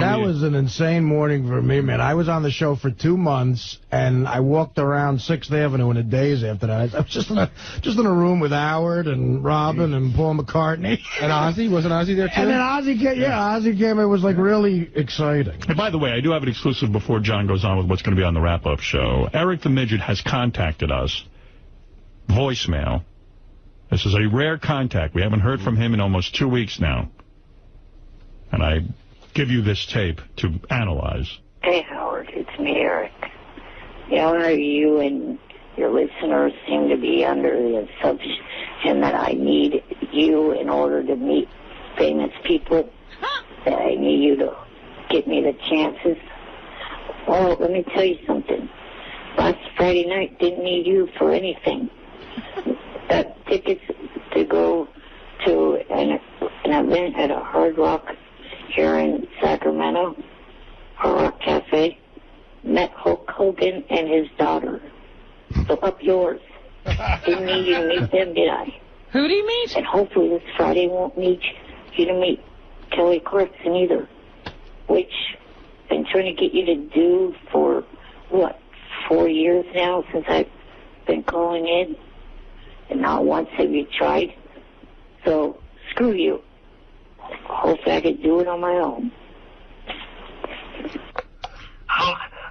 That was an insane morning for me, man. I was on the show for 2 months, and I walked around 6th Avenue in the days after that. I was just in a room with Howard and Robin and Paul McCartney. And Ozzy? Wasn't Ozzy there, too? And then Ozzy came. Yeah, Ozzy came. It was, like, really exciting. And by the way, I do have an exclusive before John goes on with what's going to be on the wrap-up show. Eric the Midget has contacted us. Voicemail. This is a rare contact. We haven't heard from him in almost 2 weeks now. And I give you this tape to analyze. Hey, Howard, it's me, Eric. You and your listeners seem to be under the assumption that I need you in order to meet famous people, that I need you to give me the chances. Well, let me tell you something. Last Friday night didn't need you for anything. Got tickets to go to an event at a Hard Rock here in Sacramento, Hard Rock Cafe. Met Hulk Hogan and his daughter. So up yours. Didn't need you to meet them, did I? Who do you meet? And hopefully this Friday won't need you to meet Kelly Clarkson either, which I've been trying to get you to do for, 4 years now since I've been calling in, and not once have you tried. So screw you. Hopefully I could do it on my own.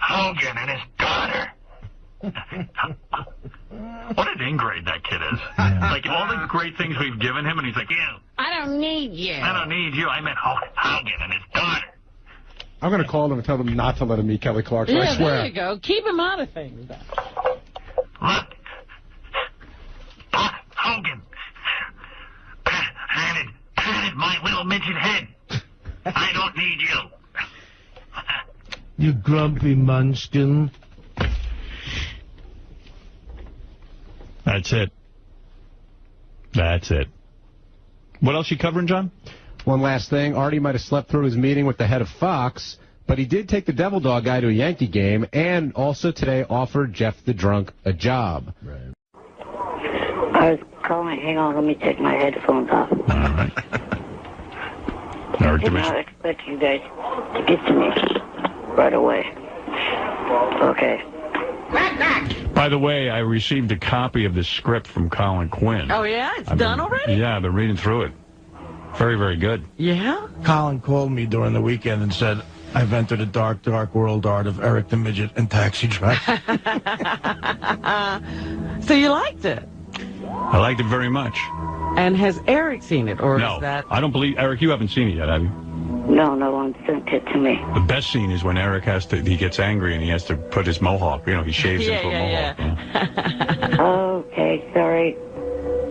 Hogan and his daughter. What an ingrate that kid is. Yeah. Like, all the great things we've given him, and he's like, yeah. I don't need you. I don't need you. I meant Hogan and his daughter. I'm going to call them and tell them not to let him meet Kelly Clarkson. Yeah, I swear. there you go. Keep him out of things. Look. Hogan. Patted my little midget head. I don't need you. You grumpy munchkin. That's it. That's it. What else you covering, John? One last thing. Artie might have slept through his meeting with the head of Fox, but he did take the Devil Dog guy to a Yankee game and also today offered Jeff the Drunk a job. Right. I was calling. Hang on, let me take my headphones off. All right. I did not expect you guys to get to me right away. Okay. By the way, I received a copy of the script from Colin Quinn. Oh, yeah? It's done already? Yeah, I've been reading through it. Very, very good. Yeah? Colin called me during the weekend and said, I've entered a dark, dark world, Art, of Eric the Midget and Taxi Driver. So you liked it? I liked it very much. And has Eric seen it, or No, is that... I don't believe... Eric, you haven't seen it yet, have you? No, no one sent it to me. The best scene is when Eric he gets angry and he has to put his mohawk, he shaves into a mohawk. Yeah. Okay, sorry.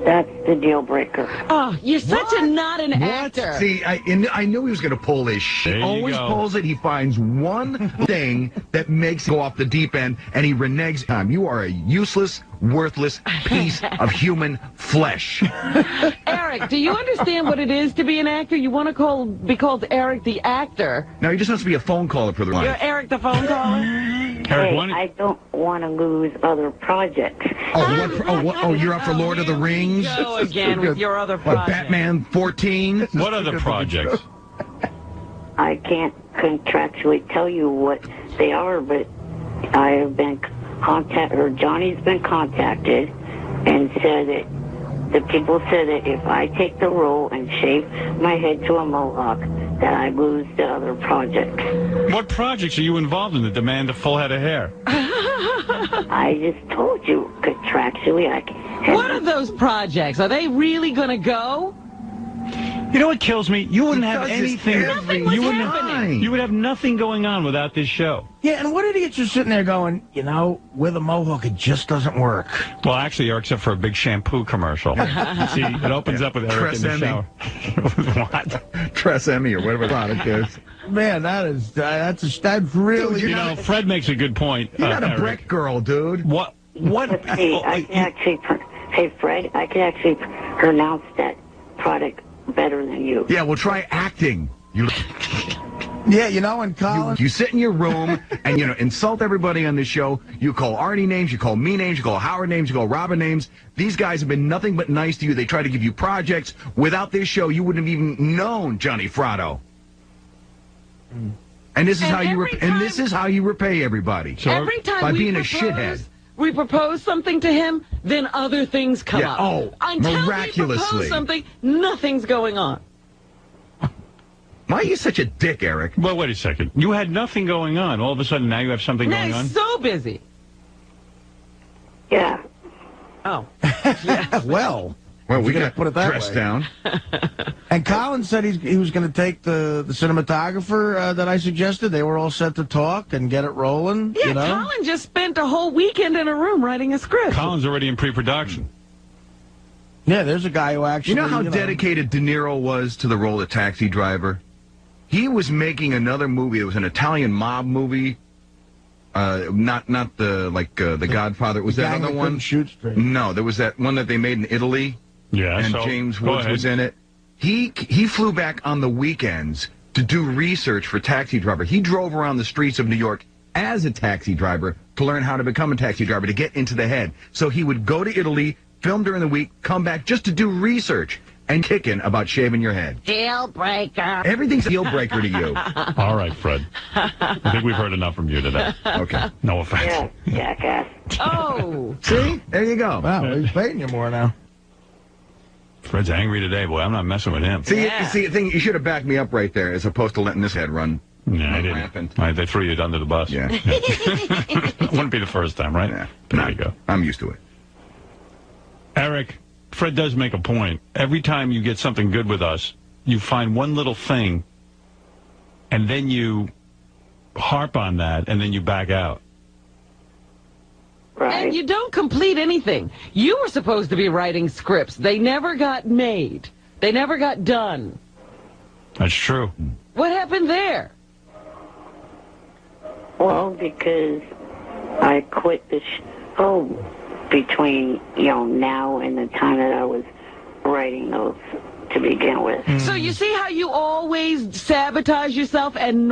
That's the deal breaker. Oh, you're such a not an actor. See, I knew he was going to pull this shit. He always pulls it. He finds one thing that makes him go off the deep end, and he reneges. You are a useless, worthless piece of human flesh. Eric, do you understand what it is to be an actor? You want to be called Eric the actor. No, he just wants to be a phone caller for the life. You're Eric the phone caller? Hey, I don't want to lose other projects. You're up for Lord of the Rings? Go again with your other projects. Batman 14? What other projects? I can't contractually tell you what they are, but I have been Johnny's been contacted and said that the people said that if I take the role and shave my head to a mohawk, that I lose the other projects. What projects are you involved in that demand a full head of hair? I just told you, contractually, I can. What are those projects? Are they really going to go? You know what kills me? You wouldn't have anything. You would have nothing going on without this show. Yeah, and what idiots are sitting there going, with a mohawk, it just doesn't work. Well, actually, except for a big shampoo commercial. See, it opens up with Eric in the shower. What? Tresemme or whatever the product is. Man, that's really... Dude, Fred makes a good point. You're not a Eric. brick girl, dude. What? Hey, hey, Fred, I can actually pronounce that product better than you. Yeah, well, try acting. Yeah, and Colin... You sit in your room and, insult everybody on this show. You call Artie names, you call me names, you call Howard names, you call Robin names. These guys have been nothing but nice to you. They try to give you projects. Without this show, you wouldn't have even known Johnny Fratto. And this is how you this is how you repay everybody. So every time by being a shithead. We propose something to him, then other things come up. Oh, until miraculously. we propose something, nothing's going on. Why are you such a dick, Eric? Well, wait a second. You had nothing going on. All of a sudden, now you have something going on? He's so busy. Yeah. Oh. Yeah, well, we got to put it that dressed way. down. And Colin said he was going to take the cinematographer that I suggested. They were all set to talk and get it rolling. Yeah, you know? Colin just spent a whole weekend in a room writing a script. Colin's already in pre-production. Yeah, there's a guy who actually... You know how dedicated De Niro was to the role of Taxi Driver? He was making another movie. It was an Italian mob movie. Not the Godfather. Was that other one? Shoot straight. No, there was that one that they made in Italy. Yeah, and James Woods was in it. He flew back on the weekends to do research for Taxi Driver. He drove around the streets of New York as a taxi driver to learn how to become a taxi driver, to get into the head. So he would go to Italy, film during the week, come back just to do research and kicking about shaving your head. Deal breaker. Everything's a deal breaker to you. All right, Fred. I think we've heard enough from you today. Okay. No offense. Yeah, jackass. Oh. See? There you go. Wow, he's paying you more now. Fred's angry today, boy. I'm not messing with him. See, you should have backed me up right there as opposed to letting this head run. Yeah, I didn't. Rampant. They threw you under the bus. Yeah. Wouldn't be the first time, right? Yeah. There you go. I'm used to it. Eric, Fred does make a point. Every time you get something good with us, you find one little thing, and then you harp on that, and then you back out. Right. And you don't complete anything. You were supposed to be writing scripts. They never got made. They never got done. That's true. What happened there? Well, because I quit the show between, now and the time that I was writing those to begin with. So you see how you always sabotage yourself and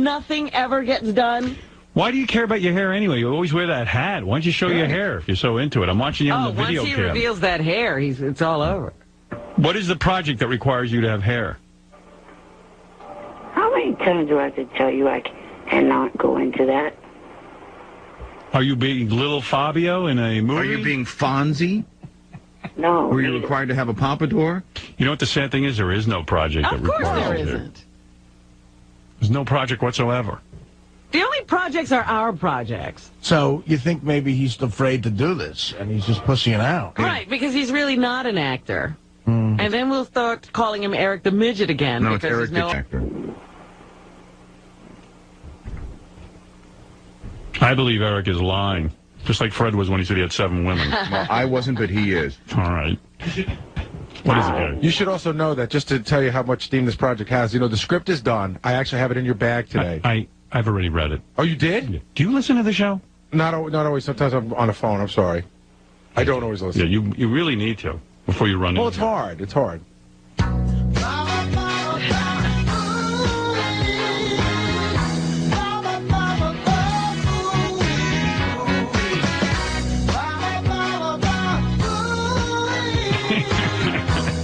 nothing ever gets done? Why do you care about your hair anyway? You always wear that hat. Why don't you show your hair if you're so into it? I'm watching you on the video once he cam. reveals that hair, it's all over. What is the project that requires you to have hair? How many times do I have to tell you I cannot go into that? Are you being little Fabio in a movie? Are you being Fonzie? No. Were you required to have a pompadour? You know what the sad thing is? There is no project that Of course requires there you. isn't. There's no project whatsoever. The only projects are our projects. So you think maybe he's afraid to do this, and he's just pussying out. Right, because he's really not an actor. And then we'll start calling him Eric the Midget again. No, it's because Eric the actor. I believe Eric is lying. Just like Fred was when he said he had 7 women. Well, I wasn't, but he is. All right. What is it, Eric? You should also know that, just to tell you how much steam this project has, the script is done. I actually have it in your bag today. I've already read it. Oh, you did? Do you listen to the show? Not always. Sometimes I'm on the phone. I'm sorry. I don't always listen. Yeah, you really need to before you run Well, into it's hard. It's hard.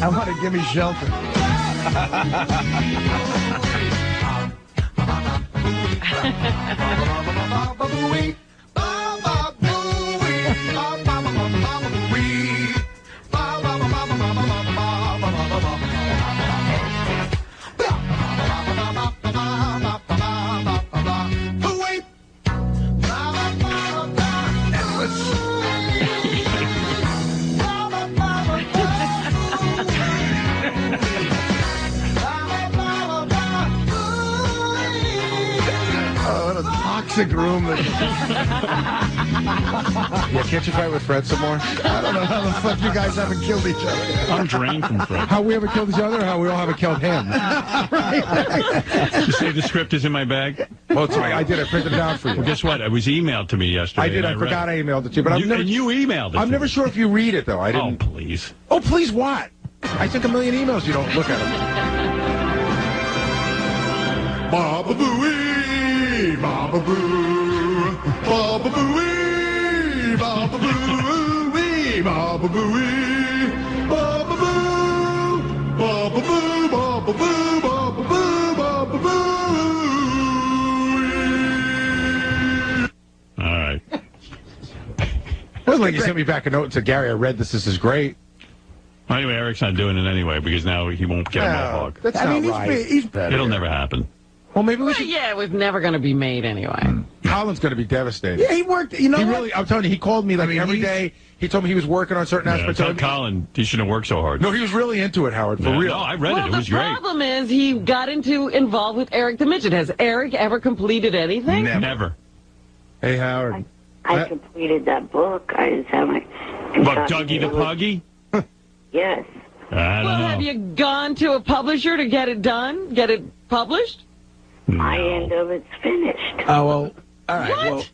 I want to give me shelter. Toxic room. Yeah, can't you fight with Fred some more? I don't know how the fuck you guys haven't killed each other. I'm drained from Fred. How we haven't killed each other, or how we all haven't killed him? You say the script is in my bag? Well, sorry, I did. I printed it down for you. Well, guess what? It was emailed to me yesterday. I did. I read forgot it. I emailed it to you, but And you emailed it I'm to never me. sure if you read it, though. I didn't. Oh, please. Oh, please what? I sent a million emails. You don't look at them. Baba booey, baba boo, baba booey, baba booey, baba booey, baba boo, baba boo, baba boo, baba boo, baba boo. wasn't like you sent me back a note and said, Gary, I read this is great. Well, anyway, Eric's not doing it anyway because now he won't get a mohawk. That's not right. He's better. It'll never happen. Well, maybe we should... Yeah, it was never going to be made anyway. Colin's going to be devastated. Yeah, he worked, you know He what? really, I'm telling you, he called me every day. He told me he was working on certain aspects Tell of it. Colin he shouldn't work so hard. No, he was really into it, Howard, for real. No, I read it. It was the great. problem is he got involved with Eric the Midget. Has Eric ever completed anything? Never. Hey, Howard. I completed that book. I just haven't. What, Dougie the Puggy? Yes. I don't know. Have you gone to a publisher to get it done? Get it published? My end of it's finished. Oh, well, all right. What?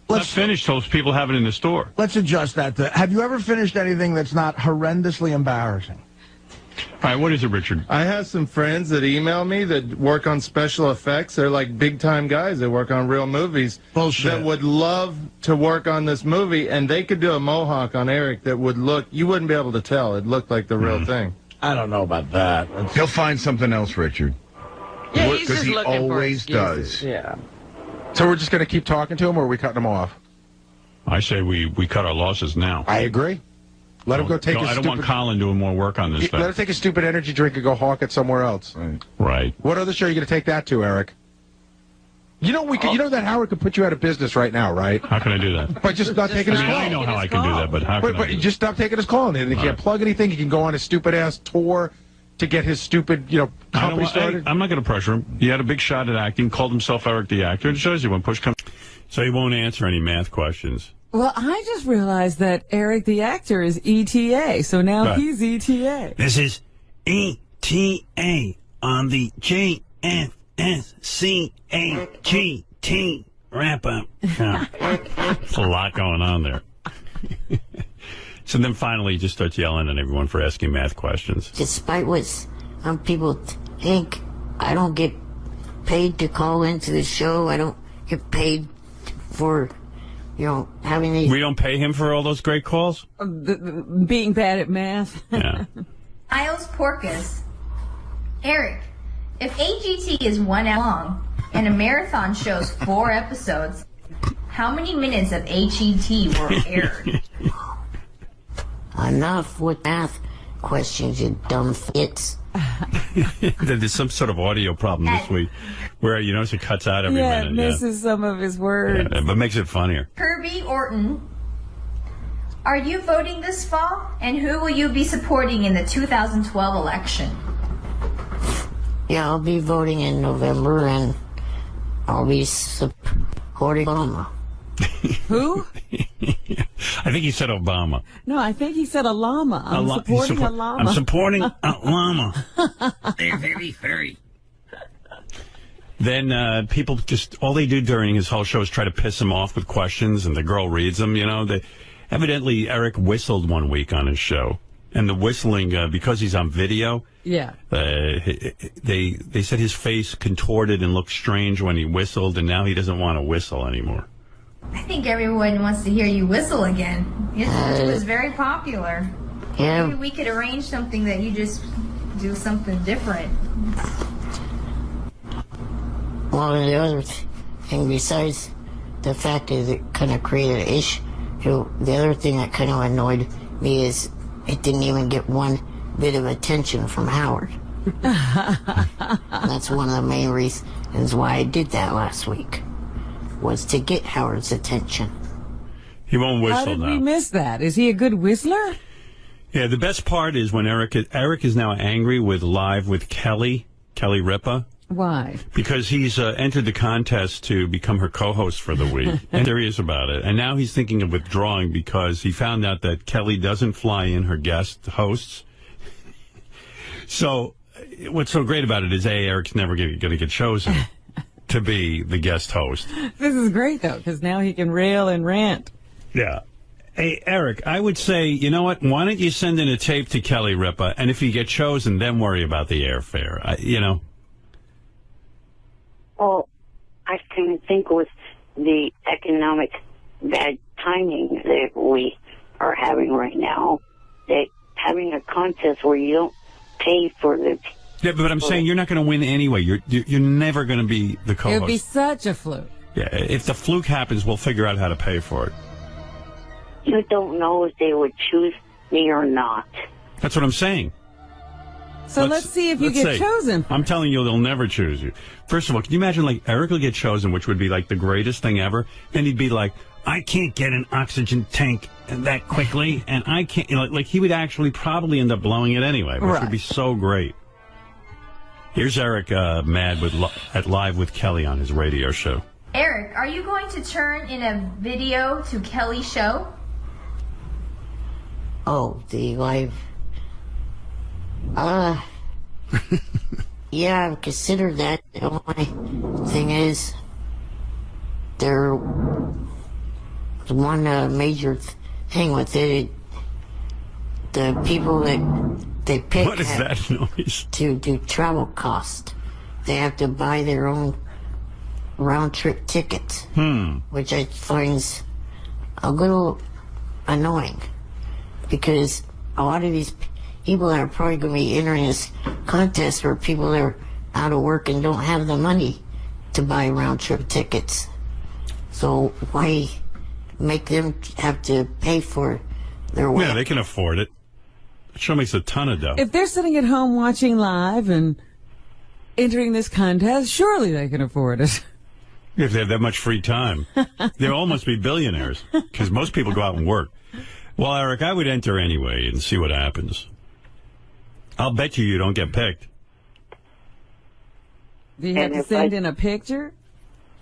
Well, Let's finish till people have it in the store. let's adjust that to, have you ever finished anything that's not horrendously embarrassing? All right, what is it, Richard? I have some friends that email me that work on special effects. They're like big-time guys that work on real movies. Bullshit. That would love to work on this movie, and they could do a mohawk on Eric that would look, you wouldn't be able to tell. It looked like the real thing. I don't know about that. He'll find something else, Richard. Yeah, he's Because just he looking for always excuses. does. Yeah. So we're just going to keep talking to him, or are we cutting him off? I say we cut our losses now. I agree. Let him go take his I don't stupid... want Colin doing more work on this Let him stuff. take a stupid energy drink and go hawk it somewhere else. Right. What other show are you going to take that to, Eric? You know you know that Howard could put you out of business right now, right? How can I do that? By just not taking his call. I know how I can do that, but how can I But do that? just stop taking his call, and he can't plug anything. He can go on his stupid-ass tour to get his stupid, company started. I'm not going to pressure him. He had a big shot at acting, called himself Eric the Actor. It shows you when push comes. So he won't answer any math questions. Well, I just realized that Eric the Actor is ETA, so now Right. he's ETA. This is ETA on the JFSCAGT wrap-up. There's a lot going on there. So then finally he just starts yelling at everyone for asking math questions. Despite what some people think, I don't get paid to call into the show. I don't get paid for, having these... We don't pay him for all those great calls? Being bad at math. Yeah. Ios Porcus. Eric, if AGT is 1 hour long and a marathon shows 4 episodes, how many minutes of HET were aired? Enough with math questions, you dumb fits. There's some sort of audio problem this week where, it cuts out every Yeah, it minute. misses some of his words. Yeah, but makes it funnier. Kirby Orton. Are you voting this fall? And who will you be supporting in the 2012 election? Yeah, I'll be voting in November, and I'll be supporting Obama. Who? I think he said Obama. No, I think he said a llama. I'm supporting a llama. I'm supporting a llama. They're very furry. Then people all they do during his whole show is try to piss him off with questions, and the girl reads them, Evidently, Eric whistled one week on his show, and the whistling, because he's on video, Yeah. they said his face contorted and looked strange when he whistled, and now he doesn't want to whistle anymore. I think everyone wants to hear you whistle again. It was very popular. Yeah. Maybe we could arrange something that you just do something different. Well, the other thing, besides the fact that it kind of created an issue, the other thing that kind of annoyed me is it didn't even get one bit of attention from Howard. That's one of the main reasons why I did that last week, was to get Howard's attention. He won't whistle How did now. we miss that? Is he a good whistler? Yeah, the best part is when Eric is now angry with Live with Kelly Ripa. Why? Because he's entered the contest to become her co-host for the week. And serious about it. And now he's thinking of withdrawing because he found out that Kelly doesn't fly in her guest hosts. So what's so great about it is, Eric's never going to get chosen to be the guest host. This is great, though, because now he can rail and rant. Yeah. Hey, Eric, I would say, you know what? Why don't you send in a tape to Kelly Ripa, and if you get chosen, then worry about the airfare. Well, I can think with the economic bad timing that we are having right now, that having a contest where you don't pay for the... Yeah, but I'm saying you're not going to win anyway. You're never going to be the co-host. It would be such a fluke. Yeah, if the fluke happens, we'll figure out how to pay for it. You don't know if they would choose me or not. That's what I'm saying. So let's see if you get chosen. I'm telling you, they'll never choose you. First of all, can you imagine, like, Eric will get chosen, which would be, like, the greatest thing ever? Then he'd be like, I can't get an oxygen tank that quickly, and I can't, you know, like, he would actually probably end up blowing it anyway, which would be so great. Here's Eric mad at Live with Kelly on his radio show. Eric, are you going to turn in a video to Kelly's show? Oh, the live... yeah, I've considered that. The only thing is, there was one major thing with it. The people that they pick what is that noise? To do travel cost, they have to buy their own round-trip tickets, which I find a little annoying, because a lot of these people that are probably going to be entering this contest are people that are out of work and don't have the money to buy round-trip tickets. So why make them have to pay for their way? Yeah, they can afford it. It sure makes a ton of dough. If they're sitting at home watching live and entering this contest, surely they can afford it. If they have that much free time. They all must be billionaires, because most people go out and work. Well, Eric, I would enter anyway and see what happens. I'll bet you don't get picked. Do you have to send in a picture?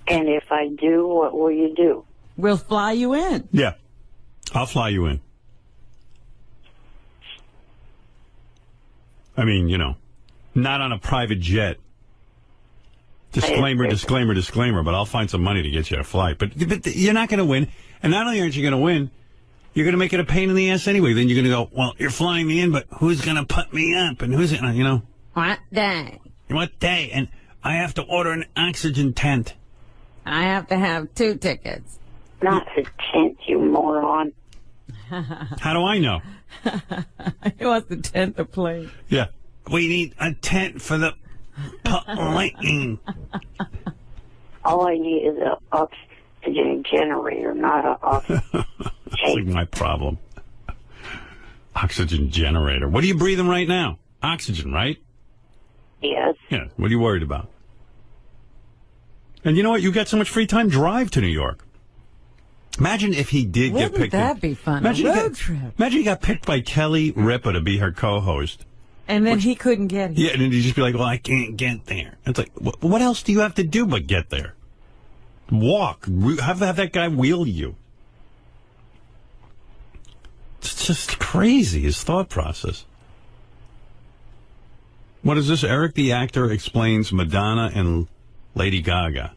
And if I do, what will you do? We'll fly you in. Yeah, I'll fly you in. I mean, you know, not on a private jet. Disclaimer, disclaimer, disclaimer, but I'll find some money to get you a flight. But you're not going to win. And not only aren't you going to win, you're going to make it a pain in the ass anyway. Then you're going to go, well, you're flying me in, but who's going to put me up? And who's, you know? What day? What day? And I have to order an oxygen tent. I have to have 2 tickets. Not a tent, you moron. How do I know? He wants the tent to play. Yeah. We need a tent for the lightning. All I need is an oxygen generator, not an oxygen That's like my problem. Oxygen generator. What are you breathing right now? Oxygen, right? Yes. Yeah. What are you worried about? And you know what? You got so much free time. Drive to New York. Imagine if he did get picked. Wouldn't that be fun? Imagine a road trip. Imagine he got picked by Kelly Ripa to be her co-host. And then he couldn't get here. Yeah, and then he'd just be like, well, I can't get there. It's like, what else do you have to do but get there? Walk. Have that guy wheel you. It's just crazy, his thought process. What is this? Eric the actor explains Madonna and Lady Gaga.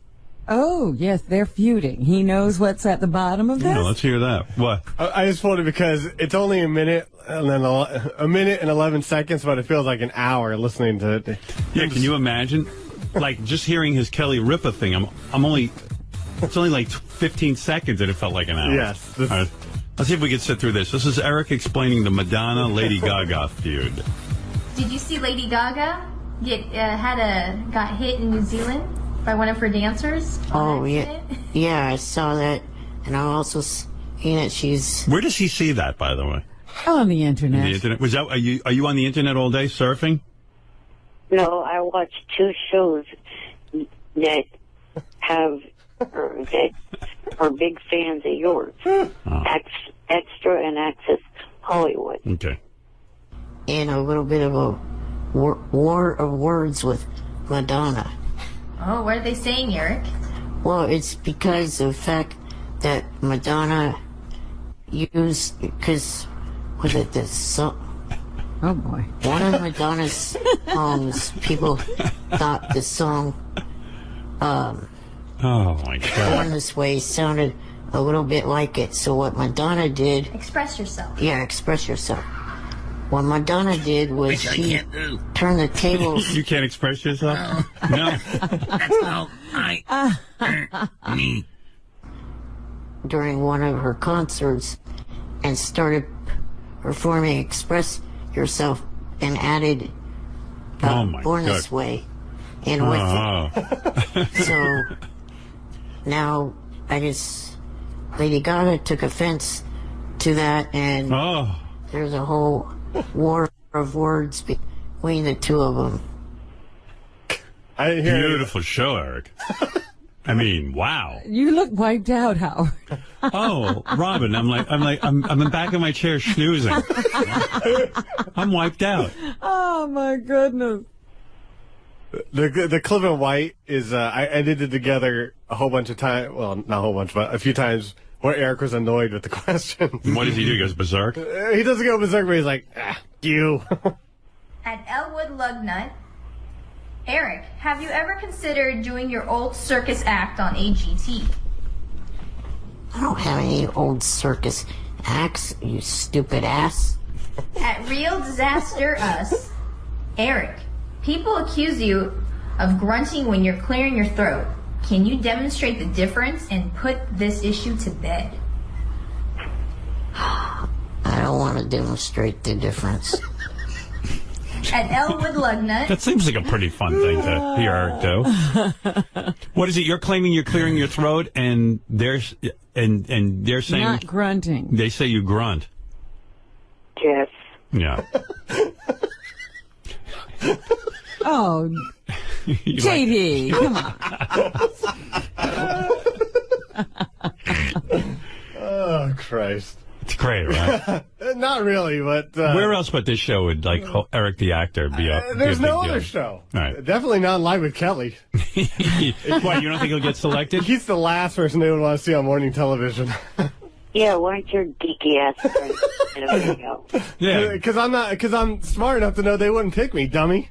Oh, yes, they're feuding. He knows what's at the bottom of this? Yeah, let's hear that. What? I just voted because it's only a minute and then a minute and 11 seconds, but it feels like an hour listening to it. Yeah, can you imagine? Like, just hearing his Kelly Ripa thing, it's only like 15 seconds and it felt like an hour. Yes. All right, let's see if we can sit through this. This is Eric explaining the Madonna-Lady Gaga feud. Did you see Lady Gaga got hit in New Zealand by one of her dancers? Oh, yeah. Yeah, I saw that. And I also seen that she's... Where does he see that, by the way? On the internet. The internet. Are you on the internet all day surfing? No, I watch 2 shows that are big fans of yours. Extra and Access Hollywood. Okay. And a little bit of a war of words with Madonna. Oh, what are they saying, Eric? Well, it's because of the fact that Madonna used, because, was it this song? Oh, boy. One of Madonna's songs, people thought the song, oh, my God. Born This Way sounded a little bit like it. So what Madonna did... Express yourself. Yeah, express yourself. What Madonna did was she turned the tables... You can't express yourself? No. That's how me. During one of her concerts and started performing Express Yourself and added Born This Way in with it. So now I guess Lady Gaga took offense to that, and there's a whole war of words between the two of them. I didn't hear Beautiful show, Eric. I mean, wow. You look wiped out, Howard. Oh, Robin, I'm in the back of my chair snoozing. I'm wiped out. Oh, my goodness. The Cliff and White is, I edited together a whole bunch of times, well, not a whole bunch, but a few times where Eric was annoyed with the question. What does he do? He goes berserk? He doesn't go berserk, but he's like, you. At Elwood Lugnut, Eric, have you ever considered doing your old circus act on AGT? I don't have any old circus acts, you stupid ass. At Real Disaster Us, Eric, people accuse you of grunting when you're clearing your throat. Can you demonstrate the difference and put this issue to bed? I don't want to demonstrate the difference. At Elwood Lugnut. That seems like a pretty fun thing to hear Eric do. What is it? You're claiming you're clearing your throat, and they're saying Not grunting. They say you grunt. Yes. Yeah. Oh, JD, come on. Oh, Christ. It's great, right? Not really, but... Where else but this show would, like, Eric the actor be up? There's no other show. All right. Definitely not Live with Kelly. Why, you don't think he'll get selected? He's the last person they would want to see on morning television. Yeah, why don't your geeky ass Yeah. Because I'm smart enough to know they wouldn't pick me, dummy.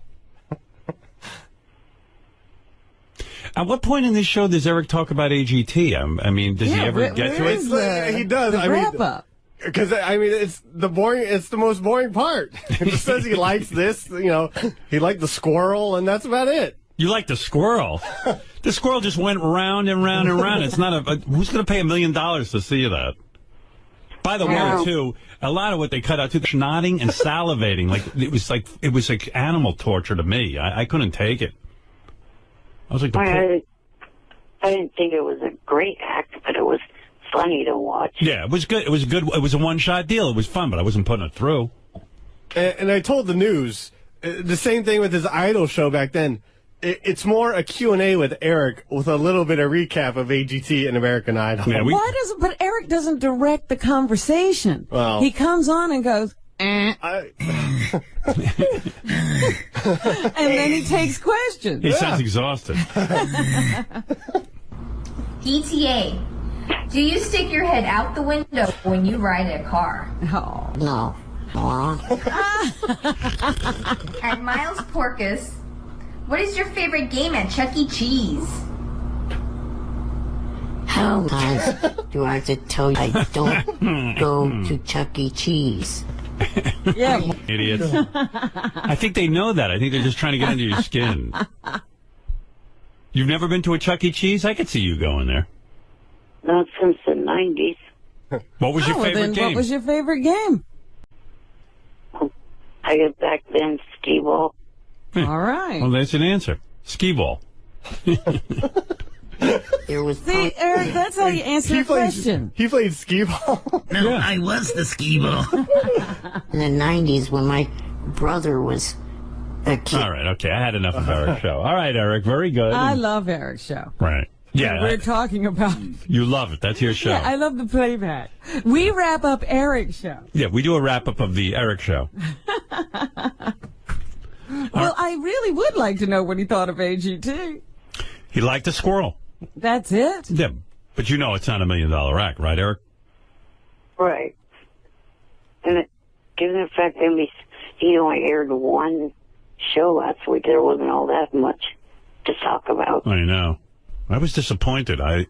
At what point in this show does Eric talk about AGT? I mean, does he ever get to it? He does. The wrap-up. Because, I mean, it's the most boring part. It just says he likes this, he liked the squirrel, and that's about it. You like the squirrel? The squirrel just went round and round and round. It's not who's going to pay $1 million to see that? By the way, too, a lot of what they cut out, too, nodding and salivating, it was like animal torture to me. I couldn't take it. I was like, I didn't think it was a great act, but it was funny to watch. Yeah, it was good. It was good. It was a one-shot deal. It was fun, but I wasn't putting it through. And I told the news, the same thing with his Idol show back then. It's more a Q&A with Eric with a little bit of recap of AGT and American Idol. Yeah, but Eric doesn't direct the conversation. Well, he comes on and goes, and then he takes questions. He sounds exhausted. ETA, do you stick your head out the window when you ride a car? Oh. No. At Miles Porkus, what is your favorite game at Chuck E. Cheese? How many times do I have to tell you I don't go to Chuck E. Cheese? Yeah. Idiots. I think they know that. I think they're just trying to get under your skin. You've never been to a Chuck E. Cheese? I could see you going there. Not since the 90s. What was your favorite game? What was your favorite game? I got back then skee ball. All right. Well, that's an answer. Skee ball. See, Eric, that's how you answer a question. He played skee ball. No, yeah. I was the skee ball. In the 90s when my brother was a kid. All right, okay. I had enough of Eric's show. All right, Eric, very good. I love Eric's show. Right. Yeah. We're talking about... You love it. That's your show. Yeah, I love the playback. We wrap up Eric's show. Yeah, we do a wrap-up of the Eric show. Well, I really would like to know what he thought of AGT. He liked a squirrel. That's it? Yeah, but you know it's not $1 million act, right, Eric? Right. And given the fact that he only aired one show last week, there wasn't all that much to talk about. I know. I was disappointed. I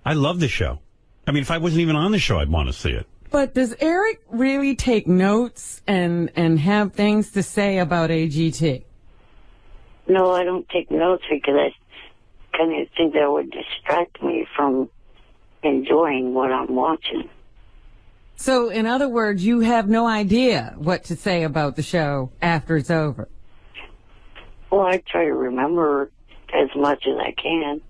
love the show. I mean, if I wasn't even on the show, I'd want to see it. But does Eric really take notes and have things to say about AGT? No, I don't take notes because I kind of think that would distract me from enjoying what I'm watching. So, in other words, you have no idea what to say about the show after it's over? Well, I try to remember as much as I can.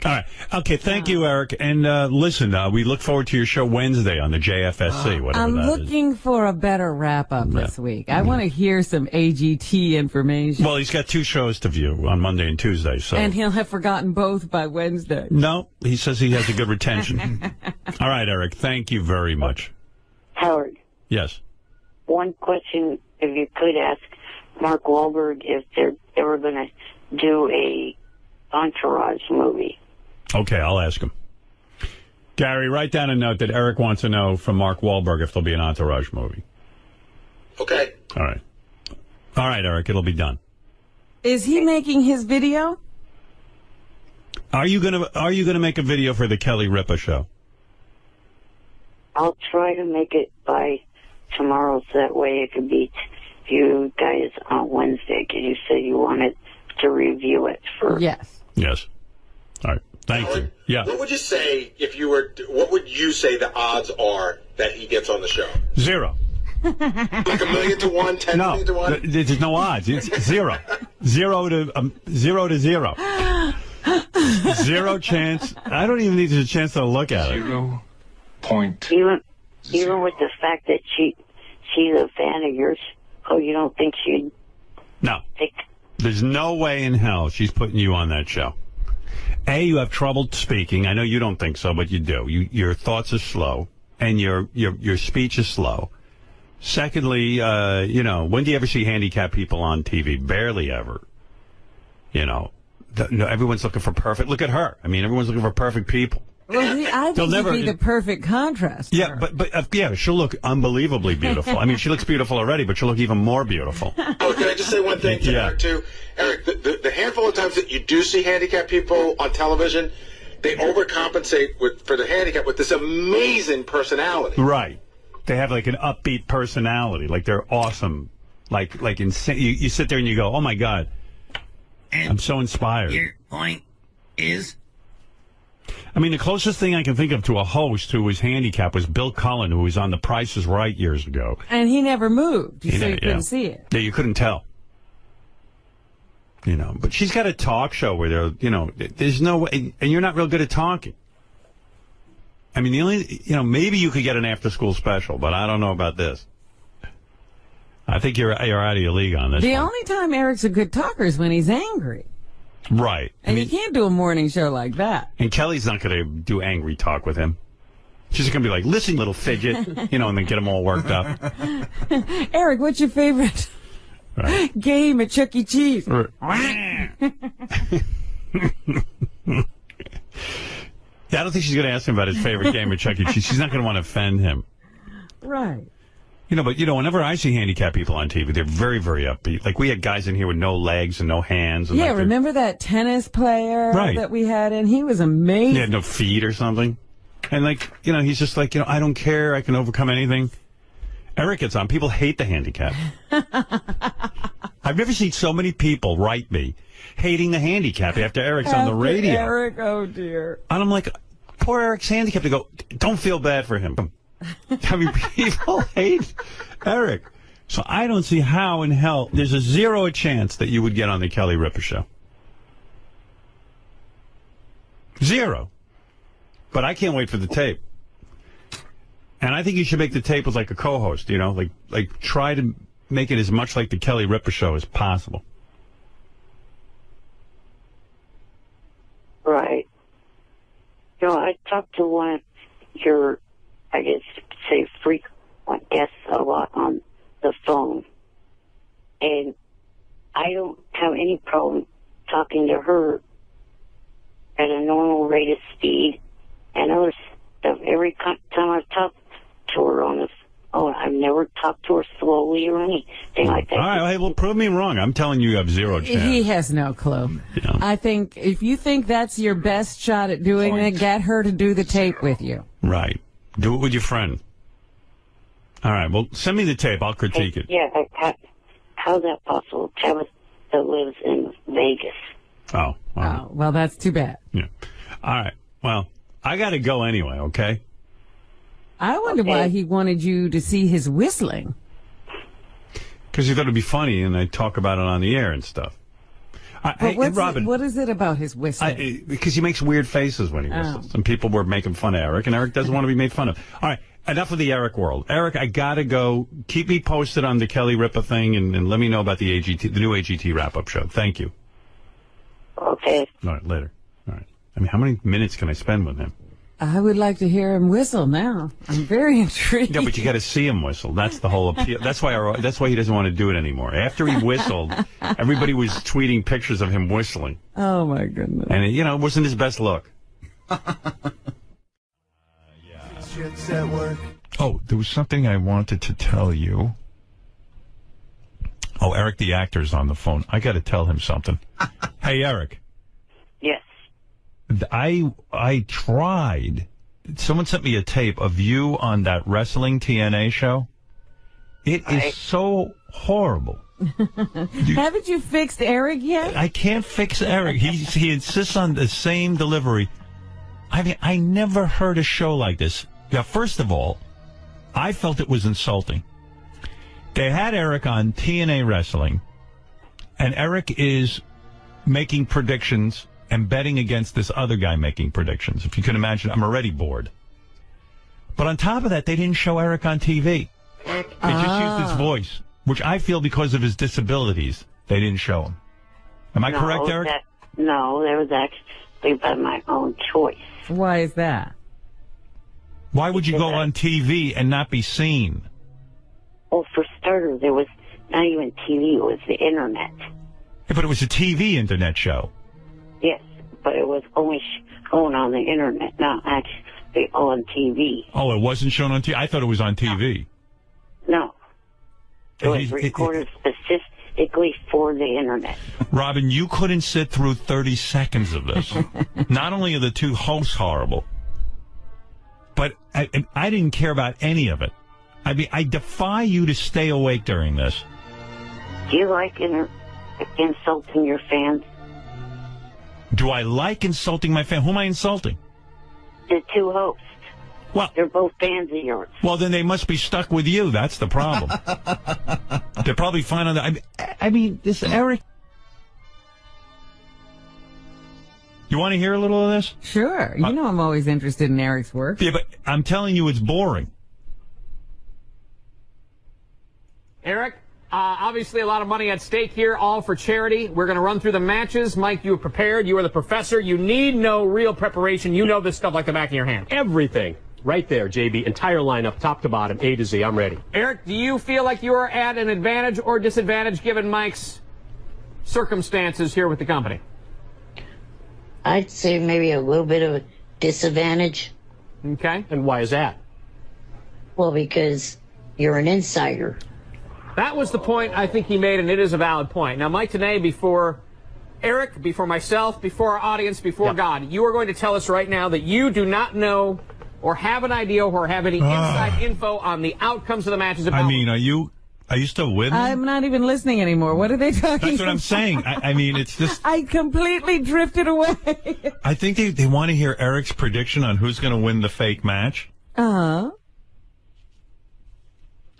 All right. Okay, thank you, Eric. And listen, we look forward to your show Wednesday on the JFSC, whatever I'm that is. looking for a better wrap-up this week. I want to hear some AGT information. Well, he's got 2 shows to view on Monday and Tuesday. So. And he'll have forgotten both by Wednesday. No, he says he has a good retention. All right, Eric, thank you very much. Howard, Yes. one question, if you could ask Mark Wahlberg if they're ever going to do a Entourage movie. Okay, I'll ask him. Gary, write down a note that Eric wants to know from Mark Wahlberg if there'll be an Entourage movie. Okay. All right. All right, Eric, it'll be done. Is he making his video? Are you gonna make a video for the Kelly Ripa show? I'll try to make it by tomorrow, so that way it could be you guys on Wednesday, because you said you wanted to review it for... Yes. Yes. All right. Thank you. Yeah. What would you say if you were? What would you say the odds are that he gets on the show? 0. Like 1,000,000 to 1, 10 million to 1. There's no odds. It's 0. 0 to 0. 0 chance. I don't even need a chance to look at it. 0 point. Even with the fact that she's a fan of yours, you don't think she'd... No. There's no way in hell she's putting you on that show. A, you have trouble speaking. I know you don't think so, but you do. Your thoughts are slow, and your speech is slow. Secondly, when do you ever see handicapped people on TV? Barely ever. Everyone's looking for perfect. Look at her. I mean, everyone's looking for perfect people. Well, I think you'd be the perfect contrast. Yeah, but she'll look unbelievably beautiful. I mean, she looks beautiful already, but she'll look even more beautiful. Oh, can I just say one thing to Eric, too? Eric, the handful of times that you do see handicapped people on television, they overcompensate for the handicap with this amazing personality. Right. They have like an upbeat personality. Like they're awesome. Like insane. You sit there and you go, oh my God, I'm so inspired. Your point is? I mean, the closest thing I can think of to a host who was handicapped was Bill Cullen, who was on The Price is Right years ago. And he never moved, so you couldn't see it. Yeah, you couldn't tell. But she's got a talk show where there's no way, and you're not real good at talking. I mean, the only, maybe you could get an after-school special, but I don't know about this. I think you're out of your league on this. The only time Eric's a good talker is when he's angry. Right. And you can't do a morning show like that. And Kelly's not going to do angry talk with him. She's going to be like, listen, little fidget, and then get him all worked up. Eric, what's your favorite game at Chuck E. Cheese? Yeah, I don't think she's going to ask him about his favorite game at Chuck E. Cheese. She's not going to want to offend him. Right. But whenever I see handicapped people on TV, they're very, very upbeat. Like, we had guys in here with no legs and no hands. And remember that tennis player that we had in? He was amazing. He had no feet or something. And, he's just like, I don't care. I can overcome anything. Eric gets on. People hate the handicap. I've never seen so many people write me hating the handicap after Eric's on the radio. Eric, oh, dear. And I'm like, poor Eric's handicapped. They go, don't feel bad for him. I mean, people hate Eric. So I don't see how in hell there's a 0 chance that you would get on the Kelly Ripa show. 0. But I can't wait for the tape. And I think you should make the tape with like a co-host, like try to make it as much like the Kelly Ripa show as possible. Right. I talked to one of your, I guess, say frequent guests a lot on the phone. And I don't have any problem talking to her at a normal rate of speed and other stuff. Every time I've talked to her on the phone, I've never talked to her slowly or anything like that. All right, well, prove me wrong. I'm telling you have 0 chance. He has no clue. I think if you think that's your best shot at doing it, get her to do the tape with you. Right. Do it with your friend. All right, well, send me the tape. I'll critique it. Yeah, how's that possible? Tabitha lives in Vegas. Oh. Oh, well, that's too bad. Yeah. All right. Well, I got to go anyway, okay? I wonder why he wanted you to see his whistling. Because he thought it'd be funny, and I'd talk about it on the air and stuff. Robin, what is it about his whistling? Because he makes weird faces when he whistles. And people were making fun of Eric, and Eric doesn't want to be made fun of. All right, enough of the Eric world. Eric, I got to go. Keep me posted on the Kelly Ripa thing, and let me know about the new AGT wrap-up show. Thank you. Okay. All right, later. All right. I mean, how many minutes can I spend with him? I would like to hear him whistle now. I'm very intrigued. Yeah, but you got to see him whistle. That's the whole appeal. That's why he doesn't want to do it anymore. After he whistled, everybody was tweeting pictures of him whistling. Oh my goodness! And it wasn't his best look. Oh, there was something I wanted to tell you. Oh, Eric the actor's on the phone. I got to tell him something. Hey, Eric. Yes. I tried. Someone sent me a tape of you on that wrestling TNA show. It is so horrible. Haven't you fixed Eric yet? I can't fix Eric. He insists on the same delivery. I mean, I never heard a show like this. Yeah, first of all, I felt it was insulting. They had Eric on TNA Wrestling, and Eric is making predictions and betting against this other guy making predictions. If you can imagine, I'm already bored. But on top of that, they didn't show Eric on TV. They just used his voice, which I feel because of his disabilities, they didn't show him. Am I correct, Eric? No, that was actually by my own choice. Why is that? Why would you go on TV and not be seen? Well, for starters, there was not even TV, it was the internet. Yeah, but it was a TV internet show. Yes, but it was only shown on the internet, not actually on TV. Oh, it wasn't shown on TV? I thought it was on TV. No. It was recorded specifically for the internet. Robin, you couldn't sit through 30 seconds of this. Not only are the two hosts horrible, but I didn't care about any of it. I mean, I defy you to stay awake during this. Do you like insulting your fans? Do I like insulting my fan? Who am I insulting? The two hosts. Well, they're both fans of yours. Well, then they must be stuck with you. That's the problem. They're probably fine on that. I mean, this Eric. You want to hear a little of this? Sure. You know I'm always interested in Eric's work. Yeah, but I'm telling you it's boring. Eric? Obviously, a lot of money at stake here, all for charity. We're going to run through the matches. Mike, you are prepared. You are the professor. You need no real preparation. You know this stuff like the back of your hand. Everything. Right there, JB. Entire lineup, top to bottom, A to Z. I'm ready. Eric, do you feel like you are at an advantage or disadvantage given Mike's circumstances here with the company? I'd say maybe a little bit of a disadvantage. Okay. And why is that? Well, because you're an insider. That was the point I think he made, and it is a valid point. Now, Mike, today, before Eric, before myself, before our audience, before God, you are going to tell us right now that you do not know or have an idea or have any inside info on the outcomes of the matches. I mean, are you still with me? I'm not even listening anymore. What are they talking about? That's what I'm saying. I mean, it's just... I completely drifted away. I think they want to hear Eric's prediction on who's going to win the fake match. Uh-huh.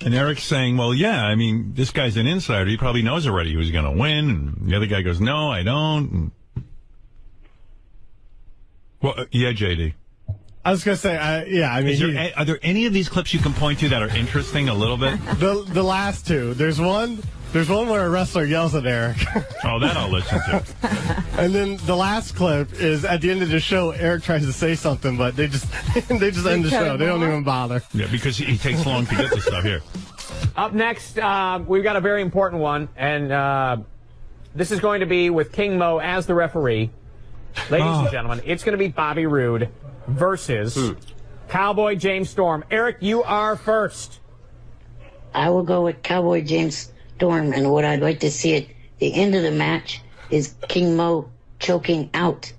And Eric's saying, well, yeah, I mean, this guy's an insider. He probably knows already who's going to win. And the other guy goes, no, I don't. And... Well, yeah, JD. I was going to say, I mean... Are there any of these clips you can point to that are interesting a little bit? The last two. There's one where a wrestler yells at Eric. Oh, that I'll listen to. And then the last clip is at the end of the show, Eric tries to say something, but they just end the show. They don't even bother. Yeah, because he takes long to get this stuff here. Up next, we've got a very important one, and this is going to be with King Mo as the referee. Ladies and gentlemen, it's going to be Bobby Roode versus Cowboy James Storm. Eric, you are first. I will go with Cowboy James Storm, and what I'd like to see at the end of the match is King Mo choking out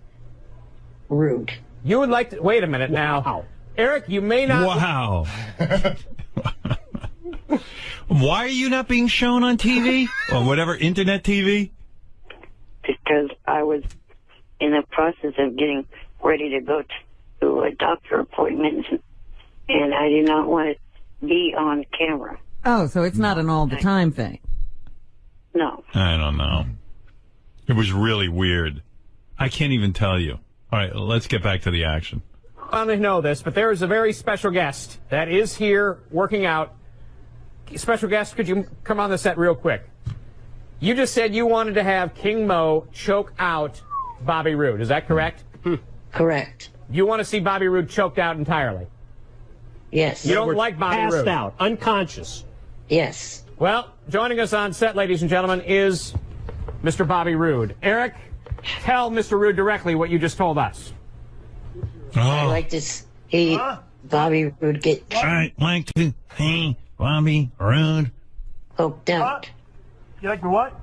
Roode. You would like to... Wait a minute now. Eric, you may not... Wow. Why are you not being shown on TV? Or whatever, internet TV? Because I was in the process of getting ready to go to a doctor appointment, and I did not want to be on camera. Oh, so it's not an all-the-time thing. No. I don't know. It was really weird. I can't even tell you. All right, let's get back to the action. I don't know this, but there is a very special guest that is here working out. Special guest, could you come on the set real quick? You just said you wanted to have King Mo choke out Bobby Roode. Is that correct? Correct. You want to see Bobby Roode choked out entirely? Yes. You don't like Bobby Roode? Passed out, unconscious. Yes. Well, joining us on set, ladies and gentlemen, is Mr. Bobby Roode. Eric, tell Mr. Roode directly what you just told us. I'd like to see Bobby Roode get I'd like to see Bobby Roode choked out. You like me what?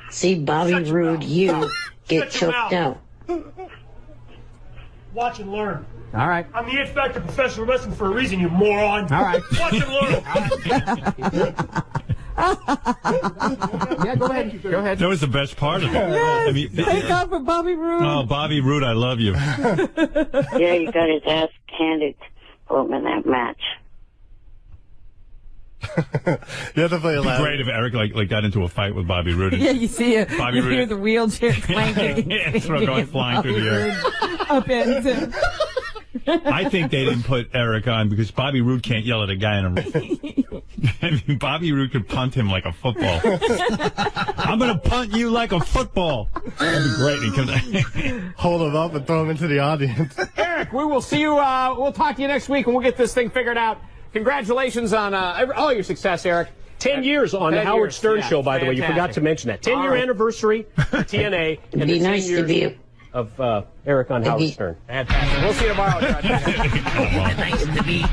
See Bobby Roode, you get Shut your choked mouth. out. Watch and learn. All right. I'm the It Factor professional wrestling for a reason, you moron. All right. Watch and learn. Yeah, go ahead. Go ahead. That was the best part of it. Yes. I mean, Thank God for Bobby Roode. oh, Bobby Roode, I love you. Yeah, you got his ass handed for him in that match. You have to play It'd be loud. great if Eric like got into a fight with Bobby Roode. Yeah, you see it. Bobby You Roode. hear the wheelchair clanking. Yeah, throw going flying through the air. Up into. I think they didn't put Eric on because Bobby Roode can't yell at a guy in a ring. I mean, Bobby Roode could punt him like a football. I'm going to punt you like a football. That'd be great. He comes, Hold him up and throw him into the audience. Eric, we will see you. We'll talk to you next week, and we'll get this thing figured out. Congratulations on all your success, Eric. 10 years on the 10 Howard years. Stern Yeah, show, by the way. You forgot fantastic. to mention that. 10-year anniversary for TNA. It'd and be the 10 nice to years be of Eric on Howard Stern. Fantastic. We'll see you tomorrow. Nice to be.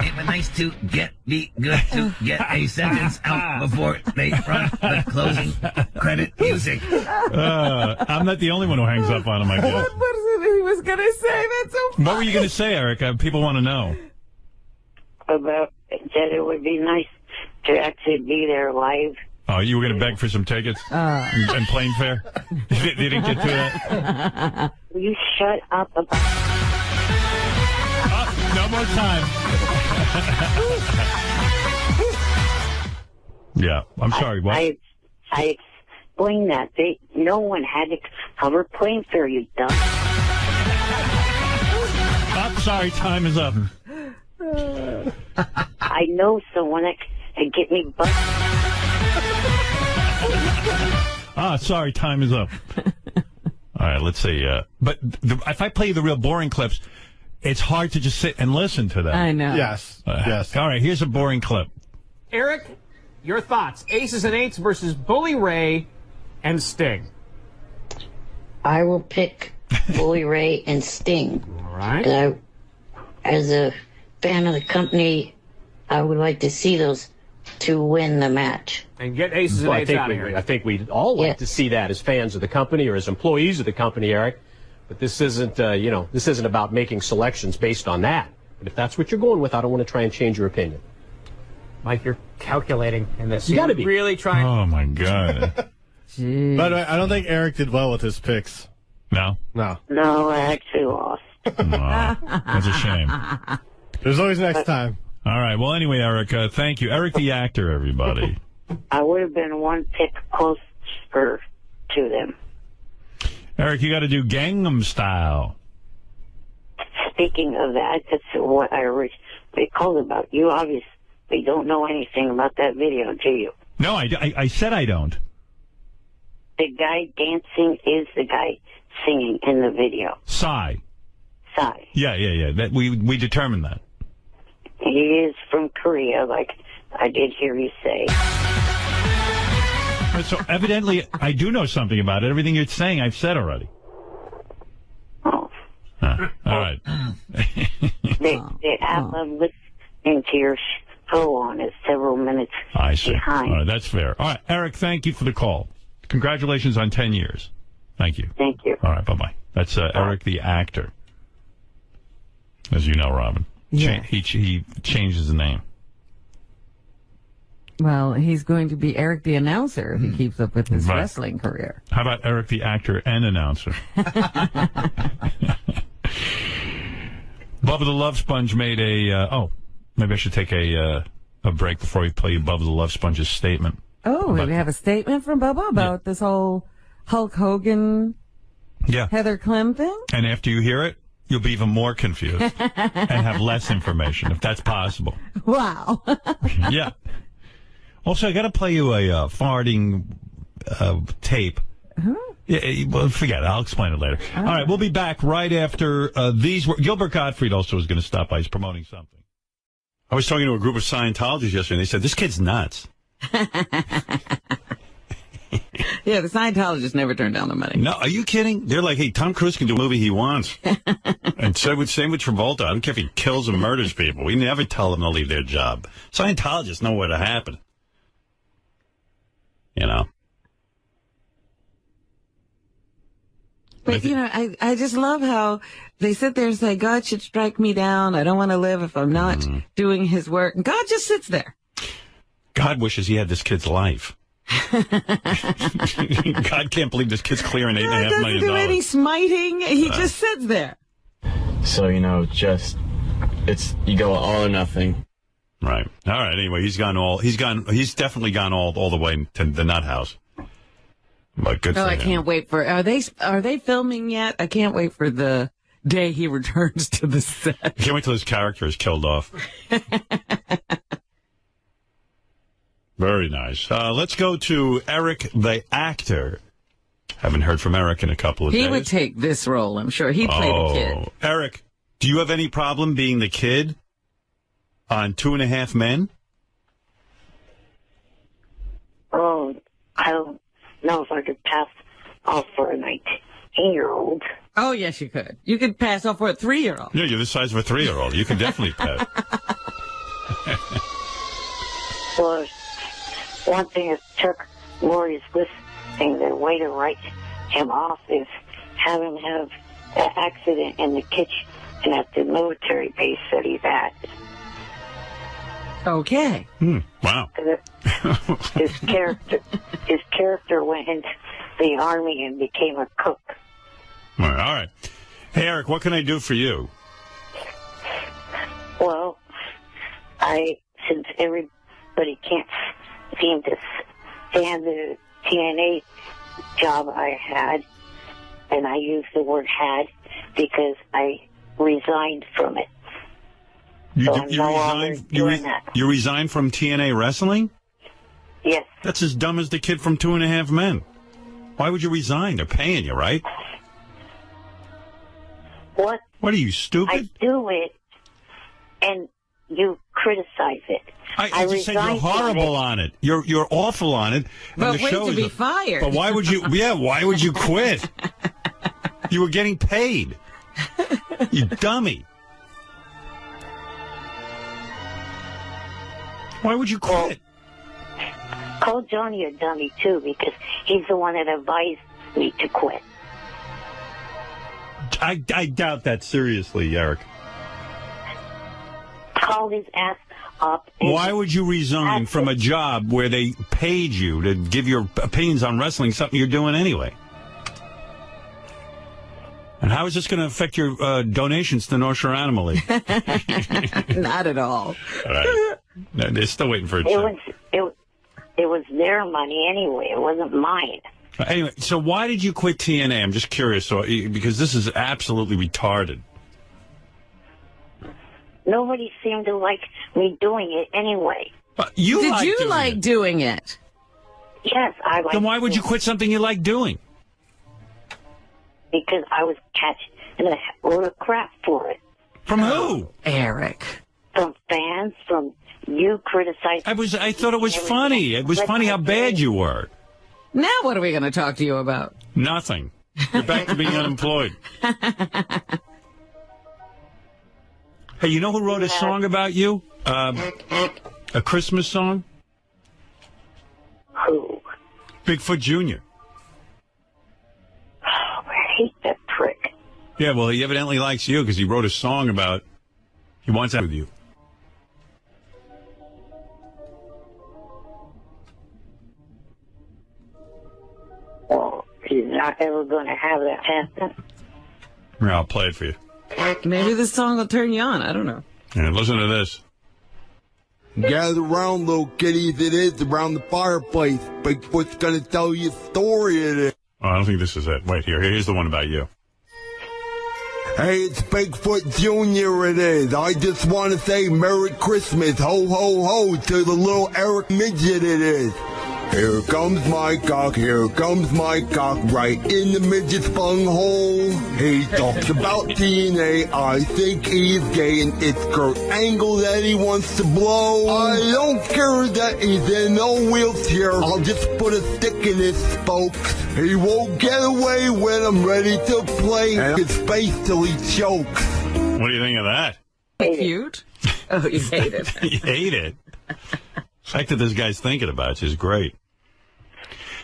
It was nice to be good to get a sentence out before they run the closing credit music. I'm not the only one who hangs up on him, I guess. What is it he was going to say? That's so funny. What were you going to say, Eric? People want to know. About that it would be nice to actually be there live. Oh, you were going to beg for some tickets and plane fare? You didn't get to that? Will you shut up about... No more time. Yeah, I'm sorry. What? I explained that. No one had to cover plane fare, you dumb. I'm sorry, time is up. I know someone that can get me busted. Sorry, time is up. All right, let's see. But if I play you the real boring clips, it's hard to just sit and listen to them. I know. Yes. Yes. All right, here's a boring clip. Eric, your thoughts. Aces and Eights versus Bully Ray and Sting. I will pick Bully Ray and Sting. All right. As a fan of the company, I would like to see those two win the match. And get Aces and Eights out of here. I think we'd all like to see that as fans of the company or as employees of the company, Eric. But this isn't, this isn't about making selections based on that. But if that's what you're going with, I don't want to try and change your opinion. Mike, you're calculating in this. You got to be. Really trying. Oh, my God. By the way, I don't think Eric did well with his picks. No? No. No, I actually lost. That's a shame. There's always next time. All right. Well, anyway, Eric, thank you. Eric the actor, everybody. I would have been one pick closer to them. Eric, you got to do Gangnam Style. Speaking of that, that's what I originally called about. You obviously don't know anything about that video, do you? No, I said I don't. The guy dancing is the guy singing in the video. Psy. Psy. Yeah. That we determined that. He is from Korea, like I did hear you say. So evidently, I do know something about it. Everything you're saying, I've said already. Oh. All right. The app of listening to your show on is several minutes I see. behind. All right, that's fair. All right, Eric, thank you for the call. Congratulations on 10 years. Thank you. Thank you. All right, bye-bye. That's Eric the actor. As you know, Robin. Yeah. He changes the name. Well, he's going to be Eric the announcer if he keeps up with his Right. wrestling career. How about Eric the actor and announcer? Bubba the Love Sponge made a... maybe I should take a break before we play you Bubba the Love Sponge's statement. Oh, we have a statement from Bubba about this whole Hulk Hogan, Heather Clem thing? And after you hear it, you'll be even more confused and have less information, if that's possible. Wow. Yeah. Also, I got to play you a farting tape. Huh? Yeah, well, forget it. I'll explain it later. All right, we'll be back right after these. Gilbert Gottfried also is going to stop by. He's promoting something. I was talking to a group of Scientologists yesterday, and they said, this kid's nuts. Yeah, the Scientologists never turn down the money. No, are you kidding? They're like, hey, Tom Cruise can do a movie he wants. And same with Travolta. I don't care if he kills and murders people. We never tell them to leave their job. Scientologists know where to happen. You know? But, you know, I just love how they sit there and say, God should strike me down. I don't want to live if I'm not doing his work. And God just sits there. God wishes he had this kid's life. God can't believe this kid's clearing $8.5 million. God doesn't do any smiting. He just sits there. So, you know, you go all or nothing. Right. All right. Anyway, he's definitely gone all the way to the nut house. But good for him. I can't wait for, are they filming yet? I can't wait for the day he returns to the set. I can't wait till his character is killed off. Very nice. Let's go to Eric, the actor. Haven't heard from Eric in a couple of days. He would take this role, I'm sure. He played a kid. Eric, do you have any problem being the kid on 2.5 Men? Oh, I don't know if I could pass off for a 19-year-old. Oh, yes, you could. You could pass off for a 3-year-old. Yeah, you're the size of a 3-year-old. You can definitely pass. Well, one thing that took Lori's listening, the way to write him off is have him have an accident in the kitchen at the military base that he's at. Okay. Wow. His character went into the army and became a cook. All right. Hey, Eric, what can I do for you? Well, since everybody can't seem to stand the TNA job I had, and I use the word had because I resigned from it. You resigned from TNA Wrestling? Yes. That's as dumb as the kid from 2.5 Men. Why would you resign? They're paying you, right? What? What are you, stupid? I do it, and you criticize it. I just said you're horrible on it. You're awful on it. And But the wait show to is be fired. But why would you? Yeah, why would you quit? You were getting paid. You dummy. Why would you quit? Call Johnny a dummy, too, because he's the one that advised me to quit. I doubt that seriously, Eric. Call his ass up. Why would you resign from a job where they paid you to give your opinions on wrestling, something you're doing anyway? And how is this going to affect your donations to North Shore Animal League? Not at all. All right. No, they're still waiting for a check. It was their money anyway. It wasn't mine. Anyway, so why did you quit TNA? I'm just curious, because this is absolutely retarded. Nobody seemed to like me doing it anyway. Did you like doing it? Yes, I like. Then why would you quit something you like doing? Because I was catching a load of crap for it. From who? Eric. From fans, from you criticizing. I thought it was funny. It was funny how bad you were. Now what are we going to talk to you about? Nothing. You're back to being unemployed. Hey, you know who wrote a song about you? A Christmas song? Who? Bigfoot Jr. Oh, I hate that prick. Yeah, well, he evidently likes you because he wrote a song about he wants that with you. Well, he's not ever going to have that happen. Yeah, I'll play it for you. Maybe this song will turn you on. I don't know. Yeah, listen to this. Gather around, little kitties, it is around the fireplace. Bigfoot's gonna tell you a story, it is. Oh, I don't think this is it. Wait, here's the one about you. Hey, it's Bigfoot Jr. it is. I just want to say Merry Christmas, ho, ho, ho, to the little Eric Midget it is. Here comes my cock, right in the midget's bunghole. He talks about TNA, I think he's gay, and it's Kurt Angle that he wants to blow. I don't care that he's in a wheelchair, I'll just put a stick in his spokes. He won't get away when I'm ready to play his face till he chokes. What do you think of that? Cute. Oh, you hate it. You hate it. The fact that this guy's thinking about you is great.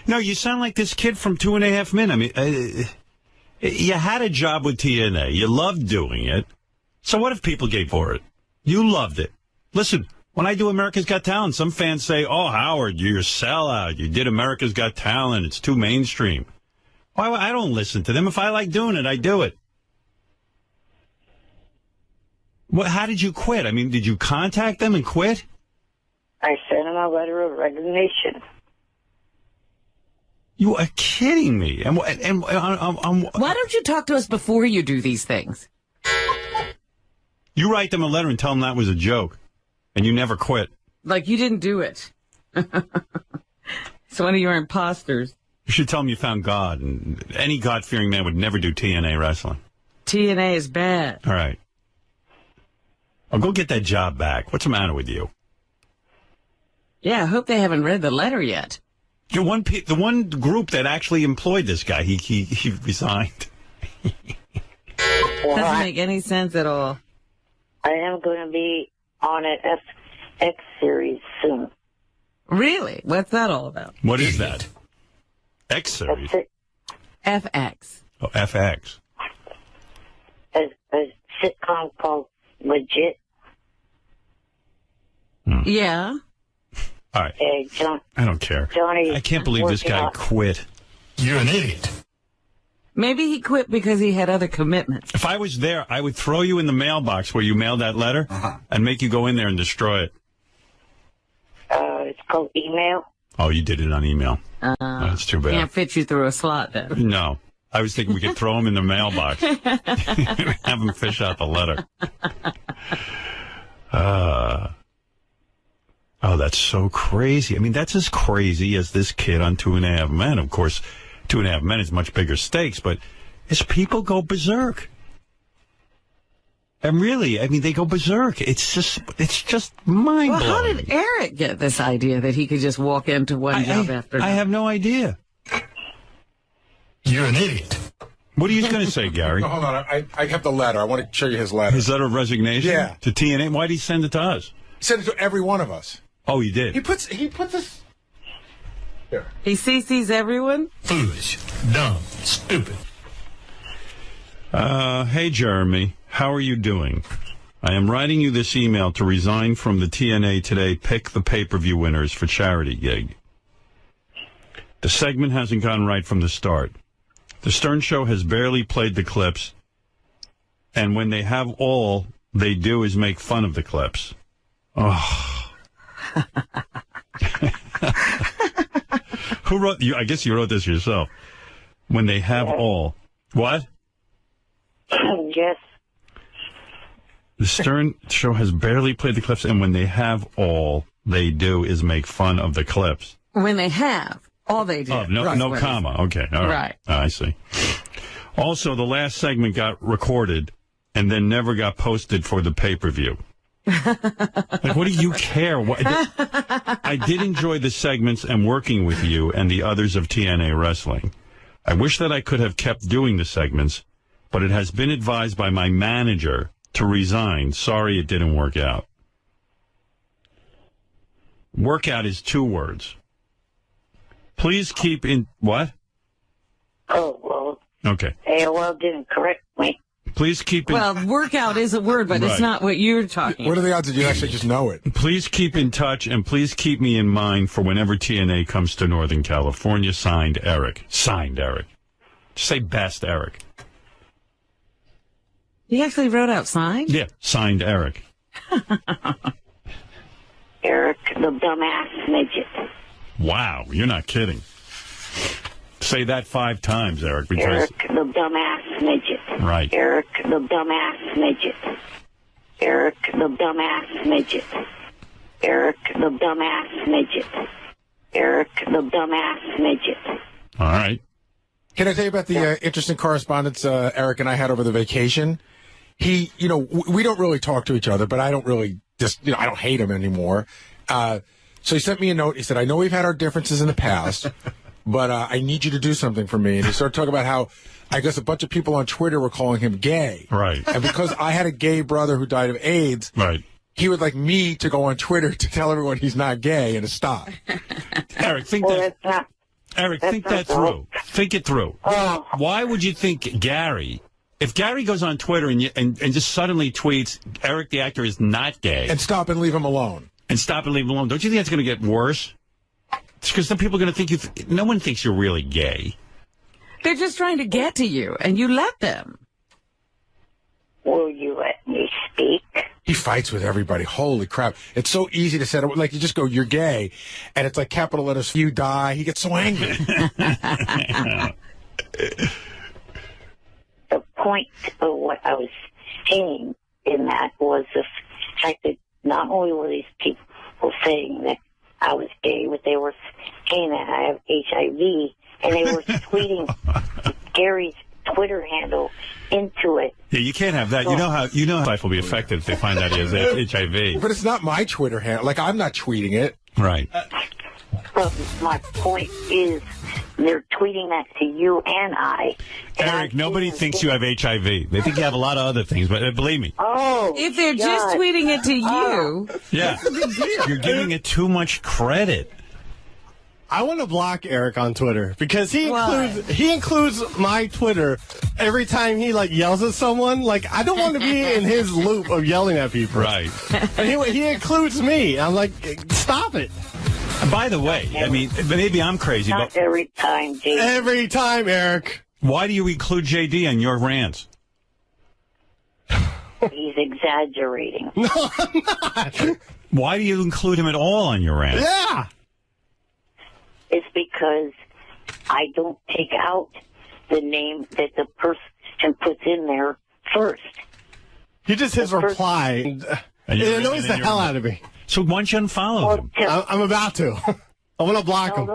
No, you sound like this kid from 2.5 Men. I mean, you had a job with TNA. You loved doing it. So what if people gave for it? You loved it. Listen, when I do America's Got Talent, some fans say, oh, Howard, you're a sellout. You did America's Got Talent. It's too mainstream. Why? I don't listen to them. If I like doing it, I do it. How did you quit? I mean, did you contact them and quit? I sent him a letter of resignation. You are kidding me. Why don't you talk to us before you do these things? You write them a letter and tell them that was a joke, and you never quit. Like you didn't do it. It's one of your imposters. You should tell them you found God, and any God-fearing man would never do TNA wrestling. TNA is bad. All right. I'll go get that job back. What's the matter with you? Yeah, I hope they haven't read the letter yet. The one group that actually employed this guy, he resigned. Doesn't make any sense at all. I am going to be on an FX series soon. Really? What's that all about? What is that? X series? FX. Oh, FX. A sitcom called Midget. Yeah. All right. John, I don't care. I can't believe this guy quit. You're an idiot. Maybe he quit because he had other commitments. If I was there, I would throw you in the mailbox where you mailed that letter and make you go in there and destroy it. It's called email. Oh, you did it on email. That's too bad. Can't fit you through a slot then. No. I was thinking we could throw him in the mailbox. Have him fish out the letter. Oh, that's so crazy. I mean, that's as crazy as this kid on 2.5 Men. Of course, 2.5 Men is much bigger stakes, but as people go berserk. And really, I mean, they go berserk. It's just mind-blowing. Well, how did Eric get this idea that he could just walk into one job after another? I have no idea. You're an idiot. What are you going to say, Gary? No, hold on. I have the letter. I want to show you his letter. His letter of resignation? Yeah. To TNA? Why did he send it to us? He sent it to every one of us. Oh, he did? He puts this... Here. He CCs everyone? Foolish, dumb, stupid. Hey, Jeremy. How are you doing? I am writing you this email to resign from the TNA Today Pick the Pay-Per-View Winners for Charity gig. The segment hasn't gone right from the start. The Stern Show has barely played the clips, and when they have all they do is make fun of the clips. Oh. Who wrote you? I guess you wrote this yourself. When they have all. What? Yes. The Stern Show has barely played the clips, and when they have all they do is make fun of the clips. When they have, all they do. Oh, no comma. Okay. All right. I see. Also, the last segment got recorded and then never got posted for the pay-per-view. Like, what do you care? I did enjoy the segments and working with you and the others of TNA Wrestling. I wish that I could have kept doing the segments, but it has been advised by my manager to resign. Sorry it didn't work out. Workout is 2 words. Please keep in... What? Oh, well... Okay. AOL didn't correct me. Please keep in... Well, workout is a word, but it's not what you're talking What are the odds that you actually just know it? Please keep in touch, and please keep me in mind for whenever TNA comes to Northern California. Signed, Eric. Signed, Eric. Just say best, Eric. He actually wrote out signed? Yeah, signed, Eric. Eric, the dumbass midget. Wow, you're not kidding. Say that 5 times, Eric, because... Eric, the dumbass midget. Right. Eric, the dumbass midget. Eric, the dumbass midget. Eric, the dumbass midget. Eric, the dumbass midget. All right. Can I tell you about the interesting correspondence Eric and I had over the vacation? He, we don't really talk to each other, but I don't really I don't hate him anymore. So he sent me a note. He said, I know we've had our differences in the past, but I need you to do something for me. And he started talking about how, I guess, a bunch of people on Twitter were calling him gay. Right. And because I had a gay brother who died of AIDS, right, he would like me to go on Twitter to tell everyone he's not gay and to stop. Eric, think that through. Think it through. Why would you think Gary... If Gary goes on Twitter and just suddenly tweets, Eric the actor is not gay. And stop and leave him alone. And stop and leave him alone. Don't you think that's going to get worse? It's because some people are going to think no one thinks you're really gay. They're just trying to get to you, and you let them. Will you let me speak? He fights with everybody. Holy crap. It's so easy to set up. Like, you just go, you're gay. And it's like capital letters, you die. He gets so angry. The point of what I was saying in that was the fact that not only were these people saying that I was gay, but they were saying that I have HIV, and they were tweeting Gary's Twitter handle into it. Yeah, you can't have that. You know how life will be affected if they find out he has HIV. But it's not my Twitter handle. Like, I'm not tweeting it. Right. But my point is, they're tweeting that to you and I. Eric, nobody thinks you have HIV. They think you have a lot of other things, but believe me. Oh, if they're just tweeting it to you, yeah, you're giving it too much credit. I want to block Eric on Twitter because he includes my Twitter every time he yells at someone. Like, I don't want to be in his loop of yelling at people. Right. And he includes me. I'm like, stop it. By the way, I mean, maybe I'm crazy, but every time, JD. Every time, Eric. Why do you include JD on your rants? He's exaggerating. No, I'm not. Why do you include him at all on your rants? Yeah. It's because I don't take out the name that the person puts in there first. He just his reply. It annoys the hell out of me. So why don't you unfollow him? I'm about to. I want to block him.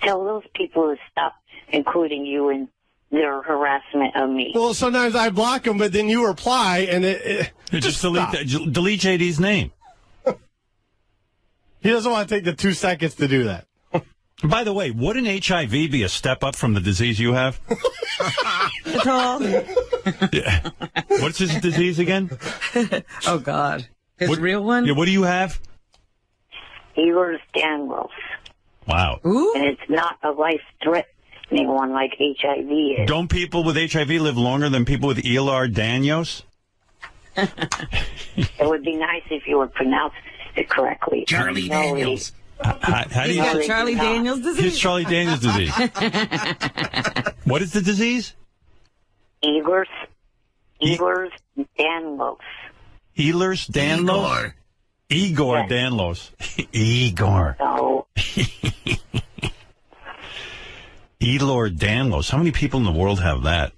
Tell those people to stop including you in their harassment of me. Well, sometimes I block them, but then you reply, and just delete JD's name. He doesn't want to take the 2 seconds to do that. By the way, wouldn't HIV be a step up from the disease you have? Yeah. What's his disease again? Oh, God. His real one? Yeah, what do you have? Ehlers-Danlos. Wow. Ooh. And it's not a life-threatening one like HIV is. Don't people with HIV live longer than people with Ehlers-Danlos? It would be nice if you would pronounce it correctly. Charlie Daniels. How do you got Charlie Daniels disease? Here's Charlie Daniels disease. What is the disease? Ehlers-Danlos. Ehlers-Danlos? Igor Danlos. Igor. No. Ehlers-Danlos. How many people in the world have that?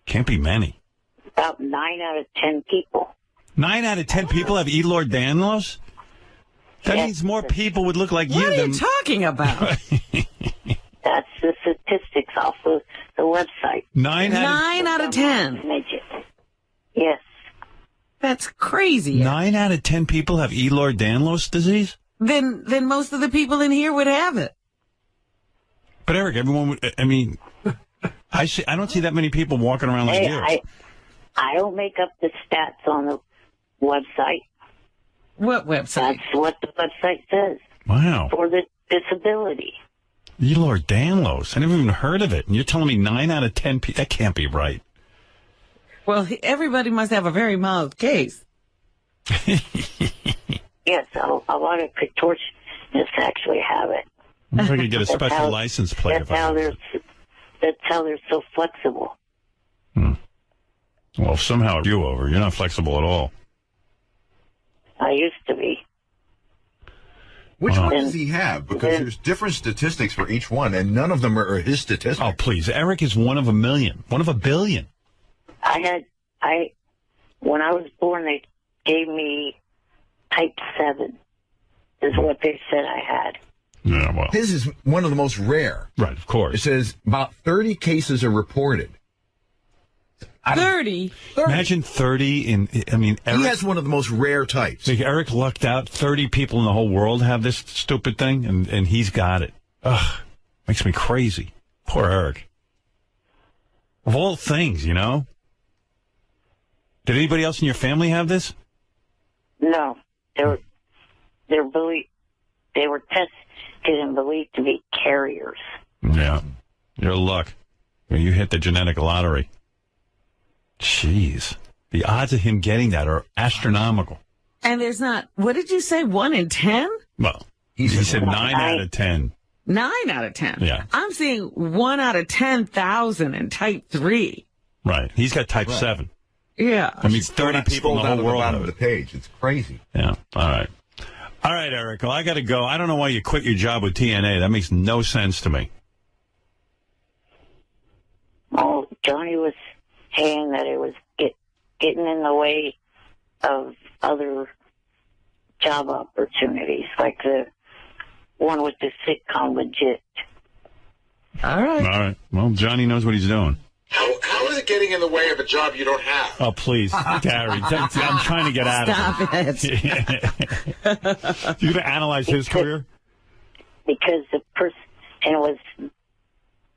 Can't be many. About 9 out of 10 people. 9 out of 10 people have Ehlers-Danlos? That means more people would look like you. What are you talking about? That's the statistics off of the website. 9 out of 10. Midget. Yes. That's crazy. 9 out of 10 people have Ehlers-Danlos disease? Then most of the people in here would have it. But Eric, everyone would, I mean, I don't see that many people walking around like you. I don't make up the stats on the website. What website? That's what the website says. Wow. For the disability. Ehlers-Danlos. I never even heard of it. And you're telling me 9 out of 10 people? That can't be right. Well, everybody must have a very mild case. Yes, a lot of contortionists actually have it. If I could get a special license plate. That's how they're so flexible. Well, somehow you over. You're not flexible at all. I used to be. Which one does he have? Because there's different statistics for each one, and none of them are his statistics. Oh, please. Eric is one of a million. One of a billion. When I was born, they gave me type 7, is what they said I had. Yeah, well. His is one of the most rare. Right, of course. It says about 30 cases are reported. 30? Imagine 30 Eric, he has one of the most rare types. Like Eric lucked out. 30 people in the whole world have this stupid thing, and he's got it. Ugh, makes me crazy. Poor Eric. Of all things, you know? Did anybody else in your family have this? No. They were tested and believed to be carriers. Yeah. Your luck. You hit the genetic lottery. Jeez. The odds of him getting that are astronomical. And there's not, what did you say, 1 in 10? Well, he said 9 out of 10. 9 out of 10? Yeah. I'm seeing 1 out of 10,000 in type 3. Right. He's got type 7. Yeah. I mean, 30 people in the whole world have of it. the page. It's crazy. Yeah. All right. All right, Eric. Well, I got to go. I don't know why you quit your job with TNA. That makes no sense to me. Oh, Johnny was saying that it was getting in the way of other job opportunities, like the one with the sitcom Midget. All right. All right. Well, Johnny knows what he's doing. How is it getting in the way of a job you don't have? Oh, please, Gary. I'm trying to get out Stop of it. You're going to analyze his career? Because the person was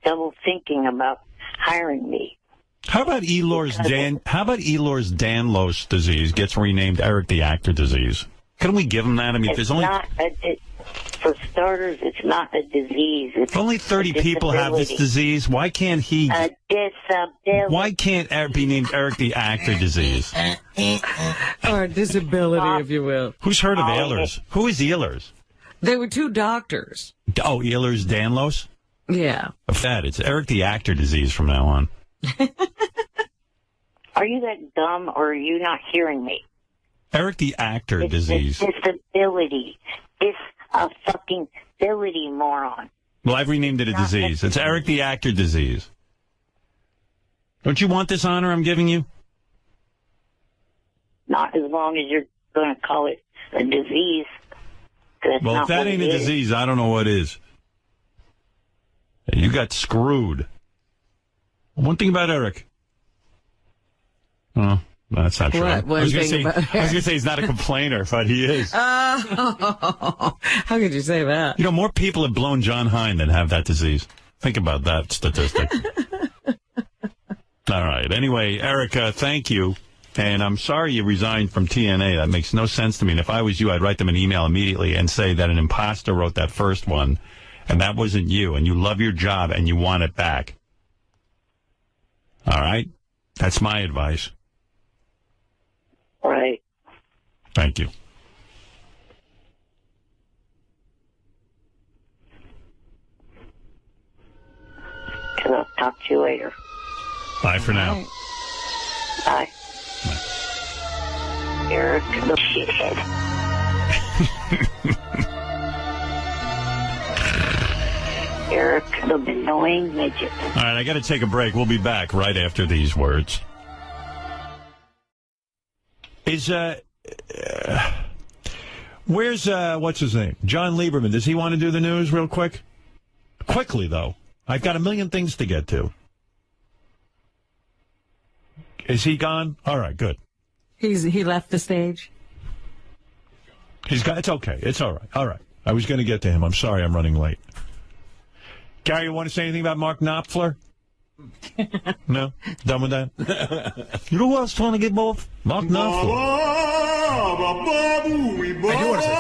double thinking about hiring me. How about Elor's Danlos disease gets renamed Eric the Actor disease? Couldn't we give him that? I mean, there's only... For starters, it's not a disease. It's only 30 people have this disease. Why can't he... Why can't Eric be named Eric the Actor disease? Or disability, if you will. Who's heard of Ehlers? Who is Ehlers? They were 2 doctors. Oh, Ehlers Danlos? Yeah. It's Eric the Actor disease from now on. Are you that dumb, or are you not hearing me? Eric the Actor disease. Disability. It's a fucking ability, moron. Well, I've renamed it a disease. It's Eric the Actor disease. Don't you want this honor I'm giving you? Not as long as you're going to call it a disease. Well, if that ain't a disease, I don't know what is. You got screwed. One thing about Eric. Oh, that's not true. I was going to say he's not a complainer, but he is. How could you say that? You know, more people have blown John Hine than have that disease. Think about that statistic. All right. Anyway, Erica, thank you. And I'm sorry you resigned from TNA. That makes no sense to me. And if I was you, I'd write them an email immediately and say that an imposter wrote that first one, and that wasn't you, and you love your job, and you want it back. All right? That's my advice. Right. Thank you. I'll talk to you later. Bye for now. Bye. Eric, the shithead. Eric, the annoying midget. All right, I got to take a break. We'll be back right after these words. Where's, what's his name? John Lieberman. Does he want to do the news real quick? Quickly, though. I've got a million things to get to. Is he gone? All right, good. He left the stage. It's okay. It's all right. All right. I was going to get to him. I'm sorry I'm running late. Gary, you want to say anything about Mark Knopfler? No? Done with that? You know who I was trying to get both? Mark Knopfler. I do want to say.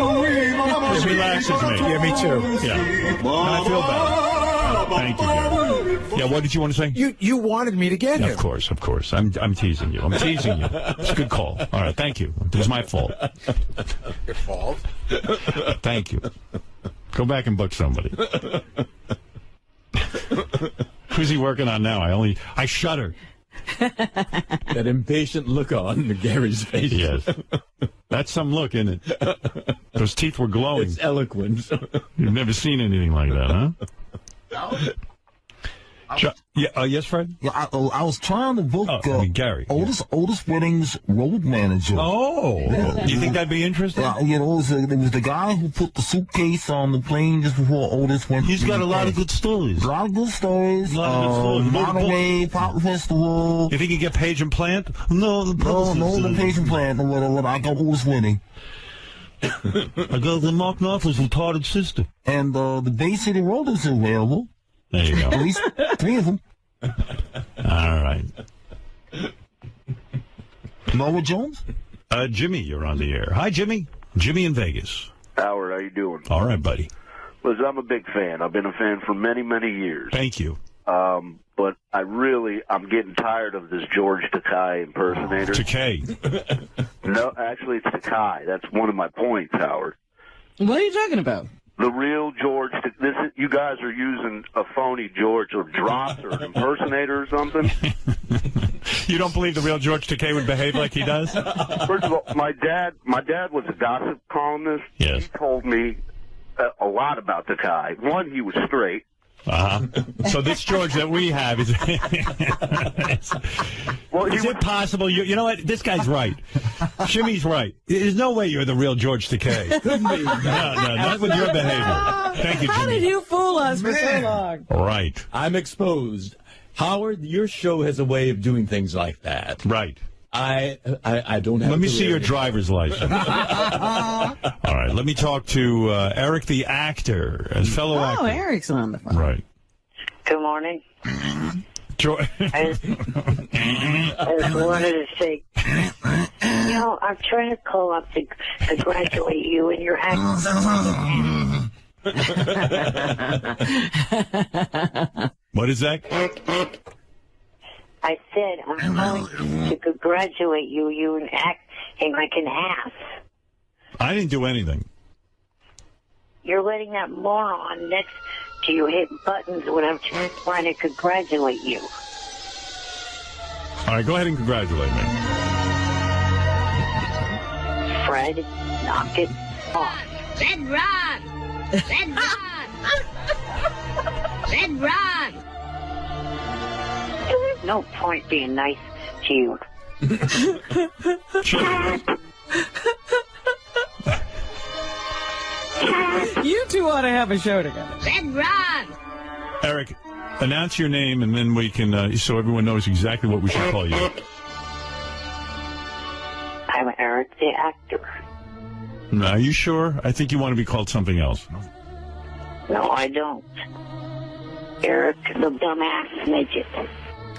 It relaxes me. Yeah, me too. Yeah. And I feel better. Thank you, Gary. Yeah, what did you want to say? You wanted me to get him. Of course. I'm teasing you. It's a good call. All right, thank you. It was my fault. Your fault. Thank you. Go back and book somebody. Who's he working on now? I shudder. That impatient look on Gary's face. Yes. That's some look, isn't it? Those teeth were glowing. It's eloquent. You've never seen anything like that, huh? Yes, Fred? Yeah, I was trying to book Gary. Otis Wedding's road manager. Oh. Yeah. Do you think that'd be interesting? It was the guy who put the suitcase on the plane just before Otis went. He's got a lot of good stories. A lot of good stories. Monterey Pop Festival. You think you get Page and Plant? No, the Page and Plant. What I got Otis Wedding. I got the Mark Knopfler's retarded sister. And the Bay City Road is available. There you go. At least 3 of them. All right. Noah Jones? Jimmy, you're on the air. Hi, Jimmy. Jimmy in Vegas. Howard, how you doing? All right, buddy. Listen, I'm a big fan. I've been a fan for many, many years. Thank you. But I'm getting tired of this George Takei impersonator. Takei? No, actually, it's Takei. That's one of my points, Howard. What are you talking about? The real George. You guys are using a phony George or drops or an impersonator or something. You don't believe the real George Takei would behave like he does? First of all, my dad was a gossip columnist. Yes. He told me a lot about Takei. One, he was straight. So this George that we have is... is it possible? You know what? This guy's right. Shimmy's right. There's no way you're the real George Takei. Couldn't be. No, not with your behavior. Thank you, Jimmy. How did you fool us for so long? Right. I'm exposed. Howard, your show has a way of doing things like that. Right. I don't have. Let me see your driver's license. All right. Let me talk to Eric, the actor, as fellow actor. Oh, Eric's on the phone. Right. Good morning. I just wanted to say, I'm trying to call up to congratulate you and your acting. What is that? I said I'm calling to congratulate you. You and acting like an ass. I didn't do anything. You're letting that moron next to you hit buttons when I'm trying to congratulate you. All right, go ahead and congratulate me. Fred, knock it off. Red Ron! Red Ron! Red Ron! There's no point being nice to you. You two ought to have a show together. Red Ron! Eric, announce your name, and then we can, so everyone knows exactly what we should call you. I'm Eric, the actor. Are you sure? I think you want to be called something else. No, I don't. Eric, the dumbass midget.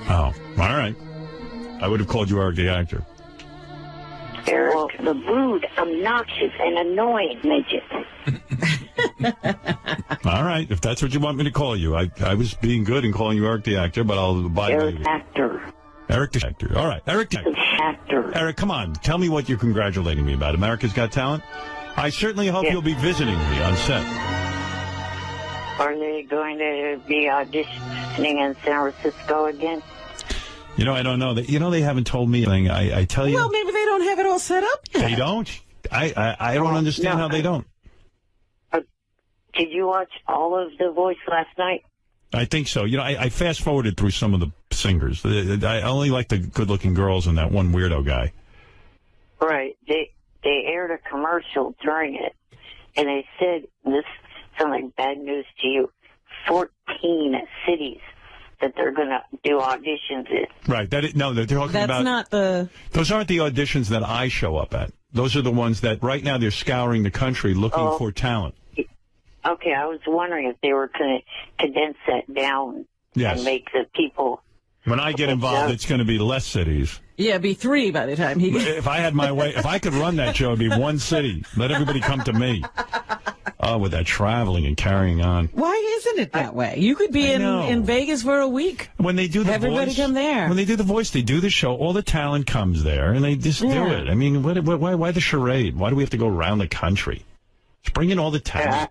Oh, all right. I would have called you Eric, the actor. Eric, the rude, obnoxious, and annoying midget. All right, if that's what you want me to call you. I was being good and calling you Eric, the actor, but I'll abide by Eric, you. actor. Eric, the actor. All right, Eric, the actor. Eric, come on. Tell me what you're congratulating me about. America's Got Talent? I certainly hope you'll be visiting me on set. Are they going to be auditioning in San Francisco again? You know, I don't know. They haven't told me anything. I tell you. Well, maybe they don't have it all set up yet. They don't? I don't understand how they don't. Did you watch all of The Voice last night? I think so. You know, I fast-forwarded through some of the singers. I only like the good-looking girls and that one weirdo guy. Right. They aired a commercial during it, and they said, this sounds like bad news to you, 14 cities that they're going to do auditions in. Right. They're talking about... That's not the... Those aren't the auditions that I show up at. Those are the ones that right now they're scouring the country looking for talent. Okay, I was wondering if they were going to condense that down and make the people When I get involved, it's going to be less cities. Yeah, it'd be 3 by the time he gets... If I had my way, if I could run that show, it'd be 1 city. Let everybody come to me. Oh, with that traveling and carrying on. Why isn't it that way? You could be in Vegas for a week. When they do the Everybody voice, come there. When they do the voice, they do the show. All the talent comes there, and they just do it. I mean, why the charade? Why do we have to go around the country? Just bring in all the talent.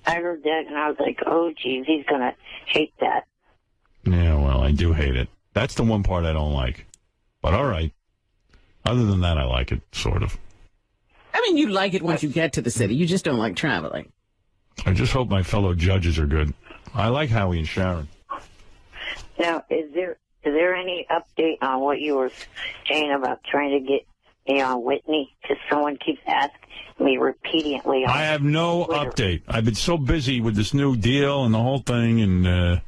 I heard that, and I was like, oh, geez, he's going to hate that. Yeah, well, I do hate it. That's the one part I don't like. But all right. Other than that, I like it, sort of. I mean, you like it once you get to the city. You just don't like traveling. I just hope my fellow judges are good. I like Howie and Sharon. Now, is there any update on what you were saying about trying to get me on Whitney? Because someone keeps asking me repeatedly. I have no update. I've been so busy with this new deal and the whole thing, and...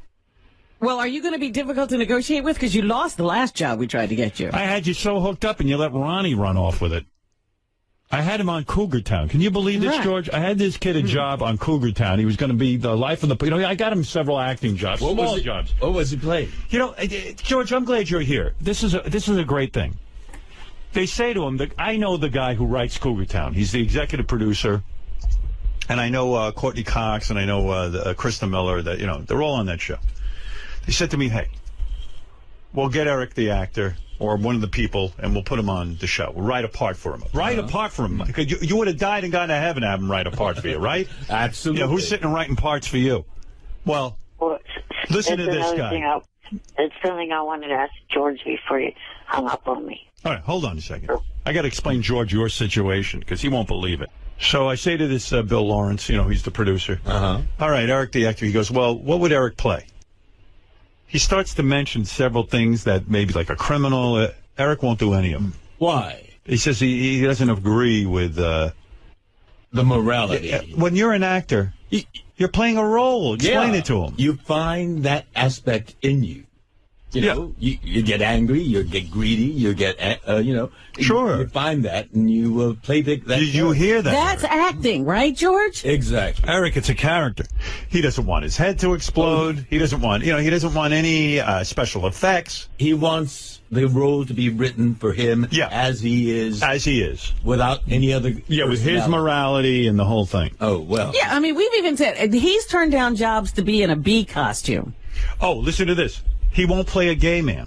Well, are you going to be difficult to negotiate with? Because you lost the last job we tried to get you. I had you so hooked up, and you let Ronnie run off with it. I had him on Cougar Town. Can you believe this, George? I had this kid a job on Cougar Town. He was going to be the life of the... You know, I got him several acting jobs, small jobs. What was he playing? You know, George, I'm glad you're here. This is a great thing. They say to him, I know the guy who writes Cougar Town. He's the executive producer. And I know Courtney Cox, and I know Krista Miller. That, you know, they're all on that show. They said to me, hey, we'll get Eric the actor or one of the people, and we'll put him on the show. We'll write a part for him. Write a part for him. Because you would have died and gone to heaven to have him write a part for you, right? Absolutely. You know, who's sitting and writing parts for you? Well, listen to this guy. That's something I wanted to ask George before you hung up on me. All right, hold on a second. I got to explain, George, your situation, because he won't believe it. So I say to this Bill Lawrence, you know, he's the producer. All right, Eric the actor. He goes, well, what would Eric play? He starts to mention several things that maybe like a criminal. Eric won't do any of them. Why? He says he doesn't agree with... the morality. When you're an actor, you're playing a role. Explain it to him. You find that aspect in you. You know, you get angry, you get greedy, you get, Sure. You find that, and you play that. Did you hear that? That's acting, right, George? Exactly. Eric, it's a character. He doesn't want his head to explode. He doesn't want, he doesn't want any special effects. He wants the role to be written for him as he is. As he is. Without any other... Yeah, with his morality and the whole thing. Oh, well. Yeah, I mean, we've even said he's turned down jobs to be in a bee costume. Oh, listen to this. He won't play a gay man.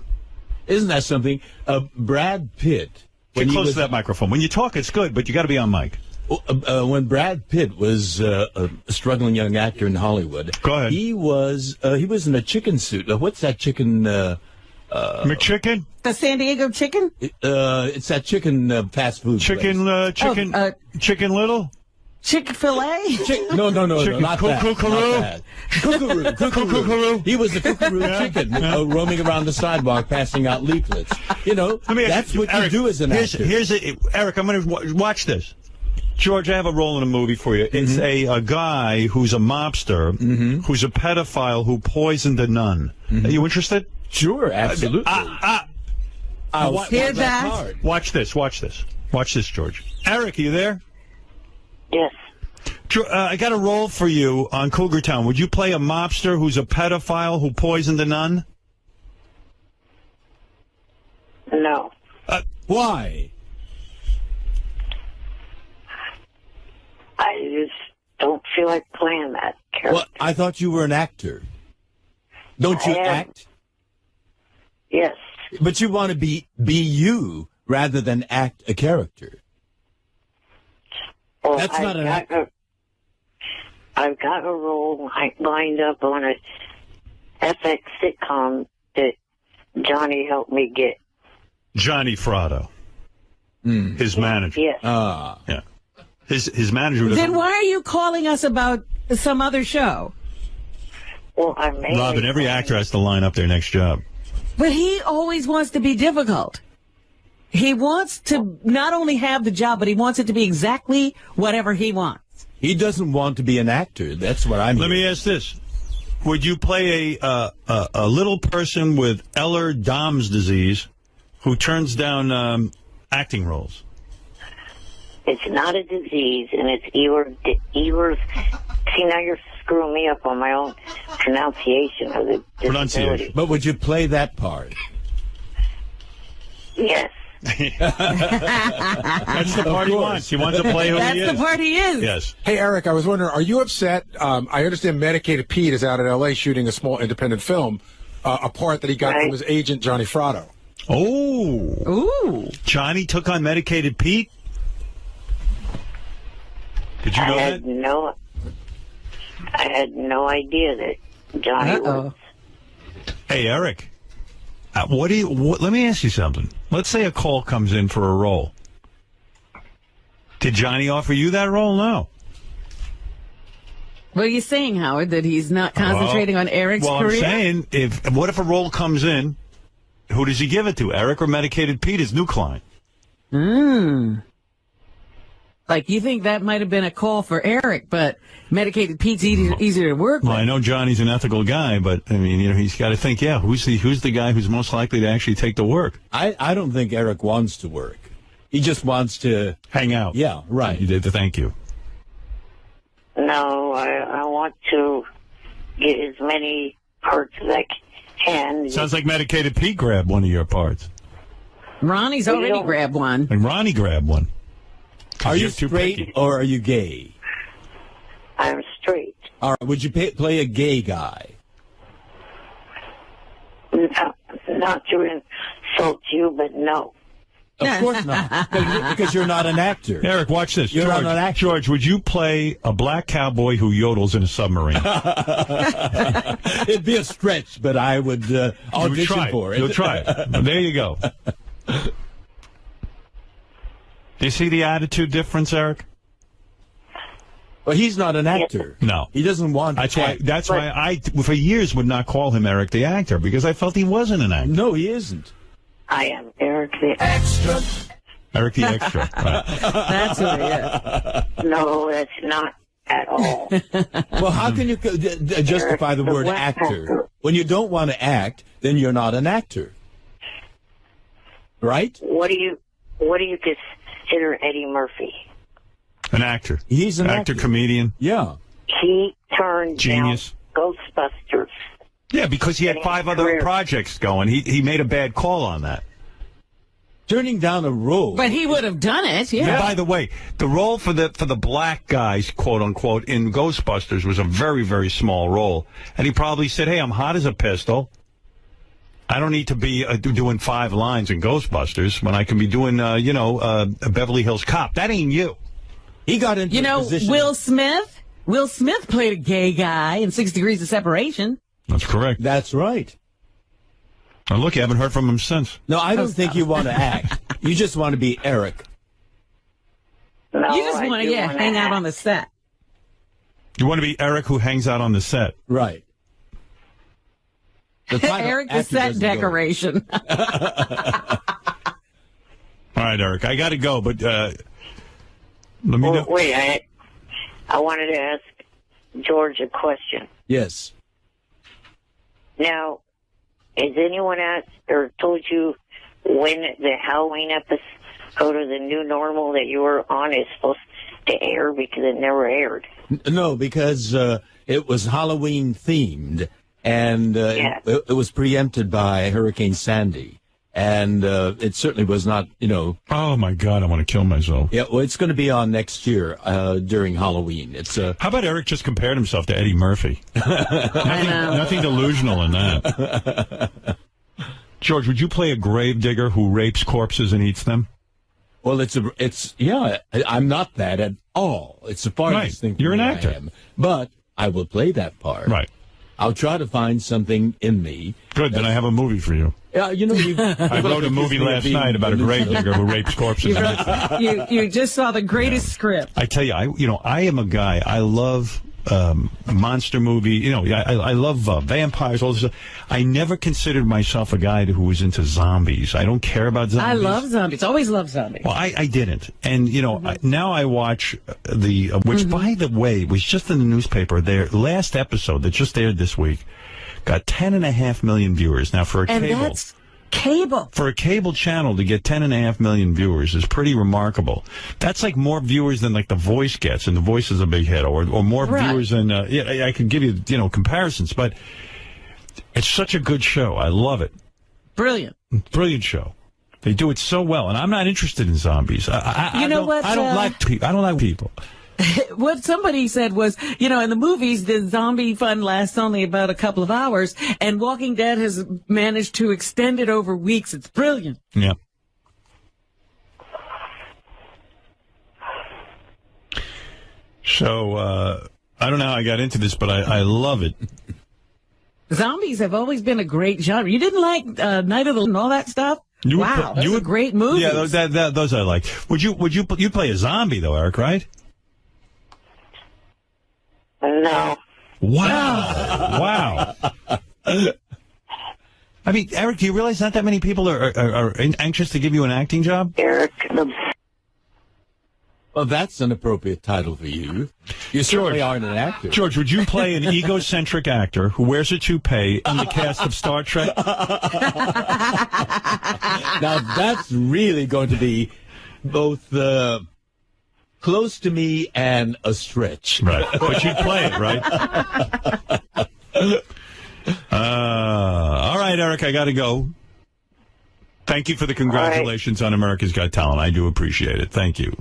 Isn't that something? Brad Pitt... Get close to that microphone. When you talk, it's good, but you got to be on mic. When Brad Pitt was a struggling young actor in Hollywood... Go ahead. He was in a chicken suit. What's that chicken... McChicken? The San Diego chicken? It's that chicken fast food Chicken Little? Chick-fil-A? No, not that. Kookaroo? Kookaroo. He was the kookaroo chicken roaming around the sidewalk passing out leaflets. You know, that's what Eric, you do as an actor. Eric, I'm going to watch this. George, I have a role in a movie for you. It's a guy who's a mobster, who's a pedophile who poisoned a nun. Are you interested? Sure, absolutely. I'll hear that. Watch this, George. Eric, are you there? Yes. I got a role for you on Cougar Town. Would you play a mobster who's a pedophile who poisoned a nun? No. Why? I just don't feel like playing that character. Well, I thought you were an actor. Don't you act? Yes. But you want to be you rather than act a character. Well, That's not an actor. I've got a role lined up on a FX sitcom that Johnny helped me get. Johnny Fratto. His manager. Yes. Yeah. His manager. Then why are you calling us about some other show? Well, I may. Robin, every actor has to line up their next job. But he always wants to be difficult. He wants to not only have the job, but he wants it to be exactly whatever he wants. He doesn't want to be an actor. That's what I'm. Let me ask this: would you play a little person with Ehlers-Danlos disease who turns down acting roles? It's not a disease, and it's Ehlers. See, now you're screw me up on my own pronunciation of the disability. But would you play that part? Yes. That's the part he wants. He wants to play who he is. That's the part he is. Yes. Hey, Eric, I was wondering, are you upset? I understand Medicated Pete is out in L.A. shooting a small independent film, a part that he got from his agent, Johnny Fratto. Oh. Ooh. Johnny took on Medicated Pete? Did you know that? I had no idea that Johnny was. Hey, Eric. Let me ask you something. Let's say a call comes in for a role. Did Johnny offer you that role? No. What are you saying, Howard, that he's not concentrating on Eric's career? Well, I'm saying, what if a role comes in, who does he give it to, Eric or Medicated Pete, his new client? Like, you think that might have been a call for Eric, but Medicated Pete's easier to work with. Well, I know Johnny's an ethical guy, but, I mean, he's got to think, who's the guy who's most likely to actually take the work? I don't think Eric wants to work. He just wants to... hang out. Yeah, right. You did the thank you. No, I want to get as many parts as I can. Sounds like Medicated Pete grabbed one of your parts. Ronnie's already grabbed one. And Ronnie grabbed one. Are you straight or are you gay? I'm straight. All right. Would you play a gay guy? Not to insult you, but no. Of course not. Because you're not an actor. Eric, watch this. You're not an actor. George, would you play a black cowboy who yodels in a submarine? It'd be a stretch, but I would audition for it. You'll try it. There you go. Do you see the attitude difference, Eric? Well, he's not an actor. No. He doesn't want to That's why I, for years, would not call him Eric the actor, because I felt he wasn't an actor. No, he isn't. I am Eric the extra. Eric the extra. Right. That's who he is. No, that's not at all. Well, how can you justify the word actor? When you don't want to act, then you're not an actor. Right? What do you consider Eddie Murphy? An actor. He's an actor. Comedian. Yeah. He turned Genius. down Ghostbusters. Yeah, because he had 5 other projects going. He made a bad call on that. Turning down a role. But he would have done it, yeah. And by the way, the role for the black guys, quote unquote, in Ghostbusters was a very, very small role. And he probably said, hey, I'm hot as a pistol. I don't need to be doing 5 lines in Ghostbusters when I can be doing, a Beverly Hills Cop. That ain't you. He got into a position. Will Smith? Will Smith played a gay guy in 6 Degrees of Separation. That's correct. That's right. Now, look, you haven't heard from him since. No, I don't think you want to act. You just want to be Eric. No, you just want to, hang out on the set. You want to be Eric who hangs out on the set. Right. Eric the set decoration. All right, Eric, I got to go, but let me know. Wait, I wanted to ask George a question. Yes. Now, has anyone asked or told you when the Halloween episode of The New Normal that you were on is supposed to air, because it never aired? No, because it was Halloween themed, and it was preempted by Hurricane Sandy. And it certainly was not, Oh, my God, I want to kill myself. Yeah, well, it's going to be on next year during Halloween. It's How about Eric just compared himself to Eddie Murphy? nothing delusional in that. George, would you play a gravedigger who rapes corpses and eats them? Well, I'm not that at all. It's the farthest thing. You're an actor. I am. But I will play that part. Right. I'll try to find something in me. Good, then I have a movie for you. Yeah, I wrote a movie last night about a gravedigger who rapes corpses. You just saw the greatest script. I tell you, I am a guy. I love monster movie. I love vampires. All this stuff. I never considered myself a guy who was into zombies. I don't care about zombies. I love zombies. Always love zombies. Well, I didn't. And, now I watch which, by the way, was just in the newspaper. Their last episode that just aired this week got 10.5 million viewers. Now, for a cable. Cable. For a cable channel to get 10.5 million viewers is pretty remarkable. That's like more viewers than like The Voice gets, and The Voice is a big hit, or more viewers than, I could give you, comparisons, but it's such a good show. I love it. Brilliant. Brilliant show. They do it so well, and I'm not interested in zombies. I don't like people. What somebody said was, in the movies, the zombie fun lasts only about a couple of hours, and Walking Dead has managed to extend it over weeks. It's brilliant. Yeah. So, I don't know how I got into this, but I love it. Zombies have always been a great genre. You didn't like Night of the and all that stuff? Wow, those are great movies. Yeah, those I like. Would you play a zombie though, Eric? Right? No. Wow. I mean, Eric, do you realize not that many people are anxious to give you an acting job? Eric, Well, that's an appropriate title for you. You certainly aren't an actor. George, would you play an egocentric actor who wears a toupee on the cast of Star Trek? Now, that's really going to be both close to me and a stretch. Right. But you'd play it, right? All right, Eric, I got to go. Thank you for the congratulations on America's Got Talent. I do appreciate it. Thank you.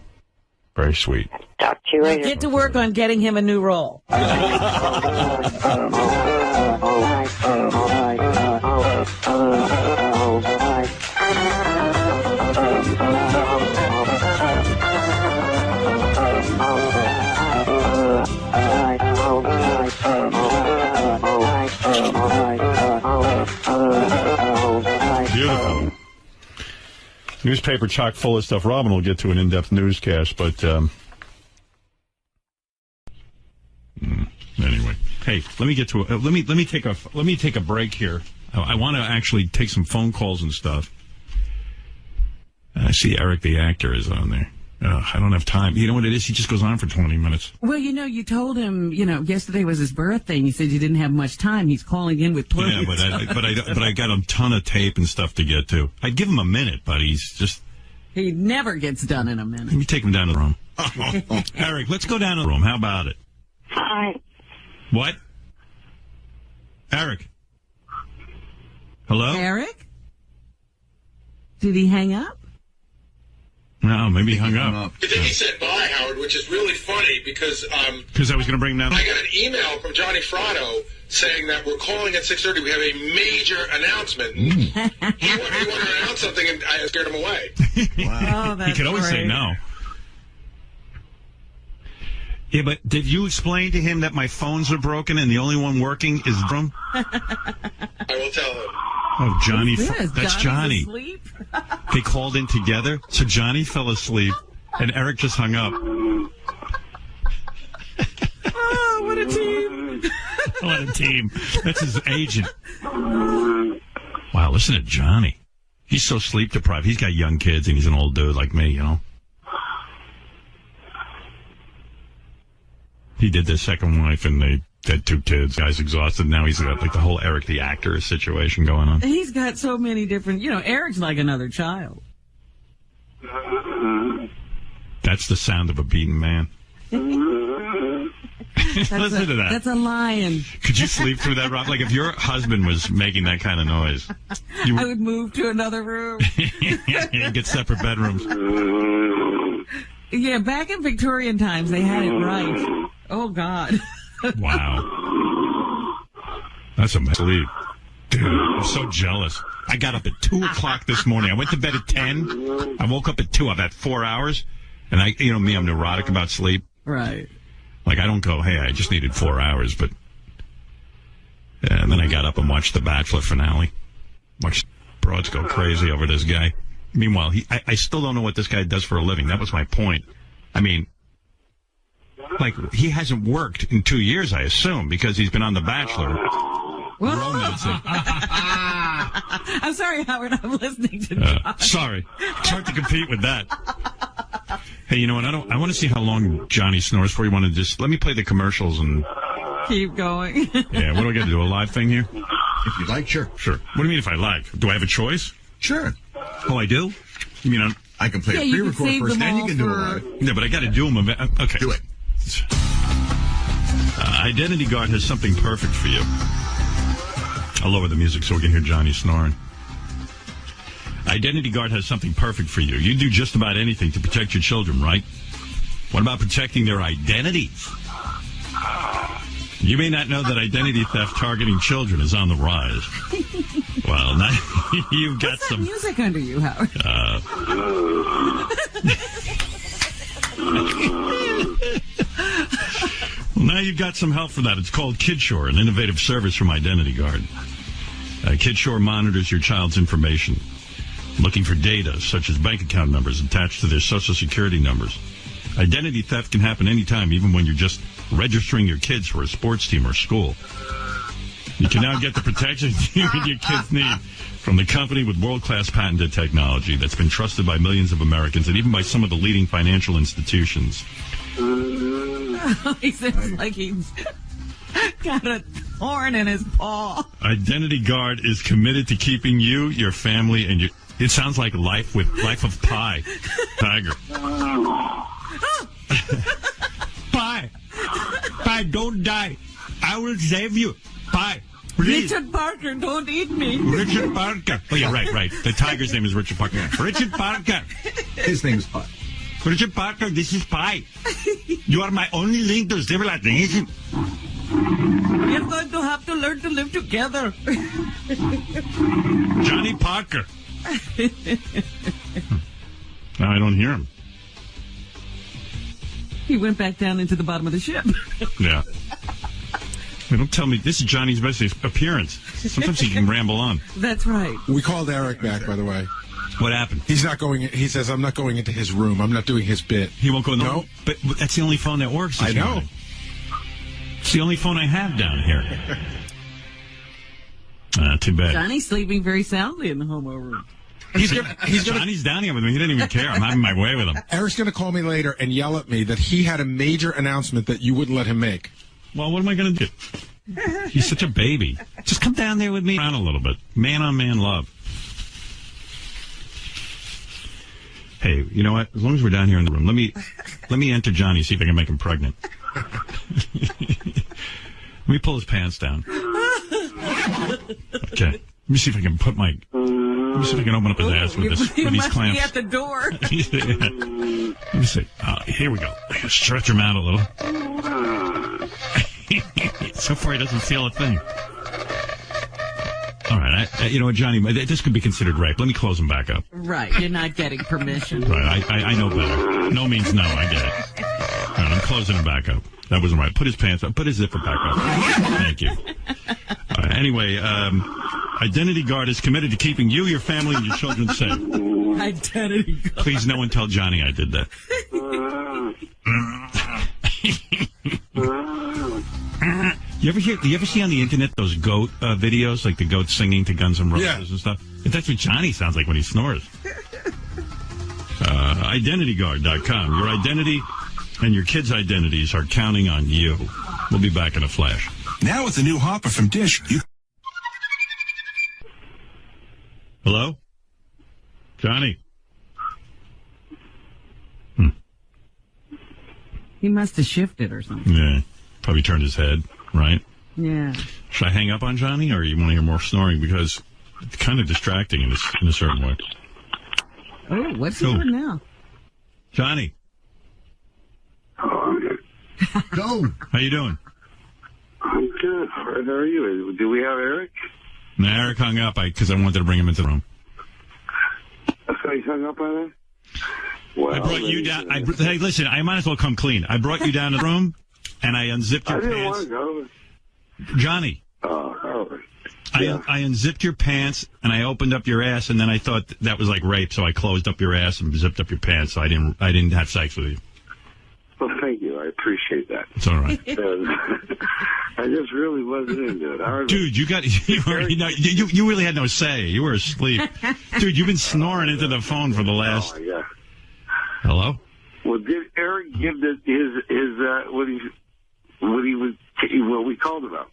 Very sweet. Talk to you later. Get to work on getting him a new role. Beautiful. Newspaper chock full of stuff. Robin will get to an in-depth newscast, but anyway. Hey, let me get to let me take a break here. I want to actually take some phone calls and stuff. I see Eric the actor is on there. I don't have time. You know what it is? He just goes on for 20 minutes. Well, you told him, yesterday was his birthday, and you said you didn't have much time. He's calling in with plenty. Yeah, but I got a ton of tape and stuff to get to. I'd give him a minute, but he's just... He never gets done in a minute. Let me take him down to the room. Eric, let's go down to the room. How about it? Hi. What? Eric? Hello? Eric? Did he hang up? No, maybe he hung up. I think he said bye, Howard, which is really funny because I was going to bring him down. I got an email from Johnny Fratto saying that we're calling at 6:30. We have a major announcement. He wanted to announce something, and I scared him away. Wow. Oh, that's he could always say no. Yeah, but did you explain to him that my phones are broken and the only one working is from? I will tell him. Oh, Johnny. That's Johnny. Asleep? They called in together, so Johnny fell asleep, and Eric just hung up. Oh, what a team. What a team. That's his agent. Wow, listen to Johnny. He's so sleep deprived. He's got young kids, and he's an old dude like me, He did the second wife, and they had 2 kids. Guy's exhausted. Now he's got like the whole Eric the actor situation going on. He's got so many different, Eric's like another child. That's the sound of a beaten man. Listen to that. That's a lion. Could you sleep through that, Rob? Like if your husband was making that kind of noise, I would move to another room. Get separate bedrooms. Yeah, back in Victorian times, they had it right. Oh, God. Wow. That's a sleep. Dude, I'm so jealous. I got up at 2 o'clock this morning. I went to bed at 10. I woke up at 2. I've had 4 hours. And me, I'm neurotic about sleep. Right. Like, I don't go, hey, I just needed 4 hours. But and then I got up and watched the Bachelor finale. Watched broads go crazy over this guy. Meanwhile, I still don't know what this guy does for a living. That was my point. I mean, like, he hasn't worked in 2 years, I assume, because he's been on The Bachelor. Romancing. I'm sorry, Howard. I'm listening to John. Sorry. It's hard to compete with that. Hey, you know what? I want to see how long Johnny snores for. You want to just let me play the commercials and keep going. Yeah, what do I got to do? A live thing here? If you'd like, sure. Sure. What do you mean if I like? Do I have a choice? Sure. Oh, I do? You mean I can play a pre-record first, and you can do it live. Yeah, but I got to do them. Okay. Do it. Identity Guard has something perfect for you. I'll lower the music so we can hear Johnny snoring. Identity Guard has something perfect for you. You do just about anything to protect your children, right? What about protecting their identities? You may not know that identity theft targeting children is on the rise. Well, now you've got What's some that music under you, Howard. Well, now you've got some help for that. It's called KidShore, an innovative service from Identity Guard. KidShore monitors your child's information, looking for data such as bank account numbers attached to their social security numbers. Identity theft can happen anytime, even when you're just registering your kids for a sports team or school. You can now get the protection you and your kids need from the company with world-class patented technology that's been trusted by millions of Americans and even by some of the leading financial institutions. He sounds like he's got a thorn in his paw. Identity Guard is committed to keeping you, your family, and your... It sounds like Life of Pi. Tiger. Pi, don't die. I will save you. Pi, please. Richard Parker, don't eat me. Richard Parker. Oh, yeah, right. The tiger's name is Richard Parker. Richard Parker. His name's Pi. Richard Parker, this is Pi. You are my only link to civilization. We're going to have to learn to live together. Johnny Parker. Now I don't hear him. He went back down into the bottom of the ship. Yeah. Hey, don't tell me. This is Johnny's best appearance. Sometimes he can ramble on. That's right. We called Eric back, by the way. What happened? He's not going. He says, I'm not going into his room. I'm not doing his bit. He won't go in the room? But that's the only phone that works. I know. Morning. It's the only phone I have down here. Too bad. Johnny's sleeping very soundly in the homo room. Johnny's down here with me. He didn't even care. I'm having my way with him. Eric's going to call me later and yell at me that he had a major announcement that you wouldn't let him make. Well, what am I going to do? He's such a baby. Just come down there with me around a little bit. Man-on-man love. Hey, you know what? As long as we're down here in the room, let me enter Johnny, see if I can make him pregnant. Let me pull his pants down. Okay. Let me see if I can put my... Let me see if I can open up his ass with these clamps. Be at the door. Let me see. Here we go. Stretch him out a little. So far, he doesn't feel a thing. All right. You know what, Johnny? This could be considered rape. Let me close him back up. Right. You're not getting permission. Right. I know better. No means no. I get it. All right. I'm closing him back up. That wasn't right. Put his pants up. Put his zipper back up. Thank you. Anyway, Identity Guard is committed to keeping you, your family, and your children safe. Identity Guard. Please, no one tell Johnny I did that. You ever see on the internet those goat videos, like the goat singing to Guns N' Roses and stuff? That's what Johnny sounds like when he snores. IdentityGuard.com. Your identity and your kids' identities are counting on you. We'll be back in a flash. Now with the new Hopper from Dish, Hello? Johnny? He must have shifted or something. Yeah. Probably turned his head, right? Yeah. Should I hang up on Johnny, or you want to hear more snoring? Because it's kind of distracting in a certain way. Oh, what's he doing now? Johnny? Go. How you doing? I'm good. How are you? Do we have Eric? No, Eric hung up because I wanted to bring him into the room. So he hung up on it? Well, I brought you down. Hey, listen, I might as well come clean. I brought you down to the room, and I unzipped your pants. I didn't pants. want to go. Johnny. I unzipped your pants, and I opened up your ass, and then I thought that was like rape, so I closed up your ass and zipped up your pants, so I didn't have sex with you. Well, thank you. I appreciate that. It's all right. I just really wasn't into it. Dude, you really had no say. You were asleep. Dude, you've been snoring into the phone for the last... Oh, yeah. Hello? Well, did Eric give what we called about?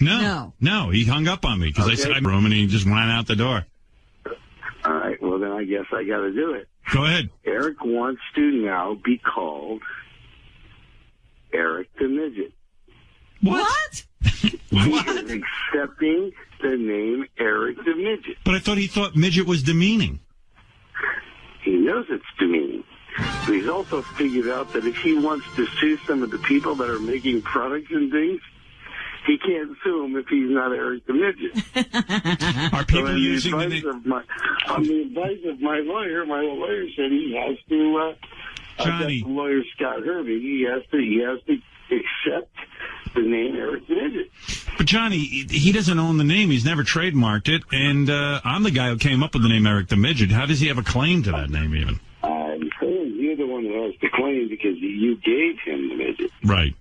No. He hung up on me because I said I'm room, and he just ran out the door. All right, well, then I guess I got to do it. Go ahead. Eric wants to now be called Eric the Midget. What? What? He is accepting the name Eric the Midget. But I thought he thought midget was demeaning. He knows it's demeaning. But he's also figured out that if he wants to sue some of the people that are making products and things, he can't sue him if he's not Eric the Midget. Are people using on the advice of my lawyer said he has to. Johnny, lawyer Scott Hervey, he has to accept the name Eric the Midget. But Johnny, he doesn't own the name. He's never trademarked it, and I'm the guy who came up with the name Eric the Midget. How does he have a claim to that name, even? I'm saying you're the one who has the claim because you gave him the midget. Right.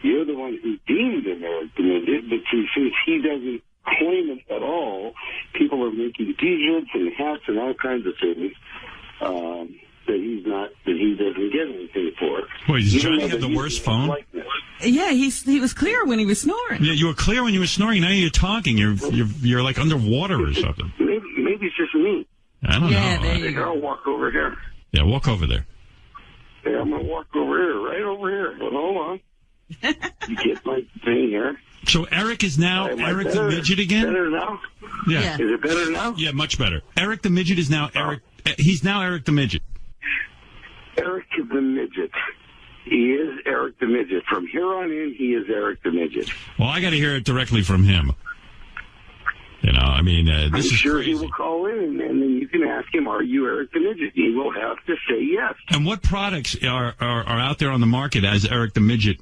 You're the one who deemed him Eric the Midget, but since he doesn't claim it at all, people are making T-shirts and hats and all kinds of things that he doesn't get anything for. Wait, does Johnny have the worst phone? Yeah, he was clear when he was snoring. Yeah, you were clear when you were snoring. Now you're talking. You're like underwater or something. Maybe it's just me. I don't know. I think I'll walk over here. Yeah, walk over there. Yeah, I'm going to walk over here, right over here. But hold on. You get my thing here. So Eric is now Eric the Midget again? Better now? Yeah. Is it better now? Yeah, much better. Eric the Midget is now Eric. He's now Eric the Midget. Eric the Midget. He is Eric the Midget. From here on in, he is Eric the Midget. Well, I got to hear it directly from him. You know, I mean, this is sure crazy. He will call in, and then you can ask him, "Are you Eric the Midget?" He will have to say yes. And what products are out there on the market as Eric the Midget?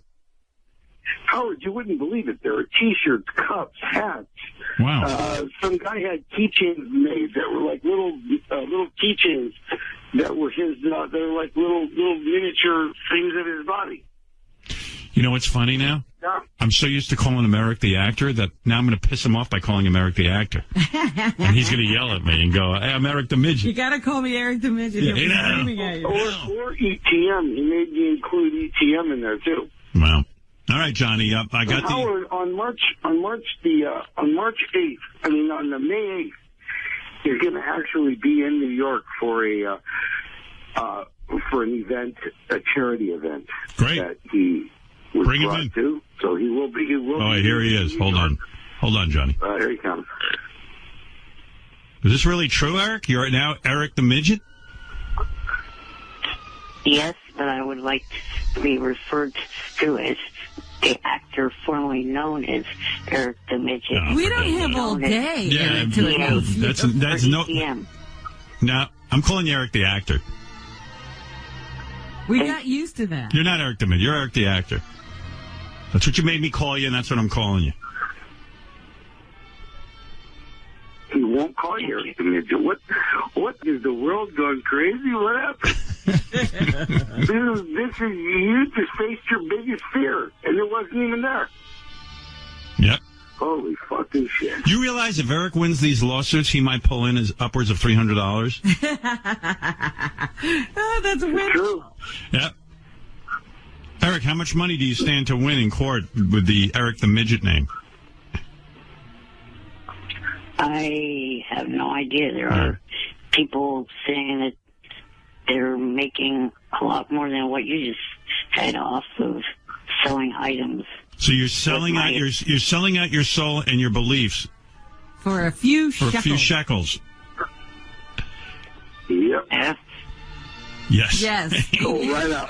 Howard, you wouldn't believe it. There are T-shirts, cups, hats. Wow. Some guy had keychains made that were like little keychains that were his. They're like little miniature things of his body. You know what's funny now? Yeah. I'm so used to calling him Eric the Actor that now I'm going to piss him off by calling him Eric the Actor. And he's going to yell at me and go, "Hey, I'm Eric the Midget." You got to call me Eric the Midget. Yeah, He'll be screaming at you. Or ETM. He made me include ETM in there too. Wow. All right, Johnny. I got Howard, on March 8th. I mean, on the May 8th, he's going to actually be in New York for an event, a charity event. Great. That he was Bring him brought in. to. So he will be. Oh, here he is. Hold on, Johnny. Here he comes. Is this really true, Eric? You're now Eric the Midget? Yes, but I would like to be referred to as the actor formerly known as Eric the Midget. No, We don't have all day. Yeah, Eric, to announce. that's no. No, I'm calling you Eric the Actor. We got used to that. You're not Eric the Midget. You're Eric the Actor. That's what you made me call you, and that's what I'm calling you. He won't call you Eric the Midget. What is the world gone crazy? What happened? this is you just faced your biggest fear, and it wasn't even there. Yep. Holy fucking shit! You realize if Eric wins these lawsuits, he might pull in as upwards of $300. Oh, that's true. Yep. Eric, how much money do you stand to win in court with the Eric the Midget name? I have no idea. There are people saying that they're making a lot more than what you just had off of selling items. So you're selling out your soul and your beliefs for a few shekels. Yep. Yes. Yes. Go right out.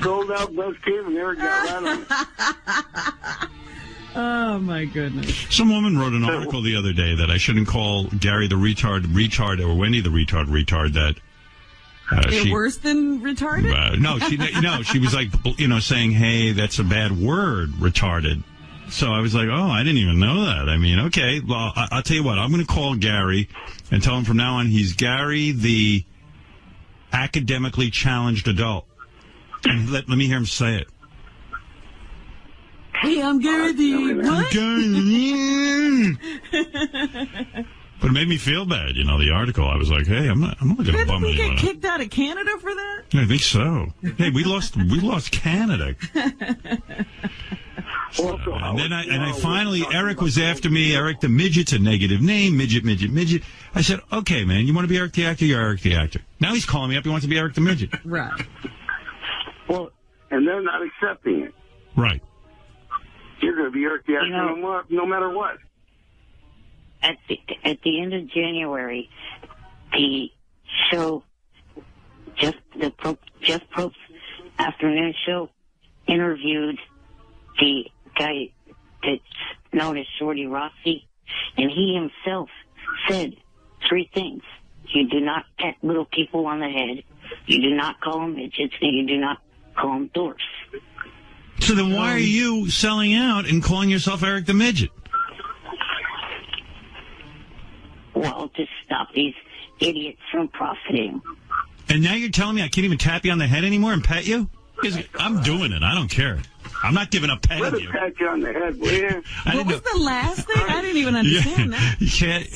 Sold out bus came and there got right on. Oh, my goodness. Some woman wrote an article the other day that I shouldn't call Gary the retard, or Wendy the retard, that... They're worse than retarded? She was like, saying, hey, that's a bad word, retarded. So I was like, oh, I didn't even know that. I mean, okay, well, I'll tell you what. I'm going to call Gary and tell him from now on he's Gary the academically challenged adult. And let me hear him say it. Hey, I'm Gary the what? But it made me feel bad, the article. I was like, hey, I'm not going to bum anyone out. Did we get kicked out of Canada for that? I think so. Hey, we lost Canada. And then I finally, Eric was after me. Eric the Midget's a negative name. Midget. I said, okay, man, you want to be Eric the actor? You're Eric the actor. Now he's calling me up. He wants to be Eric the Midget. Right. Well, and they're not accepting it. Right. You're going to be Eric the actor no matter what. At the end of January, the show, Jeff Probst's afternoon show, interviewed the guy that's known as Shorty Rossi, and he himself said 3 things. You do not pat little people on the head, you do not call them midgets, and you do not call them dwarfs. So then why are you selling out and calling yourself Eric the Midget? Well, to stop these idiots from profiting. And now you're telling me I can't even tap you on the head anymore and pet you? Because I'm doing it. I don't care. I'm not giving up petting you. Let me pat you on the head, will you? What was the last thing? I didn't even understand that. You can't.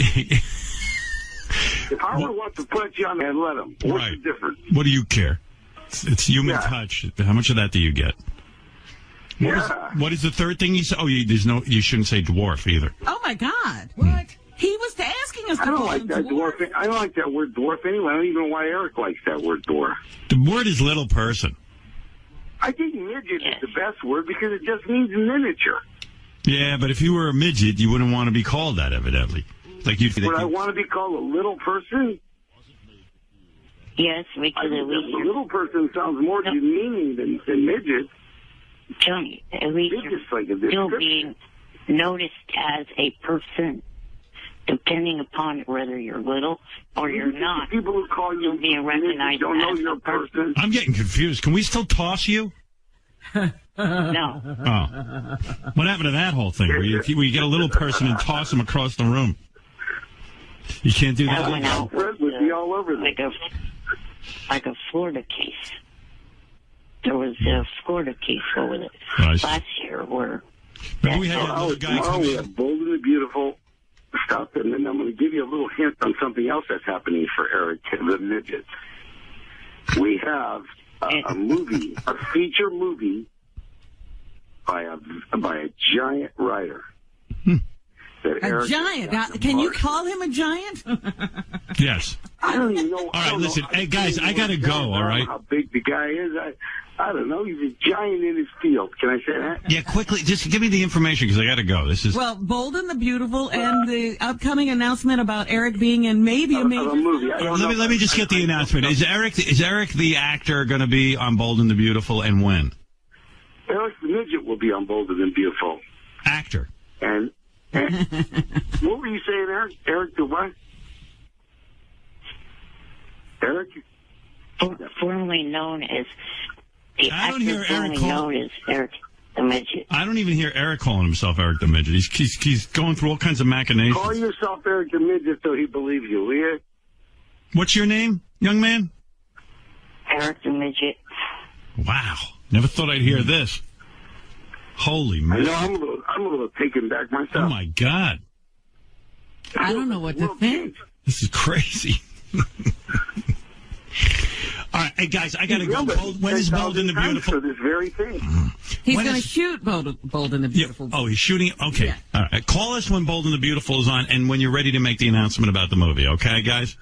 If Howard wants to put you on the head, let him. What's the difference? What do you care? It's human touch. How much of that do you get? What is the third thing you said? Oh, you shouldn't say dwarf either. Oh, my God. What? He was asking us to I don't like that dwarf. I don't like that word dwarf anyway. I don't even know why Eric likes that word dwarf. The word is little person. I think midget is the best word because it just means miniature. Yeah, but if you were a midget, you wouldn't want to be called that, evidently. Like you. Would I want to be called a little person? Yes, because a little person sounds more demeaning than midget. Johnny, at least you're still being noticed as a person, depending upon whether you're little or you're not. People who call you being recognized don't know as you're a person. I'm getting confused. Can we still toss you? No. Oh. What happened to that whole thing where you get a little person and toss them across the room? You can't do that? That went out would be all over like a Florida case. There was a Florida case over the last year where... Remember we had that little guy come in. Bold and the Beautiful stuff, and then I'm going to give you a little hint on something else that's happening for Eric the Midget. We have a movie, a feature movie by a giant writer. A giant? Now, can you call him a giant? Yes. I don't even know. All right, listen. Hey, guys, I got to go, all right? How big the guy is. I don't know. He's a giant in his field. Can I say that? Yeah, quickly. Just give me the information because I got to go. This is... Well, Bold and the Beautiful and the upcoming announcement about Eric being in maybe a major movie. Let me just get the announcement. Is Eric the actor going to be on Bold and the Beautiful, and when? Eric the Midget will be on Bold and the Beautiful. Actor. And what were you saying, Eric? Eric the what? Eric? Formerly known as... I don't hear Eric known as Eric the Midget. I don't even hear Eric calling himself Eric the Midget. He's going through all kinds of machinations. Call yourself Eric the Midget so he believes you, will you? What's your name, young man? Eric the Midget. Wow. Never thought I'd hear this. Holy man. I know, I'm a little taken back myself. Oh, my God. I don't know what to think. This is crazy. All right, hey, guys, I got to go. When is Bold and the Beautiful? For this very thing. He's going to shoot Bold and the Beautiful. Yeah. Oh, he's shooting? Okay. Yeah. All right. Call us when Bold and the Beautiful is on and when you're ready to make the announcement about the movie, okay, guys?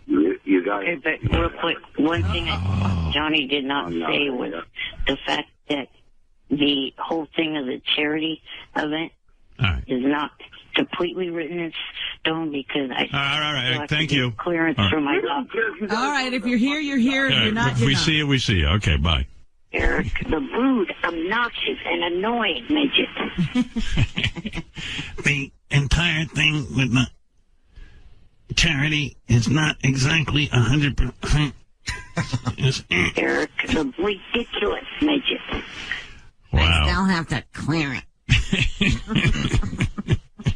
You got it. Okay, but real quick, one thing Johnny did not say was the fact that the whole thing of the charity event is not completely written in stone because I... All right. Thank you. Clearance from my doctor. All right, if you're here, you're here. If you're not, if we see you, we see you. Okay, bye. Eric, the rude, obnoxious, and annoying midget. The entire thing with the charity is not exactly 100%. Eric, the ridiculous midget. Wow. I still have to clear it.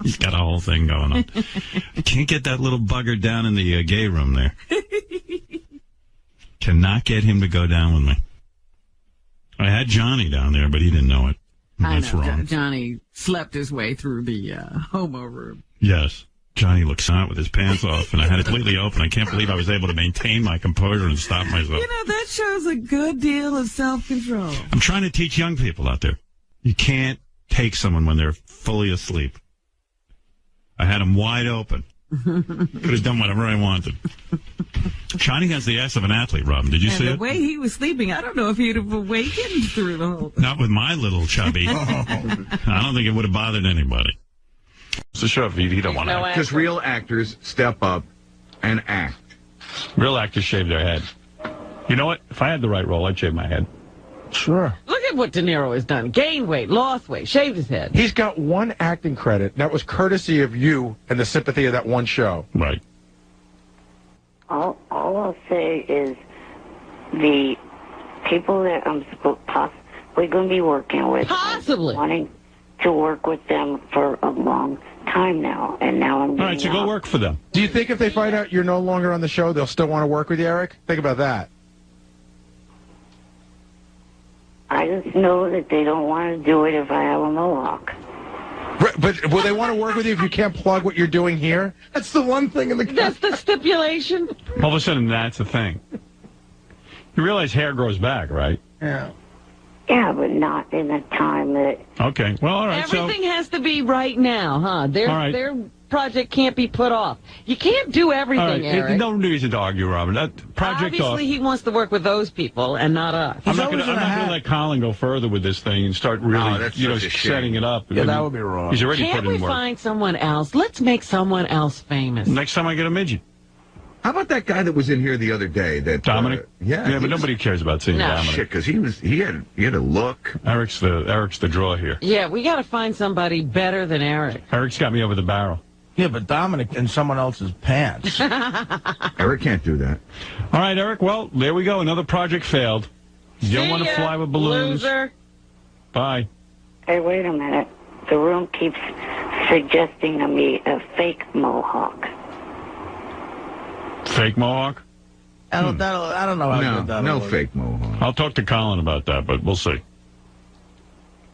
He's got a whole thing going on. I can't get that little bugger down in the gay room there. Cannot get him to go down with me. I had Johnny down there, but he didn't know it. That's wrong. Johnny slept his way through the homo room. Yes. Johnny looks out with his pants off, and I had it completely open. I can't believe I was able to maintain my composure and stop myself. You know, that shows a good deal of self-control. I'm trying to teach young people out there. You can't take someone when they're fully asleep. I had them wide open. Could have done whatever I wanted. Johnny has the ass of an athlete, Robin. Did you see the it? way he was sleeping, I don't know if he'd have awakened through the whole thing. Not with my little chubby. I don't think it would have bothered anybody. It's a show if you don't want to act. Because real actors step up and act. Real actors shave their head. You know what? If I had the right role, I'd shave my head. Sure. Look at what De Niro has done. Gained weight, lost weight, shaved his head. He's got one acting credit. That was courtesy of you and the sympathy of that one show. Right. All I'll say is the people that I'm possibly going to be working with. Possibly. Wanting to work with them for a long time now, and now I'm All right, so go work for them. Do you think if they find out you're no longer on the show, they'll still want to work with you, Eric? Think about that. I just know that they don't want to do it if I have a mohawk. But will they want to work with you if you can't plug what you're doing here? That's the one thing in the... That's the stipulation. All of a sudden, that's the thing. You realize hair grows back, right? Yeah. Yeah, but not in a time that... Okay, well, all right, Everything has to be right now, huh? All right. Their project can't be put off. You can't do everything, all right. Eric. No reason to argue, Robin. That project Obviously, he wants to work with those people and not us. I'm not going to let Colin go further with this thing and start really, setting it up. Yeah, that would be wrong. He's already Can't put we in work. find someone else? Let's make someone else famous. Next time I get a midget. How about that guy that was in here the other day? That Dominic? Yeah, but nobody cares about seeing Dominic. Shit, because he had a look. Eric's the draw here. Yeah, we got to find somebody better than Eric. Eric's got me over the barrel. Yeah, but Dominic in someone else's pants. Eric can't do that. All right, Eric. Well, there we go. Another project failed. You don't want to fly with balloons. Loser. Bye. Hey, wait a minute. The room keeps suggesting to me a fake mohawk. Fake mohawk? I don't know how good that'll No work. fake mohawk. I'll talk to Colin about that, but we'll see.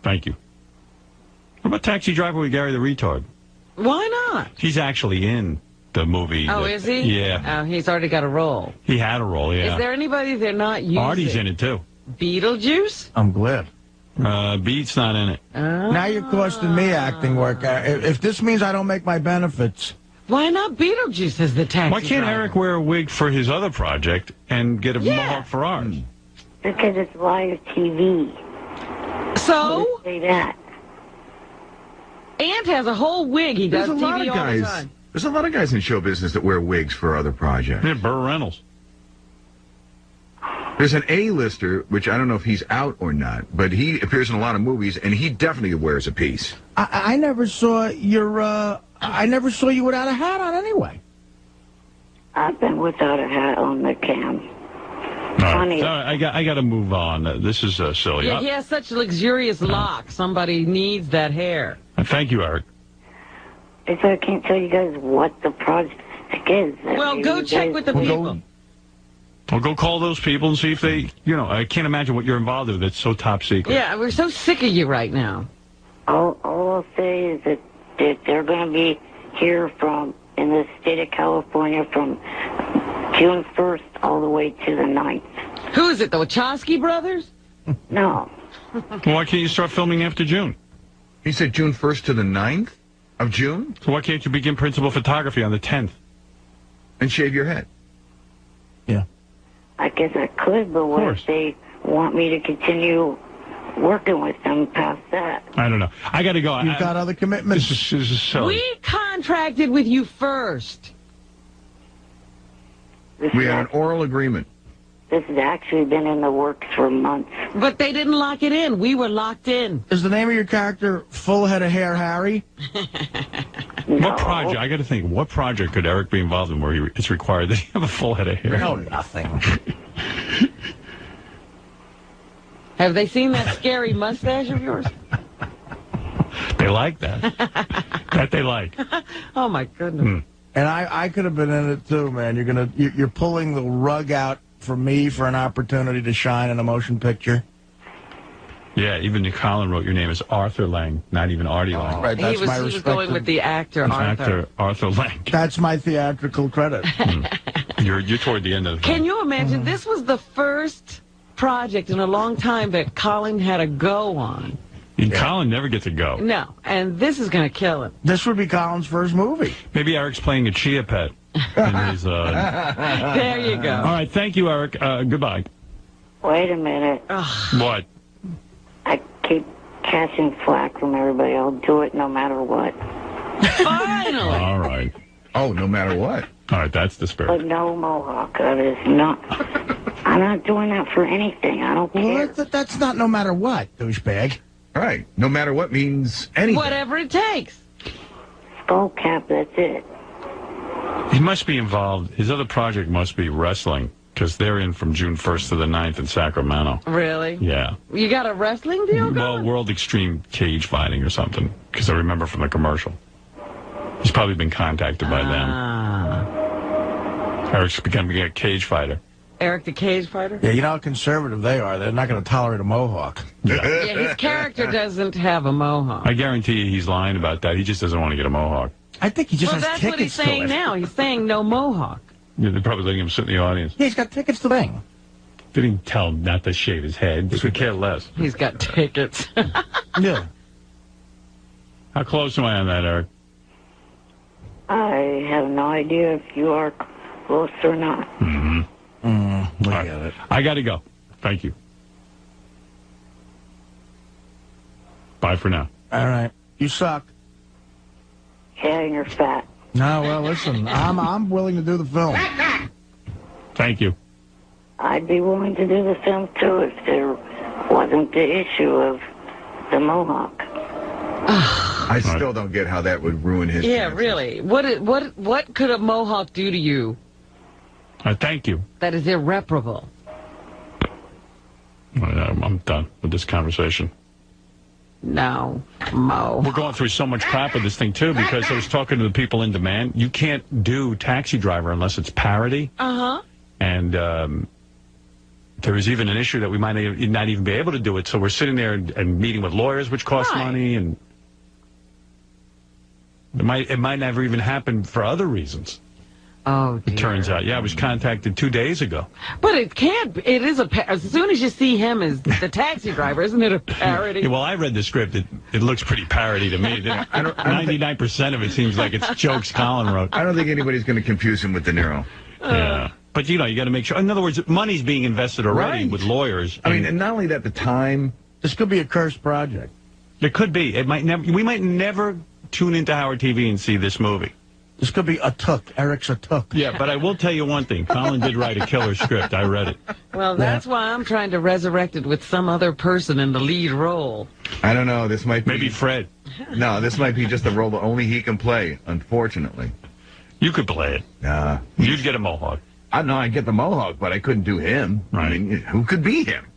Thank you. What about Taxi Driver with Gary the Retard? Why not? He's actually in the movie. Oh, is he? Yeah. Oh, he's already got a role. He had a role, yeah. Is there anybody they're not using? Artie's in it, too. Beetlejuice? I'm glad. Beat's not in it. Now you're costing me acting work. If this means I don't make my benefits... Why not Beetlejuice as the taxi Why can't driver? Eric wear a wig for his other project and get a mohawk for ours? Because it's live TV. So? Say that. Ant has a whole wig. He does There's a lot TV of all the guys. time. There's a lot of guys in show business that wear wigs for other projects. Yeah, Burt Reynolds. There's an A-lister, which I don't know if he's out or not, but he appears in a lot of movies, and he definitely wears a piece. I never saw your... I never saw you without a hat on anyway. I've been without a hat on the cam. All right. All right, I got to move on. This is silly. Yeah, he has such luxurious locks. Somebody needs that hair. Thank you, Eric. It's I can't tell you guys what the project is. Well, go check with the people. Well, go call those people and see if they, I can't imagine what you're involved with that's so top secret. Yeah, we're so sick of you right now. All I'll say is that they're going to be here in the state of California from June 1st all the way to the 9th. Who is it, the Wachowski brothers? No. Well, why can't you start filming after June? He said June 1st to the 9th of June? So why can't you begin principal photography on the 10th? And shave your head? Yeah. I guess I could, but what if they want me to continue working with them past that? I don't know. I got to go. You've got other commitments. This is silly. We contracted with you first. We had an oral agreement. This has actually been in the works for months. But they didn't lock it in. We were locked in. Is the name of your character Full Head of Hair Harry? What project? I got to think. What project could Eric be involved in where it's required that he have a full head of hair? No, nothing. Have they seen that scary mustache of yours? They like that. That they like. Oh, my goodness. And I could have been in it too, man. You're pulling the rug out for me for an opportunity to shine in a motion picture. Yeah, even Colin wrote your name as Arthur Lang, not even Artie Lang. Right, that's he was going with the actor Arthur. Arthur Lang. That's my theatrical credit. You're toward the end of the Can you imagine? This was the first project in a long time that Colin had a go on. Colin never gets to go. No, and this is going to kill him. This would be Colin's first movie. Maybe Eric's playing a chia pet. In his, There you go. All right, thank you, Eric. Goodbye. Wait a minute. What? I keep catching flack from everybody. I'll do it no matter what. Finally. All right. Oh, no matter what. All right, that's the spirit. But no mohawk. That is not. I'm not doing that for anything. I don't care. Well, that's not no matter what, douchebag. All right. No matter what means anything. Whatever it takes. Skull cap, that's it. He must be involved. His other project must be wrestling, because they're in from June 1st to the 9th in Sacramento. Really? Yeah. You got a wrestling deal going? Well, World Extreme Cage Fighting or something, because I remember from the commercial. He's probably been contacted by them. Eric's becoming a cage fighter. Eric the cage fighter? Yeah, you know how conservative they are. They're not going to tolerate a mohawk. Yeah. Yeah, his character doesn't have a mohawk. I guarantee you he's lying about that. He just doesn't want to get a mohawk. I think he just Well, has that's tickets what he's to saying it. now. He's saying no mohawk. Yeah, they're probably letting him sit in the audience. Yeah, he's got tickets to the thing. They didn't tell him not to shave his head. They could care less. He's got tickets. Yeah. How close am I on that, Eric? I have no idea if you are close or not. Look at it. I got to go. Thank you. Bye for now. All right. You suck. Yeah, and you're fat. No, well, listen, I'm willing to do the film. Thank you. I'd be willing to do the film too if there wasn't the issue of the mohawk. I still don't get how that would ruin his Yeah, chances. really. What could a mohawk do to you Thank you. that is irreparable? I'm done with this conversation. No, Mo. We're going through so much crap with this thing, too, because I was talking to the people in demand. You can't do Taxi Driver unless it's parody. Uh-huh. And there was even an issue that we might not even be able to do it. So we're sitting there and meeting with lawyers, which cost money. And it might never even happen for other reasons. Oh, dear. It turns out. Yeah, I was contacted 2 days ago. But it can't. It is as soon as you see him as the taxi driver, isn't it a parody? Yeah, well, I read the script. It looks pretty parody to me. 99% of it seems like it's jokes Colin wrote. I don't think anybody's going to confuse him with De Niro. Yeah. But, you got to make sure. In other words, money's being invested already with lawyers. I mean, and not only that, the time. This could be a cursed project. It could be. It might never. We might never tune into Howard TV and see this movie. This could be a took. Eric's a took. Yeah, but I will tell you one thing. Colin did write a killer script. I read it. Well, that's why I'm trying to resurrect it with some other person in the lead role. I don't know. This might be... Maybe Fred. No, this might be just a role that only he can play, unfortunately. You could play it. Nah. You'd get a mohawk. I know I'd get the mohawk, but I couldn't do him. Right. I mean, who could be him?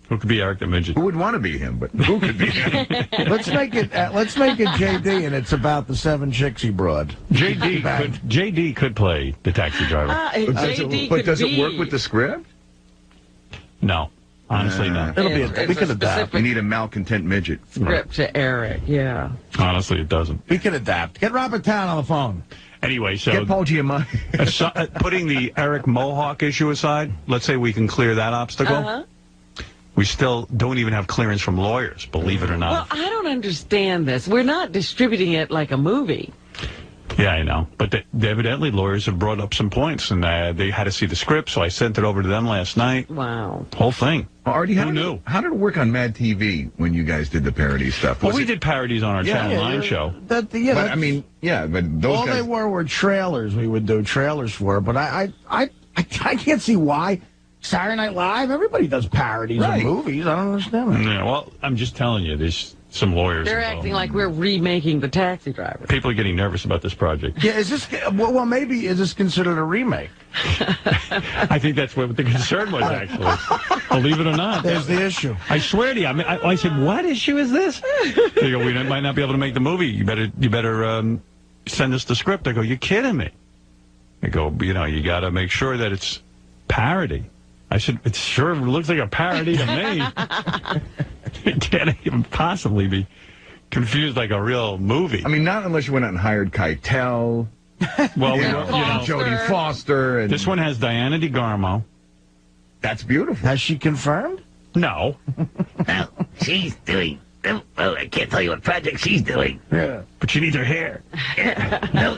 Who could be Eric the Midget? Who would want to be him, but who could be him? Let's make it JD, and it's about the 7 chicks he brought. JD could play the taxi driver. But does it work with the script? No. Honestly, no. We could adapt. We need a malcontent midget. Script to Eric, yeah. Honestly, it doesn't. We can adapt. Get Robert Town on the phone. Anyway, so... Get Paul Giamatti. Putting the Eric Mohawk issue aside, let's say we can clear that obstacle. Uh-huh. We still don't even have clearance from lawyers, believe it or not. Well, I don't understand this. We're not distributing it like a movie. Yeah, I know. But evidently lawyers have brought up some points, and they had to see the script, so I sent it over to them last night. Wow. Whole thing. Artie, who knew? How did it work on Mad TV when you guys did the parody stuff? Well, we did parodies on our Channel 9 show. But those all guys... they were trailers. We would do trailers for, but I can't see why. Saturday Night Live, everybody does parodies of movies. I don't understand that. Yeah, well, I'm just telling you, there's some lawyers They're involved. acting like we're remaking the Taxi Driver. People are getting nervous about this project. Yeah, is this maybe is this considered a remake? I think that's what the concern was, actually. Believe it or not. There's the issue. I swear to you. I said, what issue is this? They go, we might not be able to make the movie. You better send us the script. I go, you're kidding me. They go, you got to make sure that it's parody. I said, it sure looks like a parody to me. It can't even possibly be confused like a real movie. I mean, not unless you went out and hired Keitel. Well, Jodie Foster. And this one has Diana DeGarmo. That's beautiful. Has she confirmed? No. Well, she's doing Well, I can't tell you what project she's doing. Yeah. But she needs her hair. No,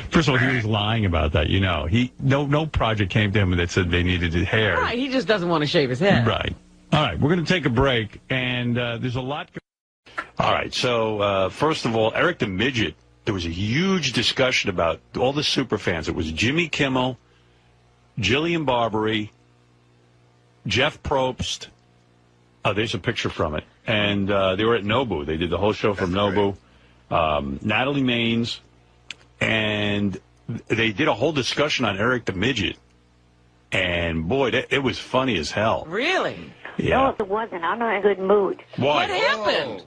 First of all, he was lying about that. You know, no project came to him that said they needed his hair. Right, he just doesn't want to shave his head. Right. All right, we're going to take a break, and there's a lot. All right, so first of all, Eric the Midget. There was a huge discussion about all the super fans. It was Jimmy Kimmel, Jillian Barberie, Jeff Probst. Oh, there's a picture from it. And they were at Nobu. They did the whole show from Nobu. Natalie Maines. And they did a whole discussion on Eric the Midget. And, boy, it was funny as hell. Really? Yeah. No, it wasn't. I'm not in a good mood. Why? What happened?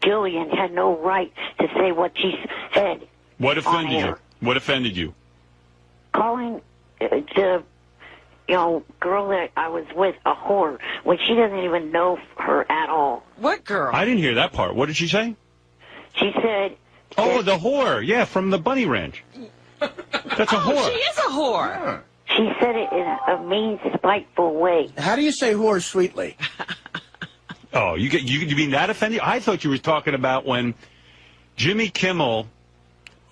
Jillian had no right to say what she said. What offended you? What offended you? Calling the girl that I was with a whore when she doesn't even know her at all. What girl? I didn't hear that part. What did she say? She said... Oh, the whore. Yeah, from the Bunny Ranch. That's a whore. She is a whore. Yeah. She said it in a mean, spiteful way. How do you say whore sweetly? Oh, you mean that offended? I thought you were talking about when Jimmy Kimmel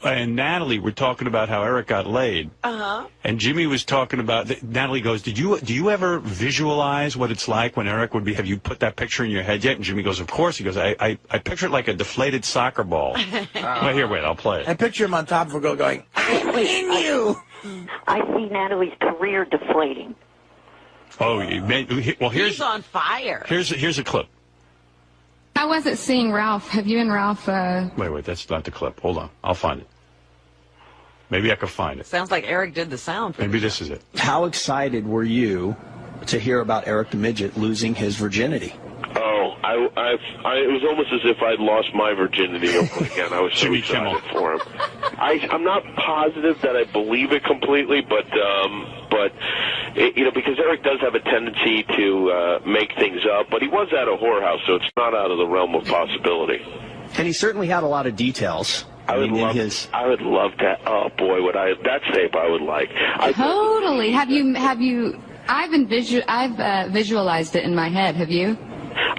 and Natalie were talking about how Eric got laid. Uh-huh. And Jimmy was talking about, Natalie goes, do you ever visualize what it's like when Eric would be, have you put that picture in your head yet? And Jimmy goes, of course. He goes, I picture it like a deflated soccer ball. Well, here, wait, I'll play it. I picture him on top of a girl going, I'm in you. I see Natalie's career deflating. Oh, well, He's on fire. Here's a clip. I wasn't seeing Ralph. Have you and Ralph... Wait, that's not the clip. Hold on. I'll find it. Maybe I can find it. Sounds like Eric did the sound for Maybe this is it. How excited were you to hear about Eric the Midget losing his virginity? Oh, it was almost as if I'd lost my virginity over again. I was so Jimmy excited Kimmel. for him. I'm not positive that I believe it completely, but because Eric does have a tendency to make things up, but he was at a whorehouse, so it's not out of the realm of possibility. And he certainly had a lot of details. I would love to. Oh boy, that tape I would like. Totally. Have you? I've visualized it in my head. Have you?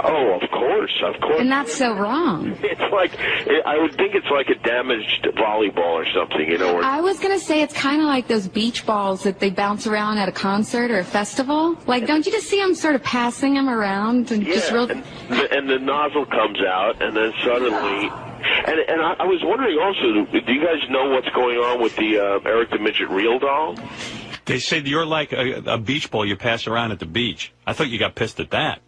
Oh, of course. And that's so wrong. It's like, I would think it's like a damaged volleyball or something, Where I was going to say it's kind of like those beach balls that they bounce around at a concert or a festival. Like, don't you just see them sort of passing them around and just real... And the nozzle comes out, and then suddenly... And I was wondering also, do you guys know what's going on with the Eric the Midget real doll? They said you're like a beach ball you pass around at the beach. I thought you got pissed at that.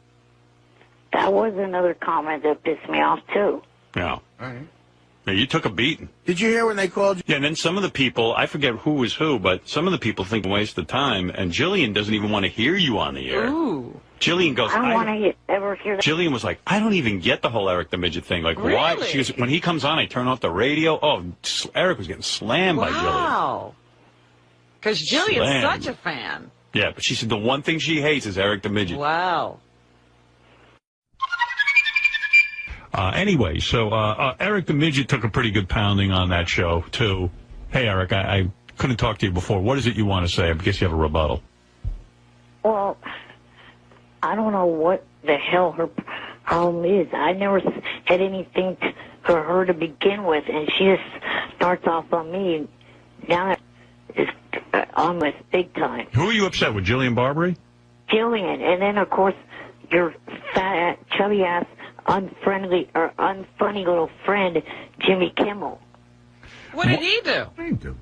That was another comment that pissed me off, too. Yeah. All right. Yeah, you took a beating. Did you hear when they called you? Yeah, and then some of the people, I forget who was who, but some of the people think waste of time, and Jillian doesn't even want to hear you on the air. Ooh. Jillian goes, I don't want to ever hear that. Jillian was like, I don't even get the whole Eric the Midget thing. Like, really? Why? She goes, when he comes on, I turn off the radio. Oh, Eric was getting slammed by Jillian. Wow. Because Jillian's Slammed. such a fan. Yeah, but she said the one thing she hates is Eric the Midget. Wow. Anyway, so Eric the Midget took a pretty good pounding on that show, too. Hey, Eric, I couldn't talk to you before. What is it you want to say? I guess you have a rebuttal. Well, I don't know what the hell her problem is. I never had anything for her to begin with, and she just starts off on me. Now it's on with big time. Who are you upset with, Jillian Barberie? Jillian, and then, of course, your fat, chubby-ass, unfriendly or unfunny little friend, Jimmy Kimmel. What did he do? What did he do?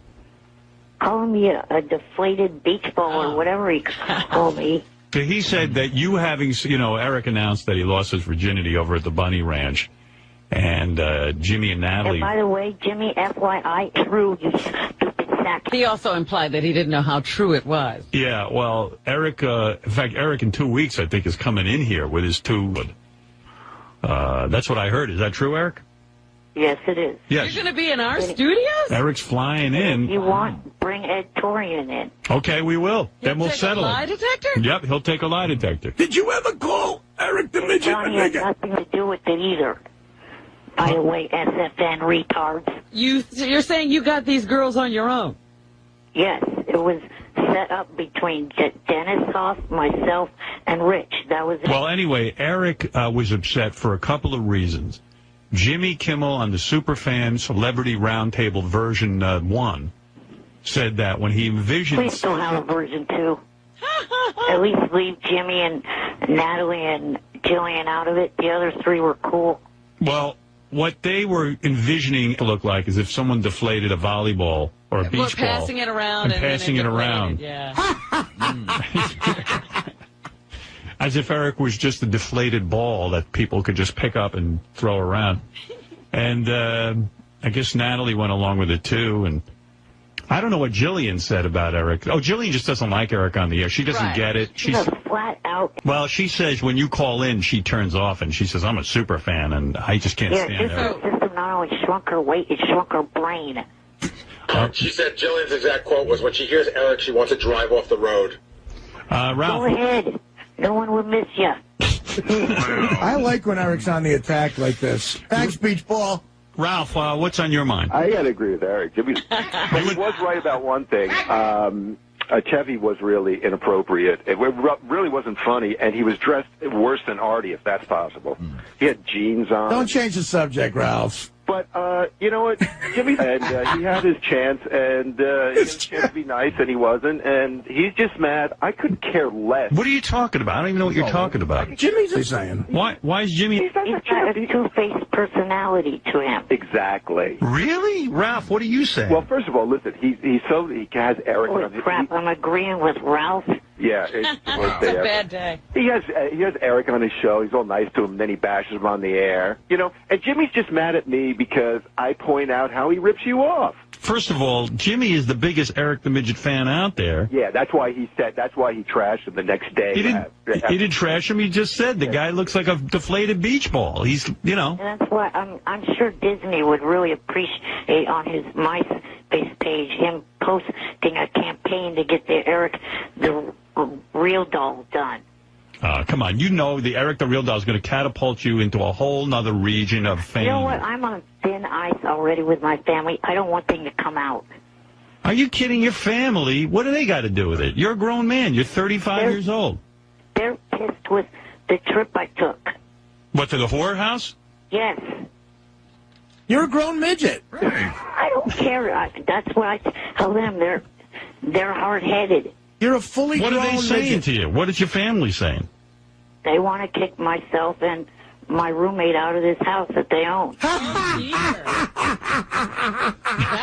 Calling me a deflated beach ball or whatever he called me. So he said that you having, Eric announced that he lost his virginity over at the Bunny Ranch, and Jimmy and Natalie. And by the way, Jimmy, FYI, true, you stupid sack. He also implied that he didn't know how true it was. Yeah, well, Eric, in fact, Eric in 2 weeks, I think, is coming in here with his two. That's what I heard. Is that true, Eric? Yes, it is. Yes. You're going to be in our studios? Eric's flying in. If you want, bring Ed Torian in. Okay, we will. Then we'll settle a lie it. detector? Yep, he'll take a lie detector. Did you ever call Eric the Midget? Johnny has nothing to do with it either. By the way, SFN retards. You're saying you got these girls on your own? Yes, it was set up between Dennis Hoff, myself, and Rich. That was it. Well, anyway, Eric was upset for a couple of reasons. Jimmy Kimmel on the Superfan Celebrity Roundtable version 1 said that when he envisioned... Please still have a version 2. At least leave Jimmy and Natalie and Jillian out of it. The other 3 were cool. Well, what they were envisioning to look like is if someone deflated a volleyball or a beach ball. Passing it around. And passing it around. Yeah. As if Eric was just a deflated ball that people could just pick up and throw around. And I guess Natalie went along with it, too. And I don't know what Jillian said about Eric. Oh, Jillian just doesn't like Eric on the air. She doesn't get it. She's flat out. Well, she says when you call in, she turns off, and she says, I'm a super fan, and I just can't stand Eric. Her system not only shrunk her weight, it shrunk her brain. She said Jillian's exact quote was, when she hears Eric, she wants to drive off the road. Ralph. Go ahead. No one will miss you. I like when Eric's on the attack like this. Thanks, Beach Ball. Ralph, what's on your mind? I got to agree with Eric. But he was right about one thing. Chevy was really inappropriate. It really wasn't funny, and he was dressed worse than Artie, if that's possible. He had jeans on. Don't change the subject, Ralph. But, you know what, Jimmy, and he had his chance, and he had a chance to be nice, and he wasn't, and he's just mad. I couldn't care less. What are you talking about? I don't even know what you're talking about. Jimmy's saying. Why is Jimmy... He's got a two-faced personality to him. Exactly. Really? Ralph, what are you saying? Well, first of all, listen, he has Eric on his... Crap, I'm agreeing with Ralph. Yeah, it's the worst day ever. Bad day. He has Eric on his show. He's all nice to him, then he bashes him on the air. You know, and Jimmy's just mad at me because I point out how he rips you off. First of all, Jimmy is the biggest Eric the Midget fan out there. Yeah, that's why he trashed him the next day. He didn't trash him. He just said the guy looks like a deflated beach ball. He's, you know. And that's why I'm sure Disney would really appreciate on his MySpace page him posting a campaign to get the Eric the Real Doll done. Come on. You know the Eric the Real Doll is going to catapult you into a whole nother region of fame. You know what? I'm on thin ice already with my family. I don't want things to come out. Are you kidding? Your family? What do they got to do with it? You're a grown man. You're 35 years old. They're pissed with the trip I took. What, to the whorehouse? Yes. You're a grown midget. I don't care. That's what I tell them. They're hard-headed. You're a fully grown midget. What are they saying to you? What is your family saying? They want to kick myself and my roommate out of this house that they own.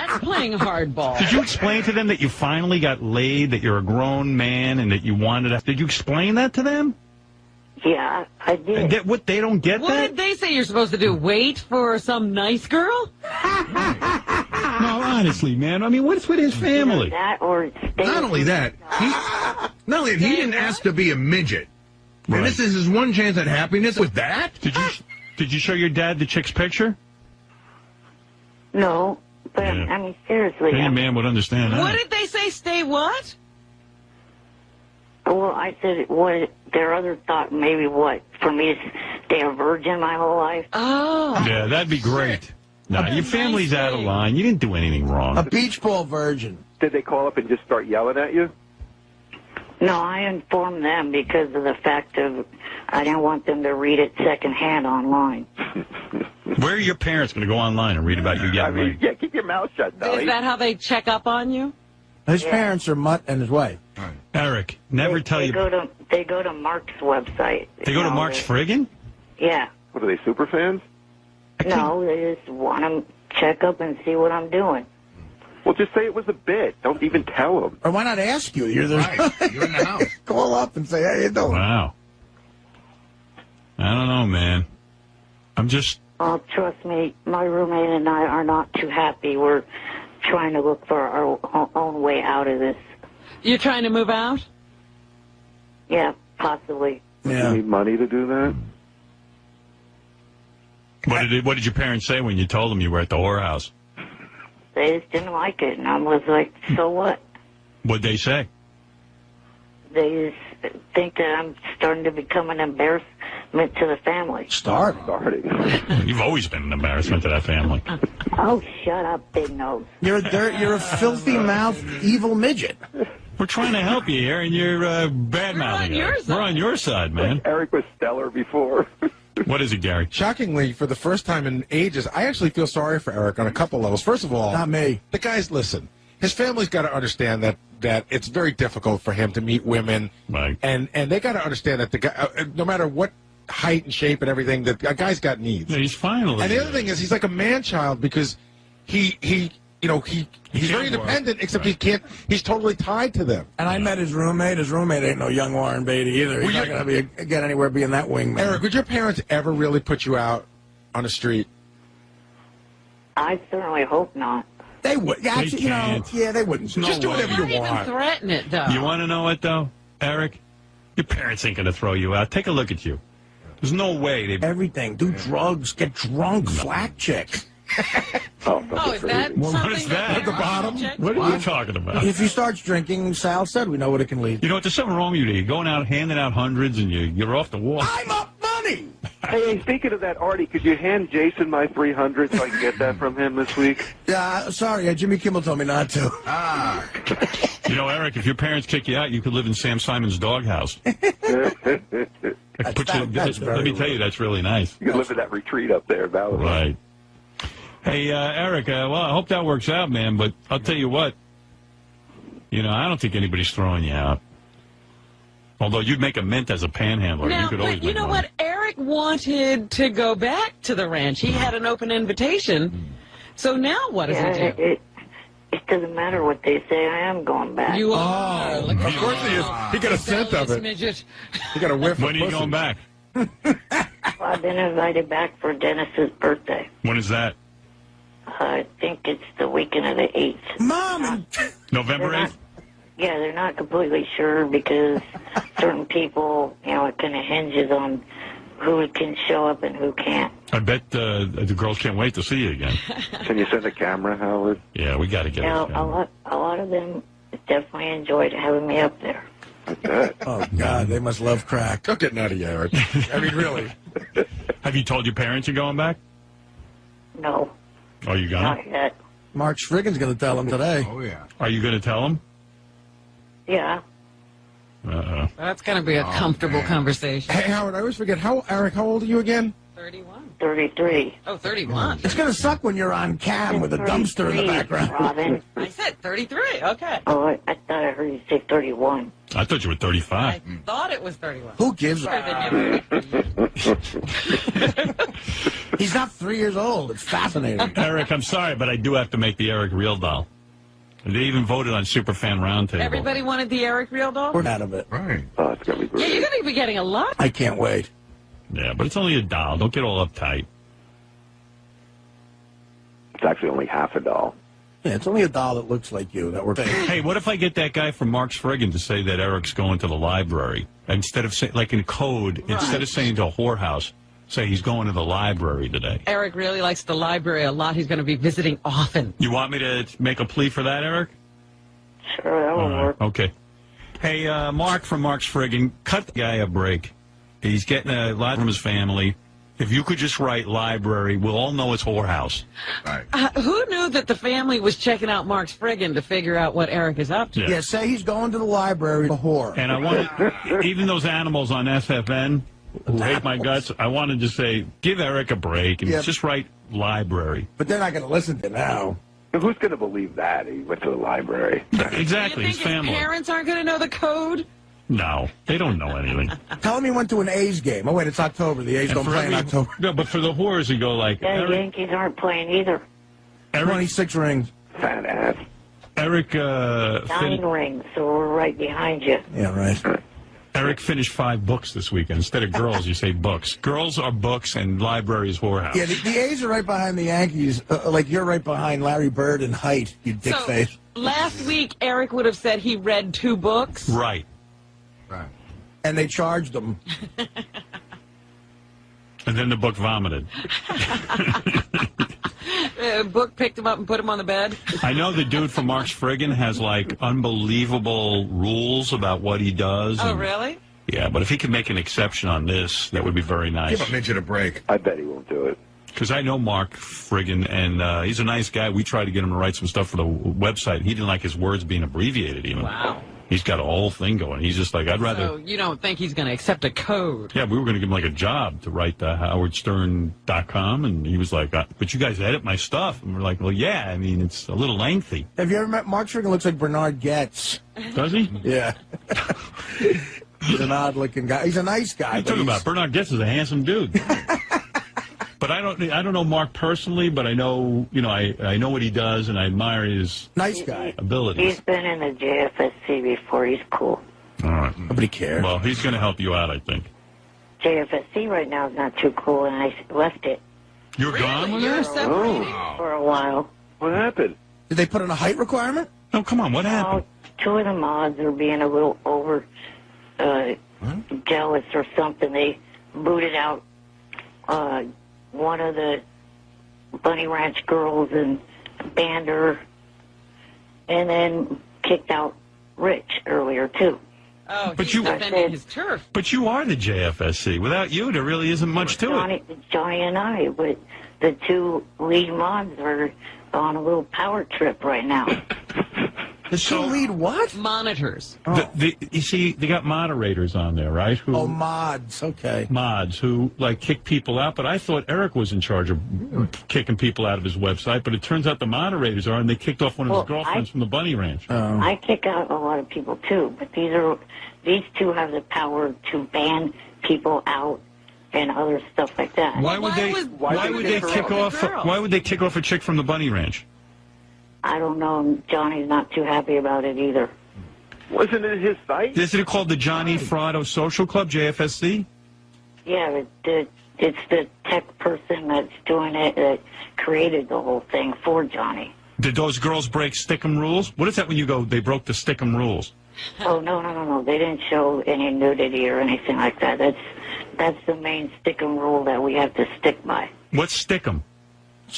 That's playing hardball. Did you explain to them that you finally got laid, that you're a grown man, and that you wanted to... Did you explain that to them? Yeah, I did. They don't get what that? What did they say you're supposed to do? Wait for some nice girl? No, honestly, man. I mean, what's with his family? That or not only that, he didn't ask to be a midget. Right. And this is his one chance at happiness with that? Did you show your dad the chick's picture? No, but I mean, seriously. Any man would understand that. What did they say? Stay what? Well, I said, what, their other thought, maybe what, for me to stay a virgin my whole life? Oh. Yeah, that'd be great. No, your family's out of line. You didn't do anything wrong. A beach ball virgin. Did they call up and just start yelling at you? No, I informed them because of the fact of I didn't want them to read it secondhand online. Where are your parents going to go online and read about you getting laid? Yeah, keep your mouth shut, Dolly. Is that how they check up on you? His parents are Mutt and his wife. Eric, never tell you. They go to Mark's website. They go to Mark's friggin'? Yeah. What are they, super fans? No, they just want to check up and see what I'm doing. Well, just say it was a bit. Don't even tell them. Or why not ask you? You're there. Right. You're in the house. Call up and say, how you doing? Wow. I don't know, man. I'm just... Oh, trust me, my roommate and I are not too happy. We're trying to look for our own way out of this. You're trying to move out? Yeah, possibly. Yeah. You need money to do that? What did your parents say when you told them you were at the whorehouse? They just didn't like it, and I was like, so what? What'd they say? They just think that I'm starting to become an embarrassment to the family. Starting. You've always been an embarrassment to that family. Oh, shut up, big nose. You're a filthy-mouthed, evil midget. We're trying to help you here, and you're bad-mouthing us. We're on your side, man. Eric was stellar before. What is it, Gary? Shockingly, for the first time in ages, I actually feel sorry for Eric on a couple levels. First of all, Not me. the guys, listen, his family's got to understand that it's very difficult for him to meet women. Right. And they got to understand that the guy, no matter what height and shape and everything, the guy's got needs. Yeah, he's finally. And the other thing is he's like a man-child because he's very independent, except he's totally tied to them. And I met his roommate. His roommate ain't no young Warren Beatty either. He's not going to get anywhere being that wingman. Eric, would your parents ever really put you out on the street? I certainly hope not. They would. Yeah, actually, they wouldn't. Just do whatever you want. Threaten it, though. You want to know what, though, Eric? Your parents ain't going to throw you out. Take a look at you. There's no way they... Everything. Do drugs. Get drunk. Flat chick. Is that what is that? At the bottom? What are you talking about? If he starts drinking, Sal said, we know what it can lead. You know what? There's something wrong with you. You're going out, handing out hundreds, and you're off the wall. I'm up money! Hey, speaking of that, Artie, could you hand Jason my 300 so I can get that from him this week? Yeah, sorry. Jimmy Kimmel told me not to. You know, Eric, if your parents kick you out, you could live in Sam Simon's doghouse. Let me tell you, that's really nice. You can live in that retreat up there, Valerie. Right. Hey, Eric, well, I hope that works out, man, but I'll tell you what. I don't think anybody's throwing you out. Although you'd make a mint as a panhandler. Now, you could always but you know what? Eric wanted to go back to the ranch. He had an open invitation. So now what does he do? It doesn't matter what they say. I am going back. You are. Of course he is. He got a scent of it. Midget. He got a whiff of When are you going back? Well, I've been invited back for Dennis's birthday. When is that? I think it's the weekend of the 8th. Mom! November 8th? Yeah, they're not completely sure because certain people, it kind of hinges on who can show up and who can't. I bet the girls can't wait to see you again. Can you send a camera, Howard? Yeah, we got to get it. A lot of them definitely enjoyed having me up there. Oh, God, they must love crack. Don't get nutty, Eric. I mean, really. Have you told your parents you're going back? No. Oh, you gonna? Not yet. Mark Svriggin's going to tell him today. Oh, yeah. Are you going to tell them? Yeah. Uh-oh. That's going to be a comfortable conversation. Hey, Howard, I always forget. Eric, how old are you again? 31. 33. Oh, 31. It's going to suck when you're on cam with a dumpster in the background. Robin. I said 33. Okay. Oh, I thought I heard you say 31. I thought you were 35. I thought it was 31. Who gives a... He's not 3 years old. It's fascinating. Eric, I'm sorry, but I do have to make the Eric Real doll. They even voted on Superfan Roundtable. Everybody wanted the Eric Real doll? We're out of it. Right. Oh, it's going to be great. Yeah, you're going to be getting a lot. I can't wait. Yeah, but it's only a doll. Don't get all uptight. It's actually only half a doll. Yeah, it's only a doll that looks like you that we're paying. Hey, what if I get that guy from Mark's Friggin to say that Eric's going to the library? Instead of saying, like in code, instead of saying to a whorehouse, say he's going to the library today. Eric really likes the library a lot. He's going to be visiting often. You want me to make a plea for that, Eric? Sure, that will work. Okay. Hey, Mark from Mark's Friggin, cut the guy a break. He's getting a lot from his family. If you could just write library, we'll all know it's whorehouse. Right. Who knew that the family was checking out Mark's Friggin to figure out what Eric is up to? Yeah, say he's going to the library, a whore. And I want, even those animals on SFN who hate my guts, I wanted to say, give Eric a break and just write library. But they're not going to listen to now. Who's going to believe that he went to the library? Exactly, You his think family. his parents aren't going to know the code? No, they don't know anything. Tell him he went to an A's game. Oh, wait, it's October. The A's don't play in October. No, but for the whores who go like... The Yankees aren't playing either. 26 rings. Fat ass. Eric... 9 rings, so we're right behind you. Yeah, right. Eric finished 5 books this weekend. Instead of girls, you say books. Girls are books and library is whorehouse. Yeah, the A's are right behind the Yankees. Like you're right behind Larry Bird in height, you dick face. Last week, Eric would have said he read 2 books. Right. Right. And they charged him. And then the book vomited. Book picked him up and put him on the bed. I know the dude from Mark's Friggin has, like, unbelievable rules about what he does. Oh, and, really? Yeah, but if he could make an exception on this, that would be very nice. Give a midget a break. I bet he won't do it. Because I know Mark Friggin, and he's a nice guy. We tried to get him to write some stuff for the website. He didn't like his words being abbreviated, even. Wow. He's got a whole thing going. He's just like, I'd rather... So you don't think he's going to accept a code? Yeah, we were going to give him like a job to write the howardstern.com, and he was like, but you guys edit my stuff. And we're like, well, yeah, I mean, it's a little lengthy. Have you ever met Mark Strickland? Looks like Bernard Getz. Does he? Yeah. He's an odd-looking guy. He's a nice guy. What are you talking about? Bernard Getz is a handsome dude. But I don't know Mark personally, but I know, I know what he does, and I admire his abilities. He's been in the JFSC before. He's cool. All right. Nobody cares. Well, he's going to help you out, I think. JFSC right now is not too cool, and I left it. You're gone with You're it? separated for a while. What happened? Did they put in a height requirement? No, come on. What happened? Two of the mods are being a little jealous or something. They booted out one of the Bunny Ranch girls and banned her, and then kicked out Rich earlier, too. Oh, but he's defending his turf. But you are the JFSC. Without you, there really isn't much to it. Johnny and I, but the two lead mods are on a little power trip right now. The two lead what? Monitors. You see, they got moderators on there, right? Mods. Okay. Mods who, kick people out. But I thought Eric was in charge of kicking people out of his website. But it turns out the moderators are, and they kicked off one of his girlfriends from the Bunny Ranch. I kick out a lot of people, too. But these two have the power to ban people out and other stuff like that. Why would they kick off a chick from the Bunny Ranch? I don't know. Johnny's not too happy about it either. Wasn't it his site? Isn't it called the Johnny Frado Social Club, JFSC? Yeah, it's the tech person that's doing it that created the whole thing for Johnny. Did those girls break Stickum rules? What is that when you go, they broke the Stickum rules? Oh, no. They didn't show any nudity or anything like that. That's the main Stickum rule that we have to stick by. What's Stickum?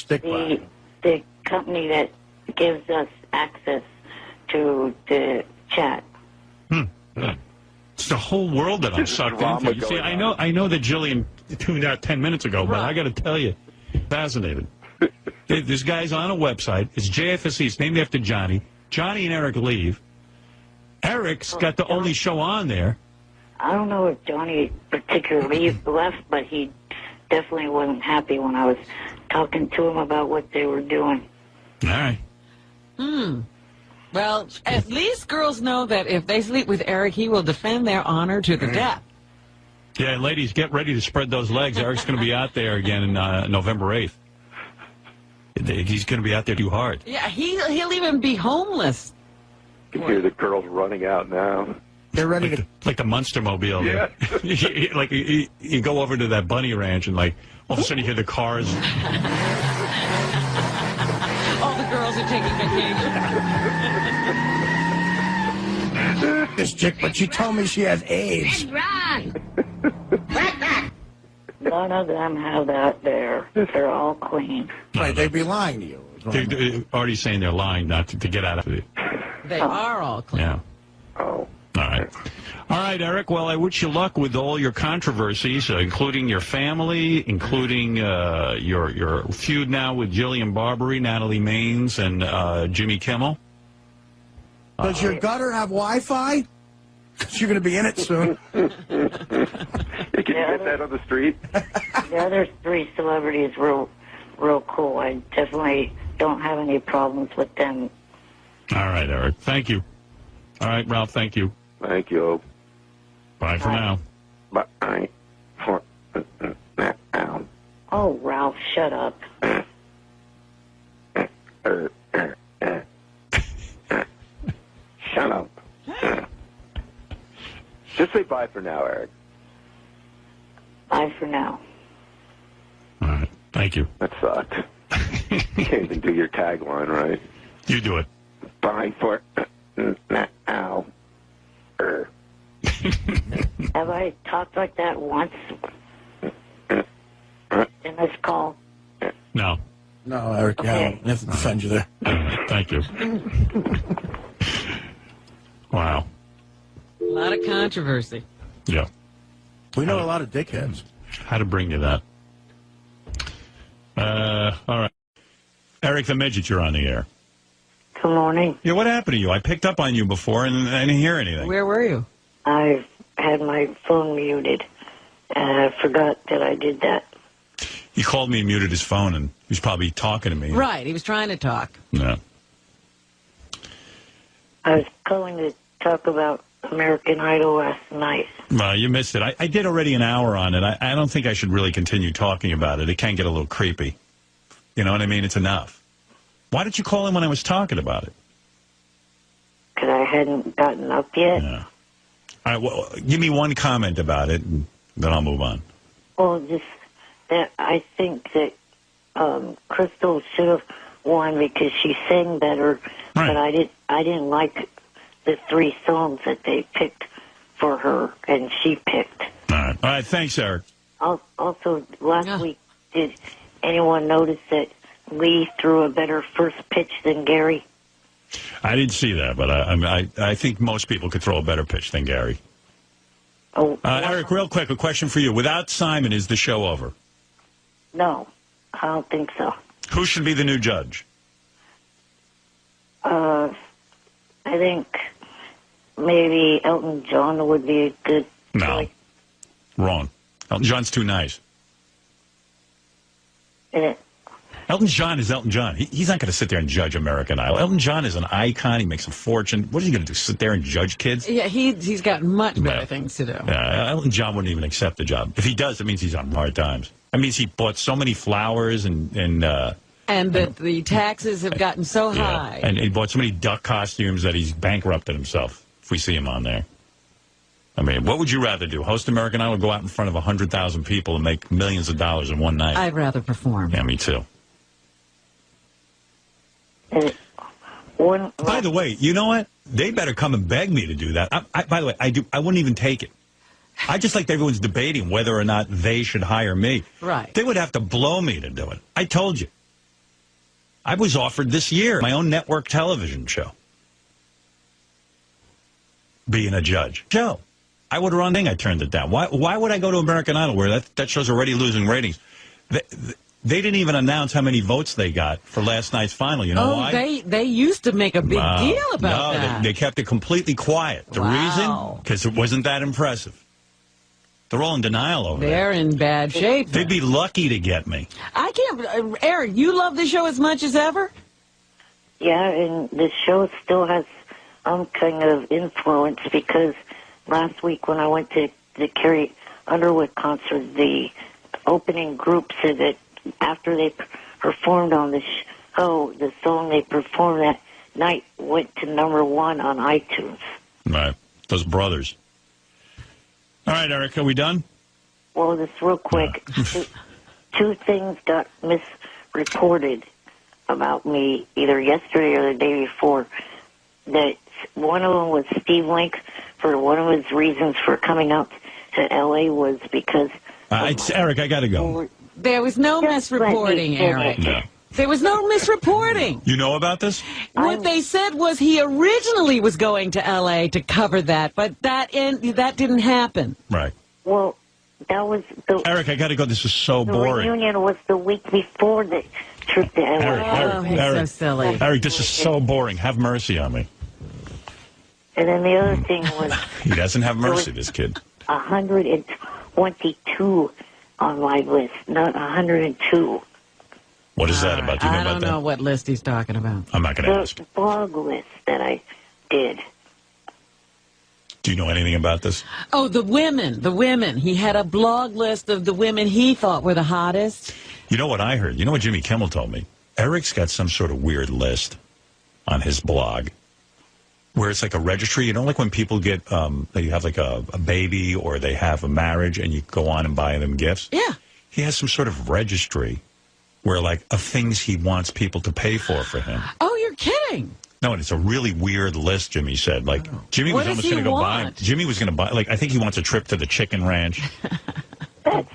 The company that gives us access to the chat. It's the whole world that I'm sucked into. You see, I know that Jillian tuned out 10 minutes ago, but I got to tell you, fascinated. This guy's on a website. It's JFSC. It's named after Johnny. Johnny and Eric leave. Eric's got the only show on there. I don't know if Johnny particularly left, but he definitely wasn't happy when I was talking to him about what they were doing. All right. Well, at least girls know that if they sleep with Eric, he will defend their honor to the death. Yeah, ladies, get ready to spread those legs. Eric's going to be out there again in November 8th. He's going to be out there too hard. Yeah, he'll even be homeless. You can hear the girls running out now. They're ready to... Like the Munster Mobile. Yeah. You go over to that Bunny Ranch and, all of a sudden you hear the cars... All the girls are taking vacation. This chick, but she told me she has AIDS. Run! None of them have that there. They're all clean. Right, they'd be lying to you. Artie's saying they're lying not to get out of it. They are all clean. Yeah. Oh. All right. All right, Eric. Well, I wish you luck with all your controversies, including your family, including your feud now with Jillian Barberie, Natalie Maines, and Jimmy Kimmel. Does your gutter have Wi-Fi? Because you're going to be in it soon. Can you get that on the street? The other three celebrities were real cool. I definitely don't have any problems with them. All right, Eric. Thank you. All right, Ralph. Thank you. Thank you. Bye for now. Bye for now. Oh, Ralph, shut up. Shut up. Just say bye for now, Eric. Bye for now. All right. Thank you. That sucked. You can't even do your tagline, right? You do it. Bye for now. Have I talked like that once in this call? No. No, Eric, I have to defend you there. Thank you. Wow. A lot of controversy. Yeah. We know a lot of dickheads. How to bring you that. All right. Eric the Midget, you're on the air. Good morning. Yeah, what happened to you? I picked up on you before and I didn't hear anything. Where were you? I had my phone muted, and I forgot that I did that. He called me and muted his phone, and he was probably talking to me. Right, he was trying to talk. Yeah. I was calling to talk about American Idol last night. Well, you missed it. I did already an hour on it. I don't think I should really continue talking about it. It can get a little creepy. You know what I mean? It's enough. Why did you call in when I was talking about it? Because I hadn't gotten up yet. Yeah. All right, well, give me one comment about it, and then I'll move on. Well, just that I think that Crystal should have won because she sang better, but I didn't like the 3 songs that they picked for her, and she picked. All right, thanks, Eric. Also, last week, did anyone notice that Lee threw a better first pitch than Gary? I didn't see that, but I think most people could throw a better pitch than Gary. Oh, Eric, real quick, a question for you. Without Simon, is the show over? No, I don't think so. Who should be the new judge? I think maybe Elton John would be a good choice. Wrong. Elton John's too nice. Yeah. Elton John is Elton John. He's not going to sit there and judge American Idol. Elton John is an icon. He makes a fortune. What is he going to do, sit there and judge kids? Yeah, he's got much better things to do. Elton John wouldn't even accept the job. If he does, it means he's on hard times. It means he bought so many flowers and that the taxes have gotten so high. And he bought so many duck costumes that he's bankrupted himself, if we see him on there. I mean, what would you rather do? Host American Idol or go out in front of 100,000 people and make millions of dollars in one night? I'd rather perform. Yeah, me too. By the way, you know what? They better come and beg me to do that. By the way, I wouldn't even take it. I just like everyone's debating whether or not they should hire me. Right. They would have to blow me to do it. I told you. I was offered this year my own network television show. Being a judge. Joe, I would run thing. I turned it down. Why would I go to American Idol where that show's already losing ratings? They didn't even announce how many votes they got for last night's final. You know why? They used to make a big deal about that. They kept it completely quiet. The reason? Because it wasn't that impressive. They're all in denial over They're in bad shape. They'd be lucky to get me. I can't... Eric, you love the show as much as ever? Yeah, and the show still has some kind of influence because last week when I went to the Carrie Underwood concert, the opening group said that after they performed on the show, the song they performed that night went to #1 on iTunes. Right. Those brothers. All right, Eric, are we done? Well, just real quick, two things got misreported about me either yesterday or the day before. That one of them was Steve Link, for one of his reasons for coming out to L.A. was because... Eric, I got to go. There was no misreporting, Eric. No. There was no misreporting. You know about this? What they said was he originally was going to L.A. to cover that, but that didn't happen. Right. Well, that was the... Eric, I got to go. This is so boring. The reunion was the week before the trip to L.A. Eric, so silly. Eric, this is so boring. Have mercy on me. And then the other thing was... He doesn't have mercy, this kid. 122 on my list, not 102. What is that about? Do you know I about don't that? know what list he's talking about. I'm not going to ask. The blog list that I did. Do you know anything about this? Oh, the women. He had a blog list of the women he thought were the hottest. You know what I heard? You know what Jimmy Kimmel told me? Eric's got some sort of weird list on his blog where it's like a registry. You know, like when people get, they have like a baby or they have a marriage and you go on and buy them gifts? Yeah. He has some sort of registry where, like, of things he wants people to pay for him. Oh, you're kidding. No, and it's a really weird list, Jimmy said. Like, Jimmy was almost going to go buy. Jimmy was going to buy, like, I think he wants a trip to the chicken ranch. That's...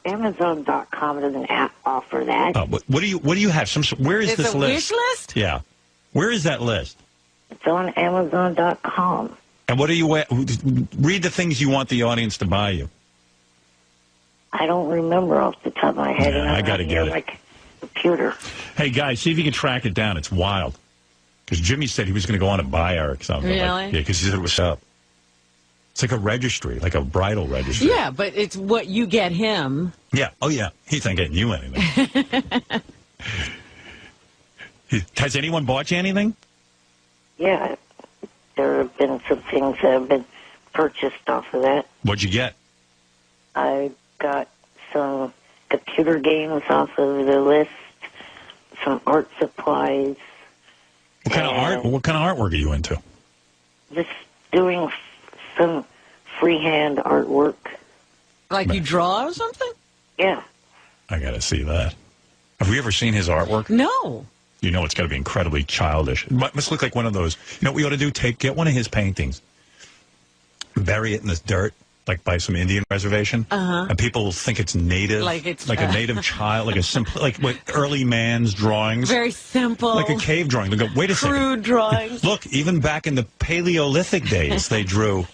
Amazon.com doesn't offer that. What do you have? Where is this list? It's a wish list? Yeah. Where is that list? It's on Amazon.com. And what do you read the things you want the audience to buy you? I don't remember off the top of my head. Yeah, I got to get it. My computer. Hey, guys, see if you can track it down. It's wild. Because Jimmy said he was going to go on and buy Eric something. Really? Yeah, because he said it was up. It's like a registry, like a bridal registry. Yeah, but it's what you get him. Yeah. Oh, yeah. He's not getting you anything. Has anyone bought you anything? Yeah, there have been some things that have been purchased off of that. What'd you get? I got some computer games off of the list, some art supplies. What kind of art? What kind of artwork are you into? Just doing some freehand artwork. Like you draw or something? Yeah. I got to see that. Have we ever seen his artwork? No. You know it's got to be incredibly childish. It must look like one of those. You know what we ought to do? Get one of his paintings, bury it in the dirt, like by some Indian reservation, and people will think it's native, like it's like a native child, like a simple, like what early man's drawings, very simple, like a cave drawing. They go, wait a second, crude drawings. Look, even back in the Paleolithic days, they drew.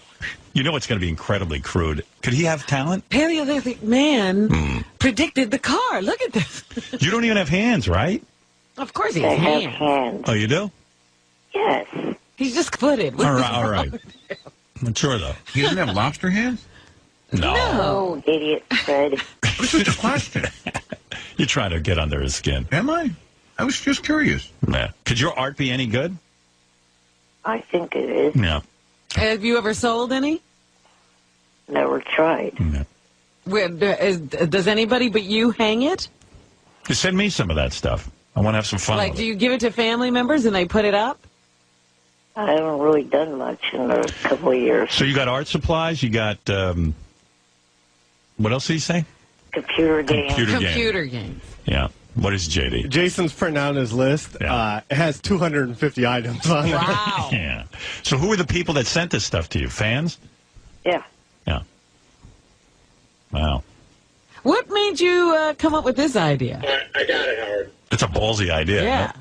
You know it's going to be incredibly crude. Could he have talent? Paleolithic man predicted the car. Look at this. You don't even have hands, right? Of course he has hands. Oh, you do? Yes. He's just footed. All right. I'm sure, though. He doesn't have lobster hands? No. Oh, idiot, Fred. It was just a question. You're trying to get under his skin. Am I? I was just curious. Yeah. Could your art be any good? I think it is. Yeah. Have you ever sold any? Never tried. Yeah. Does anybody but you hang it? Just send me some of that stuff. I want to have some fun Like, with do you give it to family members and they put it up? I haven't really done much in a couple of years. So you got art supplies, you got, what else did you say? Computer games. Computer games. Yeah. What is JD? Jason's printing out his list. Yeah. It has 250 items on it. Wow. Yeah. So who are the people that sent this stuff to you? Fans? Yeah. Yeah. Wow. What made you come up with this idea? I got it, Howard. It's a ballsy idea. Yeah.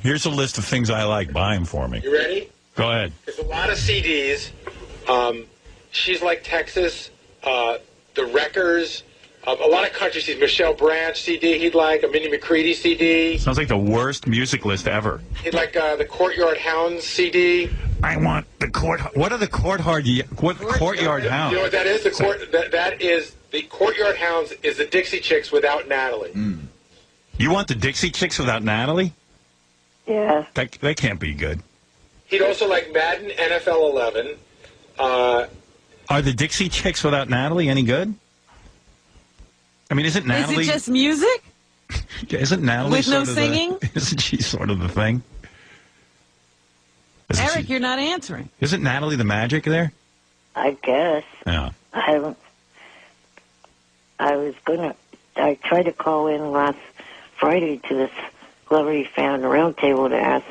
Here's a list of things I like. Buy them for me. You ready? Go ahead. There's a lot of CDs. She's Like Texas, The Wreckers, a lot of country CDs. Michelle Branch CD he'd like, a Minnie McCready CD. Sounds like the worst music list ever. He'd like the Courtyard Hounds CD. I want the court. What are the Courtyard Hounds? You know what that is? That is the Courtyard Hounds is the Dixie Chicks without Natalie. You want the Dixie Chicks without Natalie? Yeah. That can't be good. He'd also like Madden NFL 11. Are the Dixie Chicks without Natalie any good? I mean, isn't Natalie... Is it just music? Isn't Natalie with no singing? Isn't she sort of the thing? Eric, you're not answering. Isn't Natalie the magic there? I guess. Yeah. I tried to call in last Friday to this Celebrity Fan Roundtable to ask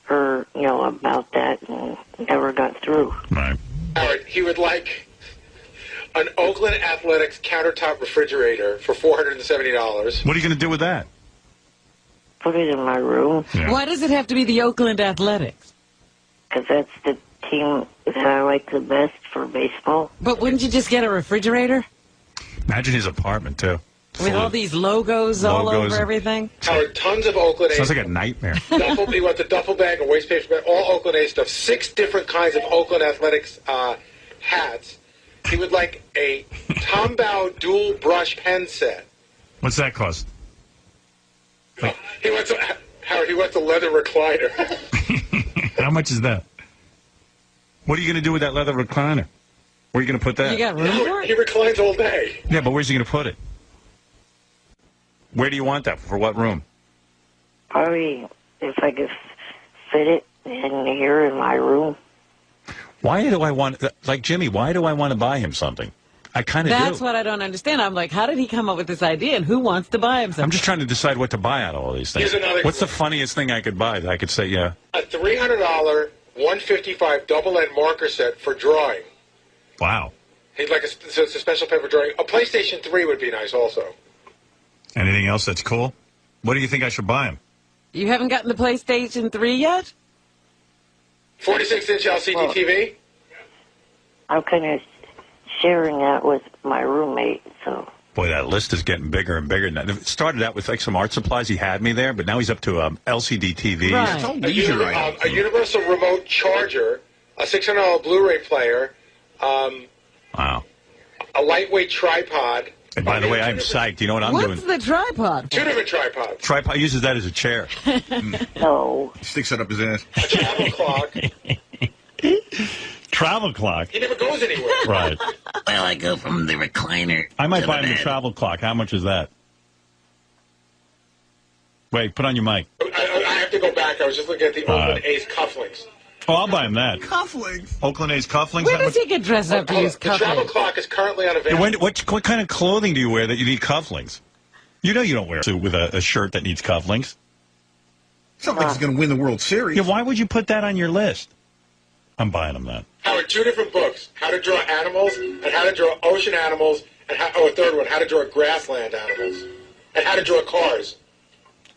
her, about that, and never got through. Right. Howard, he would like an Oakland Athletics countertop refrigerator for $470. What are you going to do with that? Put it in my room. Yeah. Why does it have to be the Oakland Athletics? Because that's the team that I like the best for baseball. But wouldn't you just get a refrigerator? Imagine his apartment, too. With all these logos all over everything? Howard, tons of Oakland A's. Sounds like a nightmare. He wants a duffel bag, a waste paper bag, all Oakland A's stuff. 6 different kinds of Oakland Athletics hats. He would like a Tombow dual brush pen set. What's that cost? He wants a leather recliner. How much is that? What are you going to do with that leather recliner? Where are you going to put that? You got room for it? He reclines all day. Yeah, but where's he going to put it? Where do you want that? For what room? Probably if I could fit it in here in my room. Why do I want, like Jimmy, why do I want to buy him something? I kind of do. That's what I don't understand. I'm like, how did he come up with this idea, and who wants to buy him something? I'm just trying to decide what to buy out of all these things. What's the funniest thing I could buy that I could say, yeah? A $300 155 double-end marker set for drawing. Wow. He'd like it's a special paper drawing. A PlayStation 3 would be nice also. Anything else that's cool? What do you think I should buy him? You haven't gotten the PlayStation 3 yet? 46-inch LCD TV? I'm kind of sharing that with my roommate, so... Boy, that list is getting bigger and bigger. Now, it started out with like some art supplies. He had me there, but now he's up to LCD TVs. Right. A universal remote charger, a $600 Blu-ray player, wow, a lightweight tripod. And by the way, I'm psyched. You know what I'm doing? What's the tripod? 2 different tripods. Tripod uses that as a chair. No. He sticks it up his ass. A travel clock. Travel clock. He never goes anywhere. Right. Well, I go from the recliner. I might to buy him the the bed. travel clock. How much is that? Wait, put on your mic. I have to go back. I was just looking at the Oakland A's cufflinks. Oh, I'll buy him that. Cufflinks. Oakland A's cufflinks. Where does he get dressed up to use The travel cufflinks? clock is currently unavailable. What kind of clothing do you wear that you need cufflinks? You know you don't wear a suit with a shirt that needs cufflinks. It's not like he's going to win the World Series. Yeah, why would you put that on your list? I'm buying him that. Howard, 2 different books: How to Draw Animals and How to Draw Ocean Animals, and a third one: How to Draw Grassland Animals and How to Draw Cars.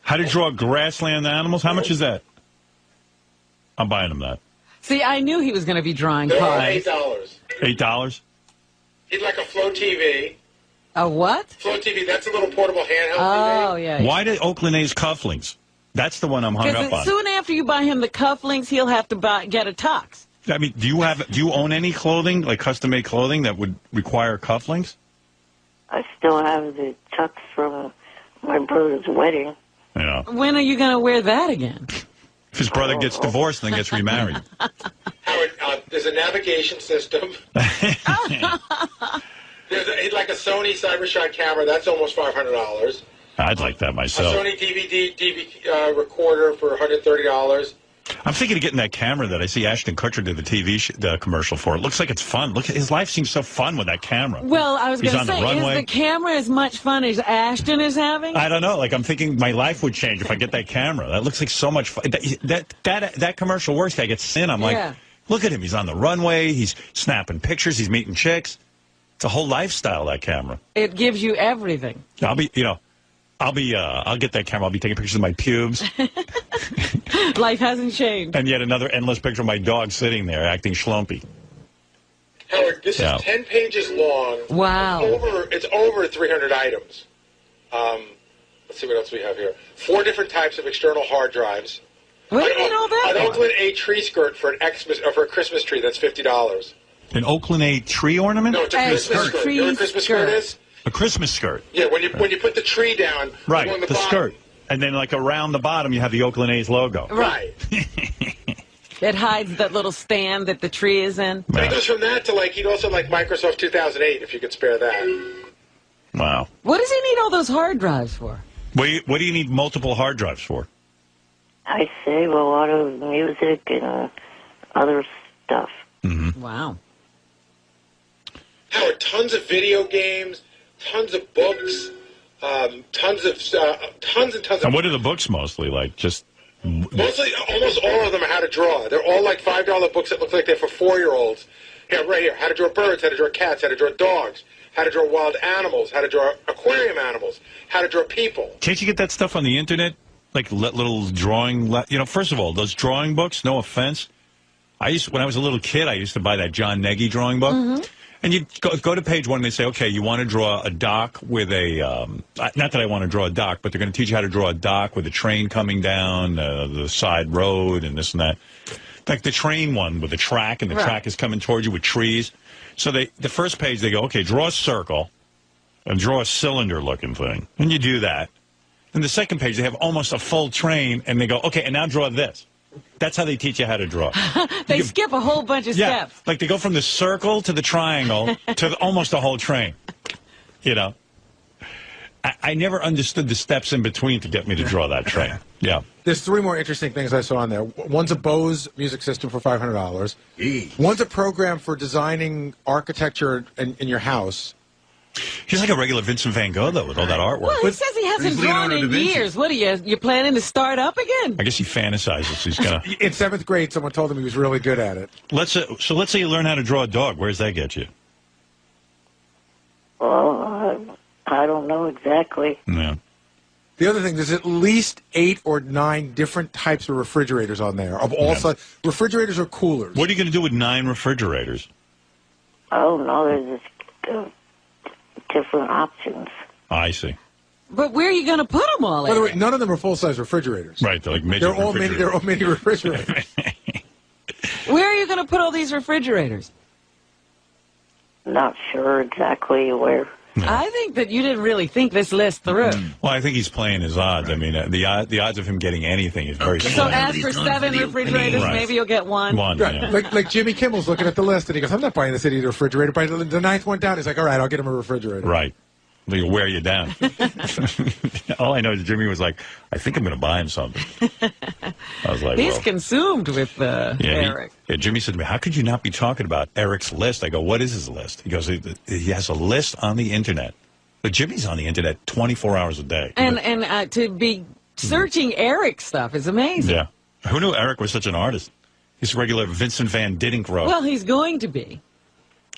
How to draw grassland animals? How much is that? I'm buying him that. See, I knew he was going to be drawing They're all cars. $8. $8? He'd like a Flow TV. A what? Flow TV, that's a little portable handheld Oh, TV. yeah. Why did Oakland A's cufflinks? That's the one I'm hung up on. Soon after you buy him the cufflinks, he'll have to get a tux. I mean, do you own any clothing, like custom-made clothing that would require cufflinks? I still have the tux from my brother's wedding. Yeah. When are you going to wear that again? If his brother gets divorced and then gets remarried. Howard, there's a navigation system. He'd like a Sony CyberShot camera. That's almost $500. I'd like that A myself. Sony DVD recorder for $130. I'm thinking of getting that camera that I see Ashton Kutcher did the commercial for. It looks like it's fun. Look, his life seems so fun with that camera. Well, I was He's going to on the say, is runway. the camera as much fun as Ashton is having? I don't know. Like, I'm thinking my life would change if I get that camera. That looks like so much fun. That commercial works. I get in. I'm like, Yeah. look at him. He's on the runway. He's snapping pictures. He's meeting chicks. It's a whole lifestyle, that camera. It gives you everything. I'll get that camera. I'll be taking pictures of my pubes. Life hasn't changed. And yet another endless picture of my dog sitting there acting schlumpy. Howard, this is 10 pages long. Wow. It's over 300 items. Let's see what else we have here. 4 different types of external hard drives. What do you mean all that? An Oakland A tree skirt for a Christmas tree. That's $50. An Oakland A tree ornament? No, it's a Christmas skirt. You know what a Christmas skirt is? A Christmas skirt. Yeah, when you put the tree down, Right, along the bottom, skirt. And then, like, around the bottom, you have the Oakland A's logo. Right. It hides that little stand that the tree is in. But it goes from that to, he'd also like Microsoft 2008, if you could spare that. Wow. What does he need all those hard drives for? What do you need multiple hard drives for? I save a lot of music and other stuff. Mm-hmm. Wow. Howard, tons of video games, tons of books, tons and tons of... And what are the books mostly like? Just... Mostly, almost all of them are how to draw. They're all like $5 books that look like they're for 4-year-olds. Here, right here. How to draw birds, how to draw cats, how to draw dogs, how to draw wild animals, how to draw aquarium animals, how to draw people. Can't you get that stuff on the internet? Like little drawing... first of all, those drawing books, no offense. When I was a little kid, I used to buy that John Nagy drawing book. Mm-hmm. And you go to page 1 and they say, okay, you want to draw a dock with a, not that I want to draw a dock, but they're going to teach you how to draw a dock with a train coming down the side road and this and that. Like the train one with the track, and the track is coming towards you with trees. So the first page, they go, okay, draw a circle and draw a cylinder-looking thing. And you do that. And the second page, they have almost a full train, and they go, okay, and now draw this. That's how they teach you how to draw. They skip a whole bunch of steps. Like they go from the circle to the triangle to almost a whole train. I never understood the steps in between to get me to draw that train. Yeah. There's 3 more interesting things I saw on there. One's a Bose music system for $500. One's a program for designing architecture in your house. He's like a regular Vincent van Gogh, though, with all that artwork. Well, he says he hasn't drawn in years. What are you planning to start up again? I guess he fantasizes. He's gonna. In 7th grade, someone told him he was really good at it. Let's say you learn how to draw a dog. Where does that get you? Well, I don't know exactly. Yeah. The other thing, there's at least 8 or 9 different types of refrigerators on there, of all sizes. Refrigerators or coolers. What are you going to do with 9 refrigerators? I don't know. There's this different options. I see. But where are you going to put them all? By the way, none of them are full-size refrigerators. Right, they're like midget They're all mini refrigerators. Where are you going to put all these refrigerators? Not sure exactly where. I think that you didn't really think this list through. Well, I think he's playing his odds. I mean, the odds of him getting anything is very So slim. ask for 7 refrigerators, Right. maybe you'll get one. Right. Yeah. Like Jimmy Kimmel's looking at the list, and he goes, I'm not buying this idiot refrigerator. By the 9th one down, he's like, all right, I'll get him a refrigerator. Right. They'll wear you down. All I know is Jimmy was like, I think I'm going to buy him something. I was like, He's well. consumed with Eric. Jimmy said to me, how could you not be talking about Eric's list? I go, what is his list? He goes, he has a list on the Internet. But Jimmy's on the Internet 24 hours a day. And to be searching Eric stuff is amazing. Yeah. Who knew Eric was such an artist? He's a regular Vincent Van Dinkrow. Well, he's going to be.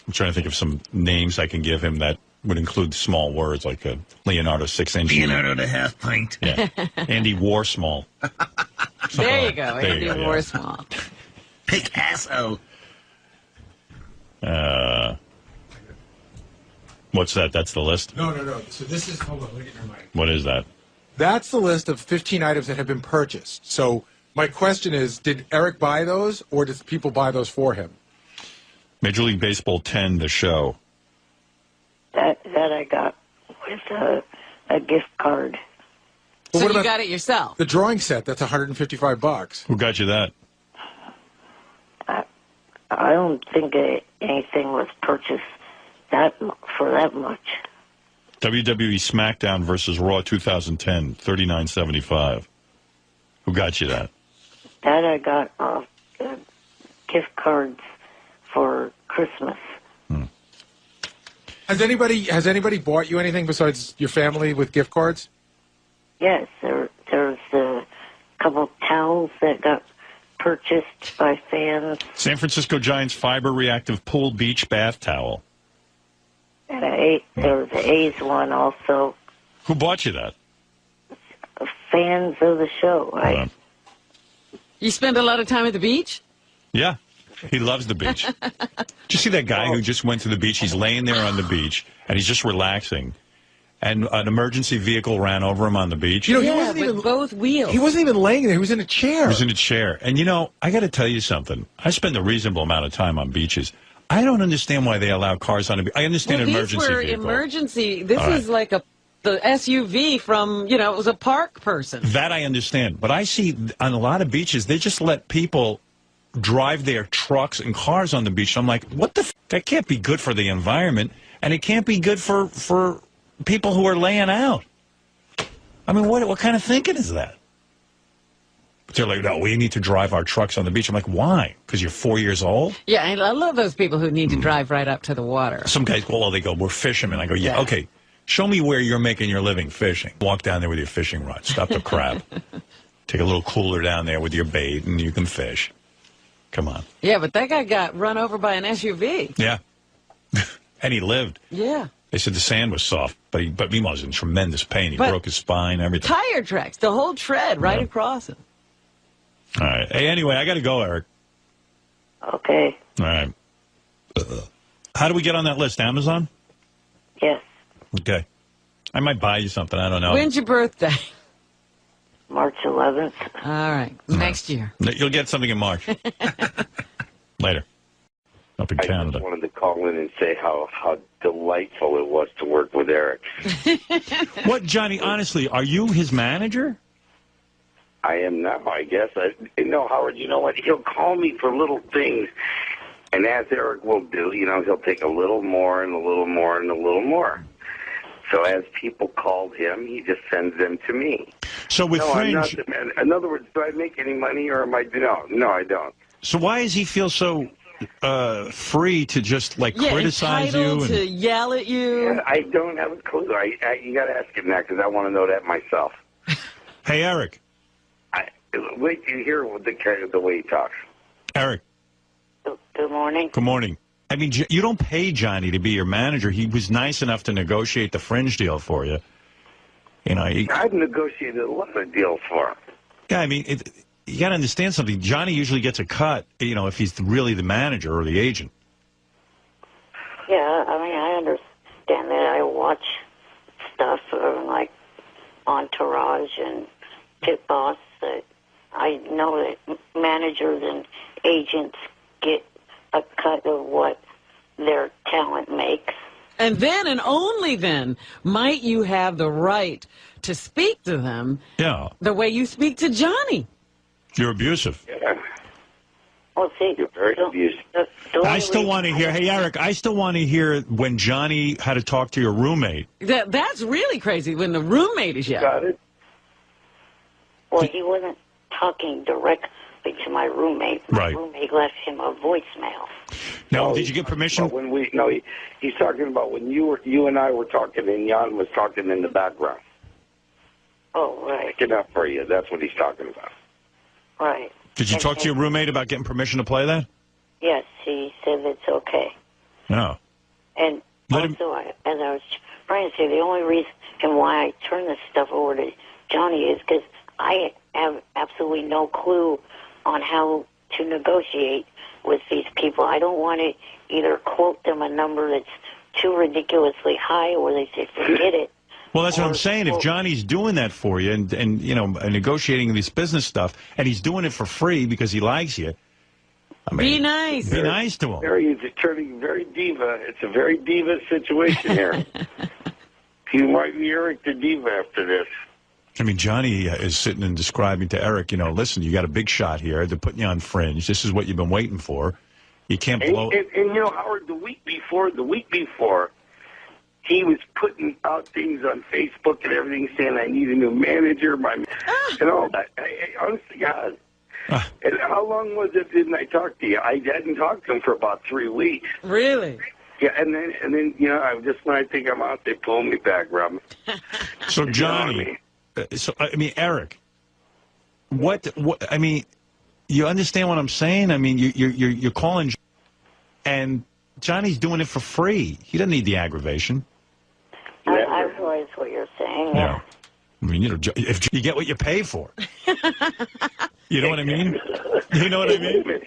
I'm trying to think of some names I can give him that would include small words like Leonardo 6-inch. Leonardo the half pint. Yeah. Andy Warsmall. There you go. There Andy you go, yeah. Warsmall. Picasso. What's that? That's the list? No. So this is, hold on, let me get your mic. What is that? That's the list of 15 items that have been purchased. So my question is, did Eric buy those, or did people buy those for him? Major League Baseball 10, the show. That I got with a gift card. Well, So what you about got it yourself. the drawing set? That's $155. Who got you that? I don't think anything was purchased for that much. WWE SmackDown versus Raw 2010, $39.75. Who got you that? That I got gift cards for Christmas. Has anybody bought you anything besides your family with gift cards? Yes, there's a couple towels that got purchased by fans. San Francisco Giants fiber reactive pool beach bath towel. And there was an A's one also. Who bought you that? Fans of the show. You spend a lot of time at the beach? Yeah. He loves the beach. Did you see that guy who just went to the beach? He's laying there on the beach, and he's just relaxing. And an emergency vehicle ran over him on the beach. You know, he wasn't even both wheels. He wasn't even laying there. He was in a chair. He was in a chair. And, you know, I got to tell you something. I spend a reasonable amount of time on beaches. I don't understand why they allow cars on the beach. I understand an emergency these were vehicle. emergency. This All right. is like the SUV from, it was a park person. That I understand. But I see on a lot of beaches, they just let people drive their trucks and cars on the beach. I'm like, what the f? That can't be good for the environment, and it can't be good for people who are laying out. I mean, what kind of thinking is that? But they're like, no, we need to drive our trucks on the beach. I'm like, why? Because you're 4 years old? Yeah, I love those people who need to drive right up to the water. Some guys go, they go, we're fishermen. I go, yeah, okay. Show me where you're making your living fishing. Walk down there with your fishing rod. Stop the crap. Take a little cooler down there with your bait, and you can fish. Come on. Yeah, but that guy got run over by an SUV. Yeah. And he lived. Yeah. They said the sand was soft, but meanwhile, he was in tremendous pain. He broke his spine, everything. Tire tracks, the whole tread right across it. All right. Hey, anyway, I got to go, Eric. Okay. All right. How do we get on that list? Amazon? Yes. Okay. I might buy you something. I don't know. When's your birthday? March 11th. All right. Next year. You'll get something in March. Later. Up in Canada. I just wanted to call in and say how delightful it was to work with Eric. What, Johnny, honestly, are you his manager? I am now, I guess. No, Howard, you know what? He'll call me for little things. And as Eric will do, he'll take a little more and a little more and a little more. So as people called him, he just sends them to me. So with Fringe... In other words, do I make any money or am I... No, I don't. So why does he feel so free to just, criticize you? Entitled to yell at you? Yeah, I don't have a clue. You got to ask him that because I want to know that myself. Hey, Eric. Wait till you hear the way he talks. Eric. Good morning. Good morning. I mean, you don't pay Johnny to be your manager. He was nice enough to negotiate the Fringe deal for you. I've negotiated a lot of deals for him. Yeah, I mean, you got to understand something. Johnny usually gets a cut, if he's really the manager or the agent. Yeah, I mean, I understand that. I watch stuff like Entourage and Pit Boss. That I know that managers and agents get a cut of what their talent makes. And then, and only then, might you have the right to speak to them the way you speak to Johnny. You're abusive. Yeah. Well, see, you're very abusive. I still want to hear, hey, Eric, I still want to hear when Johnny had to talk to your roommate. That's really crazy when the roommate is yelling. Got it. Well, he wasn't talking directly to my roommate. My roommate left him a voicemail. Now, did you get permission? When he's talking about when you and I were talking and Jan was talking in the background. Oh, right. Picking up for you. That's what he's talking about. Right. Did you talk to your roommate about getting permission to play that? Yes, he said it's okay. No. And also, as I was trying to say, the only reason why I turn this stuff over to Johnny is because I have absolutely no clue on how to negotiate with these people. I don't want to either quote them a number that's too ridiculously high or they say, forget it. Well, that's what I'm saying. If Johnny's doing that for you and you know, negotiating this business stuff, and he's doing it for free because he likes you, I mean, be nice. Be nice to him. He's turning very diva. It's a very diva situation here. You might be Eric the diva after this. I mean, Johnny is sitting and describing to Eric, you know, listen, you got a big shot here. They're putting you on Fringe. This is what you've been waiting for. You can't blow... And you know, Howard, the week before, he was putting out things on Facebook and everything saying, I need a new manager, and all that. Honest to God. And how long was it didn't I talk to you? I hadn't talked to him for about 3 weeks. Really? Yeah, and then you know, just when I think I'm out, they pull me back, Rob. So, Johnny... So, I mean, Eric, what, I mean, you understand what I'm saying? I mean, you're calling, and Johnny's doing it for free. He doesn't need the aggravation. I realize what you're saying. Yeah. I mean, you know, if you get what you pay for. You know what I mean? You know what I mean?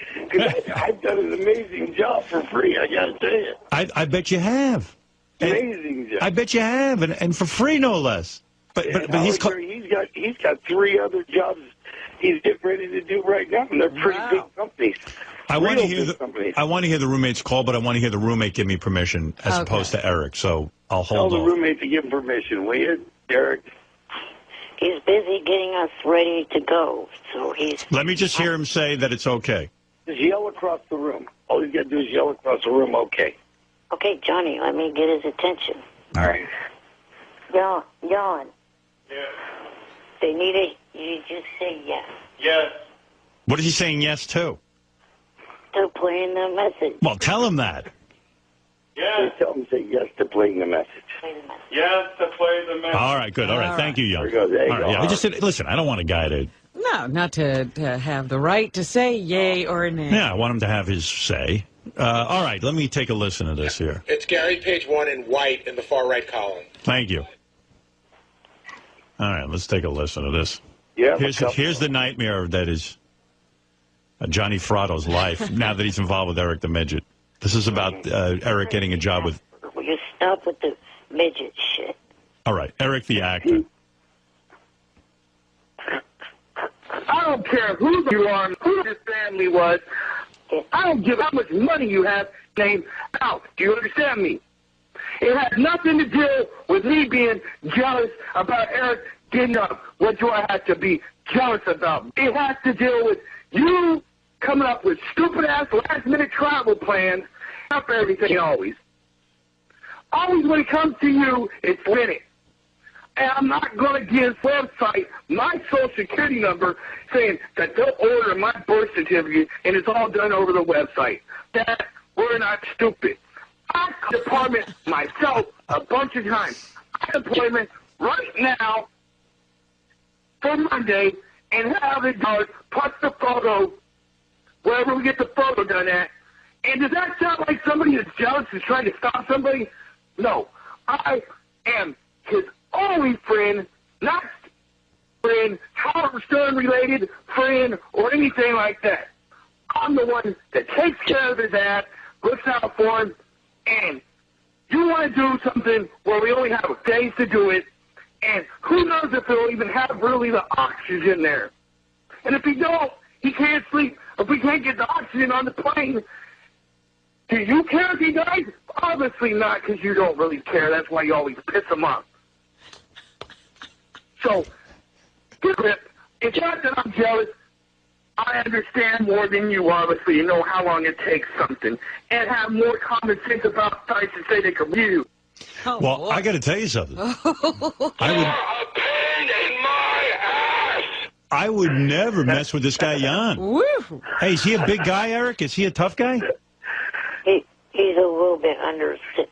I've done an amazing job for free, I got to tell you. I bet you have. Amazing job. I bet you have, and for free, no less. But he's got 3 other jobs he's getting ready to do right now, and they're pretty big companies. I want to hear the roommate's call, but I want to hear the roommate give me permission as opposed to Eric. So I'll hold Tell off. the roommate to give him permission, will you, Eric? He's busy getting us ready to go, so he's... Let me just hear him say that it's okay. Just yell across the room. All he's got to do is yell across the room, okay. Okay, Johnny, let me get his attention. All right. Jan. Yeah. They need it. You just say yes. Yes. What is he saying yes to? To playing the message. Well, tell him that. Yeah. Tell him to say yes to playing the message. Yes to play the message. All right, good. All right, thank you, Young. There you go. Yeah. I just said, listen, I don't want a guy to... No, not to have the right to say yay or nay. Yeah, I want him to have his say. All right, let me take a listen to this here. It's Gary, page 1 in white in the far right column. Thank you. All right, let's take a listen to this. Yeah. Here's the nightmare that is Johnny Fratto's life now that he's involved with Eric the Midget. This is about Eric getting a job with... Will you stop with the midget shit? All right, Eric the actor. I don't care who you are, who your family was. I don't give how much money you have. Name out. Do you understand me? It has nothing to do with me being jealous about Eric getting up. What do I have to be jealous about? It has to do with you coming up with stupid-ass last-minute travel plans for everything always. Always when it comes to you, it's winning. And I'm not going to give website my social security number saying that they'll order my birth certificate and it's all done over the website. That we're not stupid. I call the department myself a bunch of times. I have an appointment right now for Monday and have it done, plus the photo, wherever we get the photo done at. And does that sound like somebody that's jealous is trying to stop somebody? No. I am his only friend, not friend, Howard Stern related friend, or anything like that. I'm the one that takes care of his ass, looks out for him, and You want to do something where we only have days to do it, and who knows if it'll even have really the oxygen there. And if he don't, he can't sleep. If we can't get the oxygen on the plane, do you care if he dies? Obviously not, because you don't really care. That's why you always piss him off. So, get a grip. It's not that I'm jealous. I understand more than you, obviously. You know how long it takes something. And have more common sense about types to say they can you. Oh, well, boy. I got to tell you something. I would never mess with this guy, Jan. Woo. Hey, is he a big guy, Eric? Is he a tough guy? He's a little bit under 6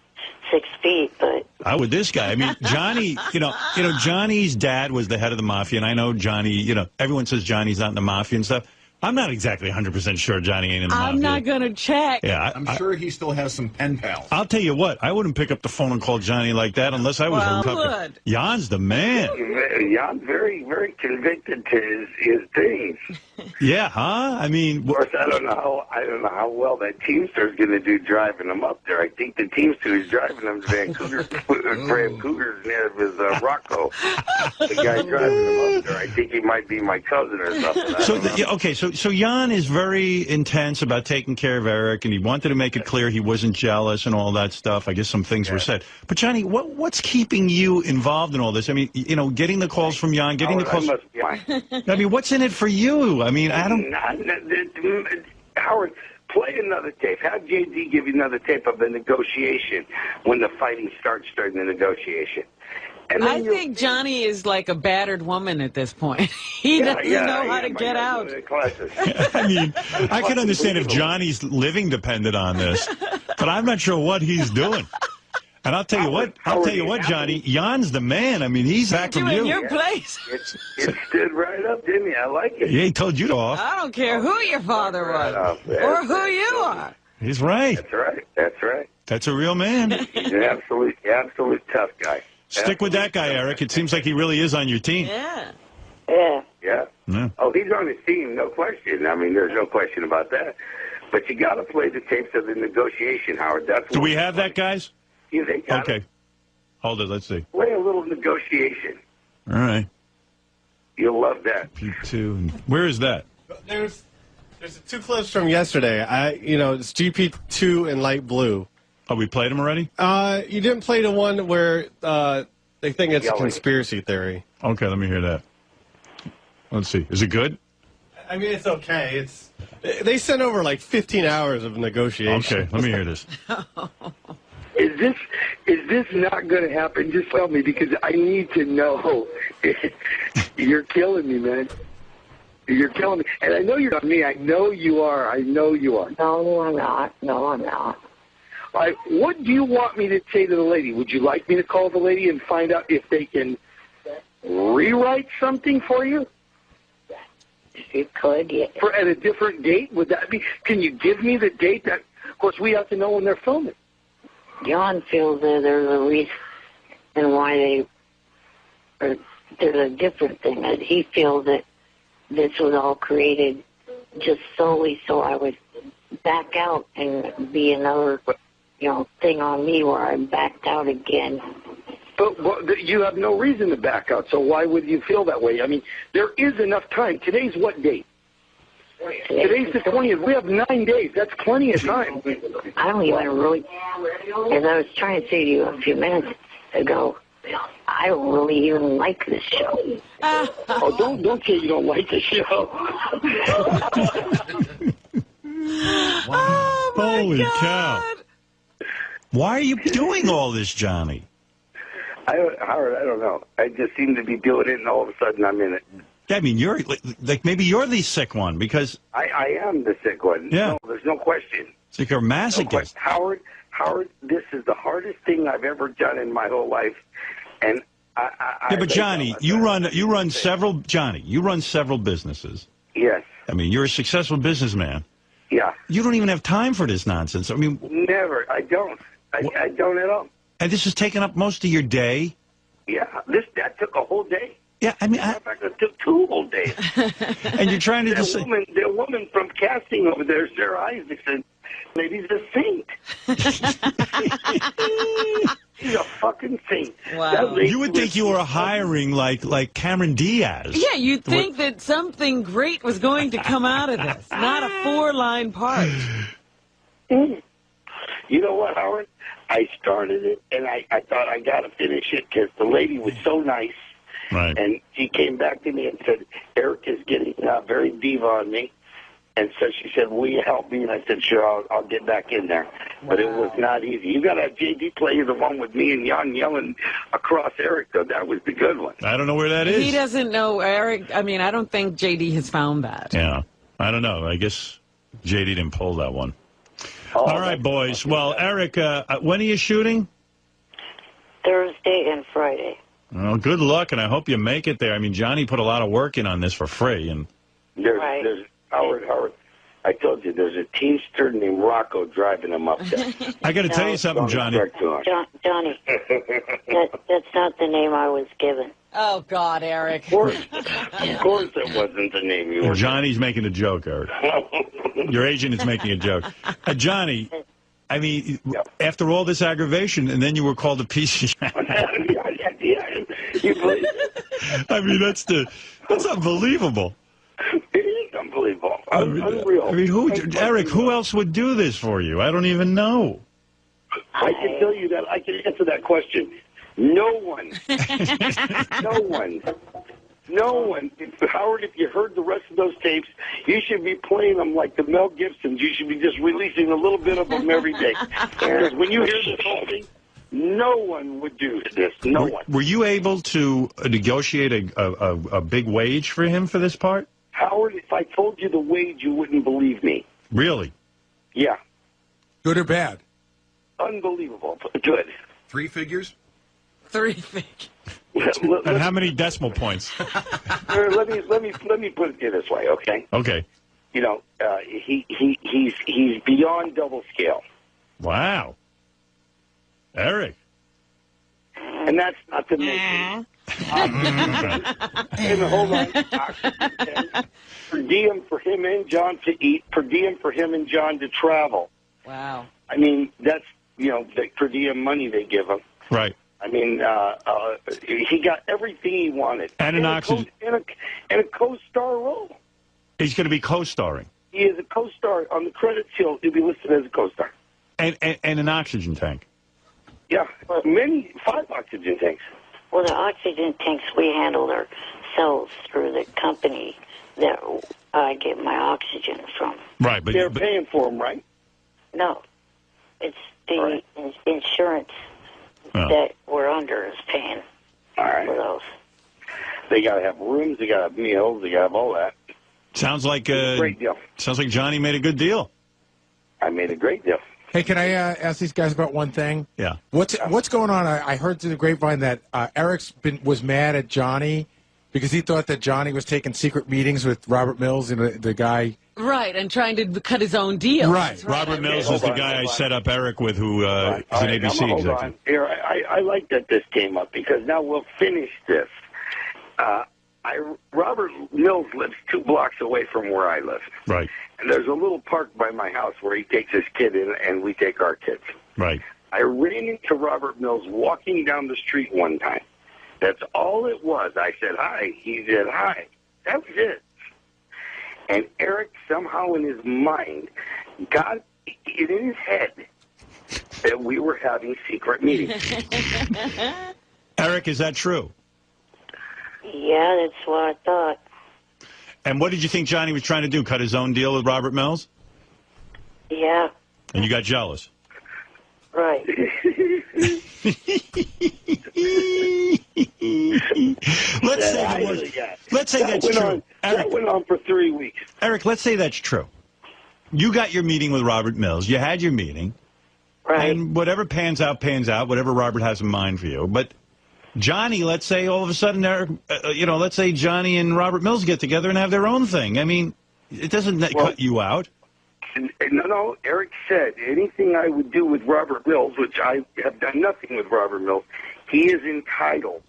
feet, but... I would this guy. I mean, Johnny, you know, Johnny's dad was the head of the mafia, and I know Johnny, you know, everyone says Johnny's not in the mafia and stuff. I'm not exactly 100% sure Johnny ain't in the mafia. I'm not going to check. Yeah, I'm sure he still has some pen pals. I'll tell you what, I wouldn't pick up the phone and call Johnny like that unless I was a tough guy. Jan's the man. Jan's very, very convicted to his things. Yeah, huh? I mean, of course, I don't know how well that Teamster's going to do driving him up there. I think the Teamster is driving him to Vancouver, Graham Cougars near his Rocco. The guy driving him up there, I think he might be my cousin or something. So Jan is very intense about taking care of Eric, and he wanted to make it clear he wasn't jealous and all that stuff. I guess some things were said. But Johnny, what's keeping you involved in all this? I mean, you know, getting the calls from Jan, getting the calls. I mean, what's in it for you? I mean, I don't. Howard, play another tape. Have JD give you another tape of the negotiation when the fighting starts during the negotiation. I think Johnny is like a battered woman at this point. He doesn't know how to get out. I mean, I can understand if Johnny's living depended on this, but I'm not sure what he's doing. And I'll tell you what, Johnny, Jan's the man. I mean, he's back from you. In your place. It stood right up, didn't he? I like it. Yeah, he told you to off. I don't care who your father was or who you are. He's right. That's right. That's right. That's a real man. He's an absolute tough guy. Stick with that guy, Eric. It seems like he really is on your team. Yeah. Yeah. Oh, he's on his team, no question. I mean, there's no question about that. But you got to play the tapes of the negotiation, Howard. Do we have that, guys? Yeah, they got okay. It. Hold it. Let's see. Play a little negotiation. All right. You'll love that. P2. Where is that? There's 2 clips from yesterday. It's GP2 in light blue. Oh, we played them already? You didn't play the one where they think it's a conspiracy theory. Okay, let me hear that. Let's see. Is it good? I mean, it's okay. They sent over like 15 hours of negotiation. Okay, let me hear this. Is this not going to happen? Just tell me, because I need to know. You're killing me, man. You're killing me. And I know you're not me. I know you are. No, I'm not. No, I'm not. All right, what do you want me to say to the lady? Would you like me to call the lady and find out if they can rewrite something for you? You could, yeah. At a different date? Would that be? Can you give me the date? That, of course, we have to know when they're filming. John feels that there's a reason why there's a different thing. That he feels that this was all created just solely so I would back out and be another, thing on me where I backed out again. But you have no reason to back out, so why would you feel that way? I mean, there is enough time. Today's what date? Today's the 20th. We have 9 days. That's plenty of time. I don't even really, as I was trying to say to you a few minutes ago, I don't really even like this show. Oh, don't say you don't like the show. Wow. Holy cow. Why are you doing all this, Johnny? Howard, I don't know. I just seem to be doing it, and all of a sudden I'm in it. Yeah, I mean, you're like maybe you're the sick one because I am the sick one. Yeah, no, there's no question. It's like you're a masochist. No, Howard, this is the hardest thing I've ever done in my whole life, and yeah, but Johnny, you run several businesses. Yes. I mean, you're a successful businessman. Yeah. You don't even have time for this nonsense. I mean, never. I don't. I don't at all. And this is taking up most of your day. Yeah, that took a whole day. Yeah, I mean, in fact, it took 2 whole days. And you're trying to the woman from casting over there, Sarah Isaacson, lady's a saint. She's a fucking saint. Wow. You would think you were hiring like Cameron Diaz. Yeah, you'd think that something great was going to come out of this, not a 4-line part. You know what, Howard? I started it, and I thought I got to finish it because the lady was so nice. Right. And she came back to me and said, Eric is getting very diva on me. And so she said, will you help me? And I said, sure, I'll get back in there. But it was not easy. You got to have J.D. play the one with me and Jan yelling across Eric, though. That was the good one. I don't know where that is. He doesn't know Eric. I mean, I don't think J.D. has found that. Yeah. I don't know. I guess J.D. didn't pull that one. All right, boys. Well, Eric, when are you shooting? Thursday and Friday. Well, good luck, and I hope you make it there. I mean, Johnny put a lot of work in on this for free. And There's Howard, I told you, there's a Teamster named Rocco driving him up there. I got to tell you something, Johnny. Johnny, that's not the name I was given. Oh, God, Eric. Of course it wasn't the name you were. Johnny's making a joke, Eric. Your agent is making a joke. Johnny, I mean, after all this aggravation, and then you were called a piece of shit. I mean, that's unbelievable. It is unbelievable. Unreal. I mean, Eric, who else would do this for you? I don't even know. I can tell you that. I can answer that question. No one. No one. No one. Howard, if you heard the rest of those tapes, you should be playing them like the Mel Gibsons. You should be just releasing a little bit of them every day. Because when you hear this whole thing, no one would do this. No one. Were you able to negotiate a big wage for him for this part? Howard, if I told you the wage, you wouldn't believe me. Really? Yeah. Good or bad? Unbelievable. Good. 3 figures? 3 figures. And how many decimal points? Let me put it this way, okay? Okay. You know, he's beyond double scale. Wow. Eric. And that's not to mention. And hold on. Per diem for him and John to eat. Per diem for him and John to travel. Wow. I mean, that's, the per diem money they give him. Right. I mean, he got everything he wanted. And an oxygen. And a co-star role. He's going to be co-starring. He is a co-star. On the credits, he'll be listed as a co-star. And an oxygen tank. Yeah, 5 oxygen tanks. Well, the oxygen tanks we handle ourselves through the company that I get my oxygen from. Right, but they're paying for them, right? No, it's the insurance that we're under is paying for those. They got to have rooms, they got to have meals, they got to have all that. Sounds like great deal. Sounds like Johnny made a good deal. I made a great deal. Hey, can I ask these guys about one thing? Yeah. What's going on? I heard through the grapevine that Eric's was mad at Johnny because he thought that Johnny was taking secret meetings with Robert Mills and the guy. Right, and trying to cut his own deal. Right. Robert Mills is the guy I set up Eric with, who is an ABC executive. Here, I like that this came up because now we'll finish this. Robert Mills lives 2 blocks away from where I live. Right. And there's a little park by my house where he takes his kid in, and we take our kids. Right. I ran into Robert Mills walking down the street one time. That's all it was. I said hi. He said hi. That was it. And Eric somehow in his mind got it in his head that we were having secret meetings. Eric, is that true? Yeah, that's what I thought. And what did you think Johnny was trying to do, cut his own deal with Robert Mills? Yeah. And you got jealous? Right. Let's say that's true. That went on for 3 weeks. Eric, let's say that's true. You got your meeting with Robert Mills. You had your meeting. Right. And whatever pans out, whatever Robert has in mind for you. But Johnny, let's say all of a sudden, let's say Johnny and Robert Mills get together and have their own thing. I mean, it doesn't cut you out. No, Eric said anything I would do with Robert Mills, which I have done nothing with Robert Mills, he is entitled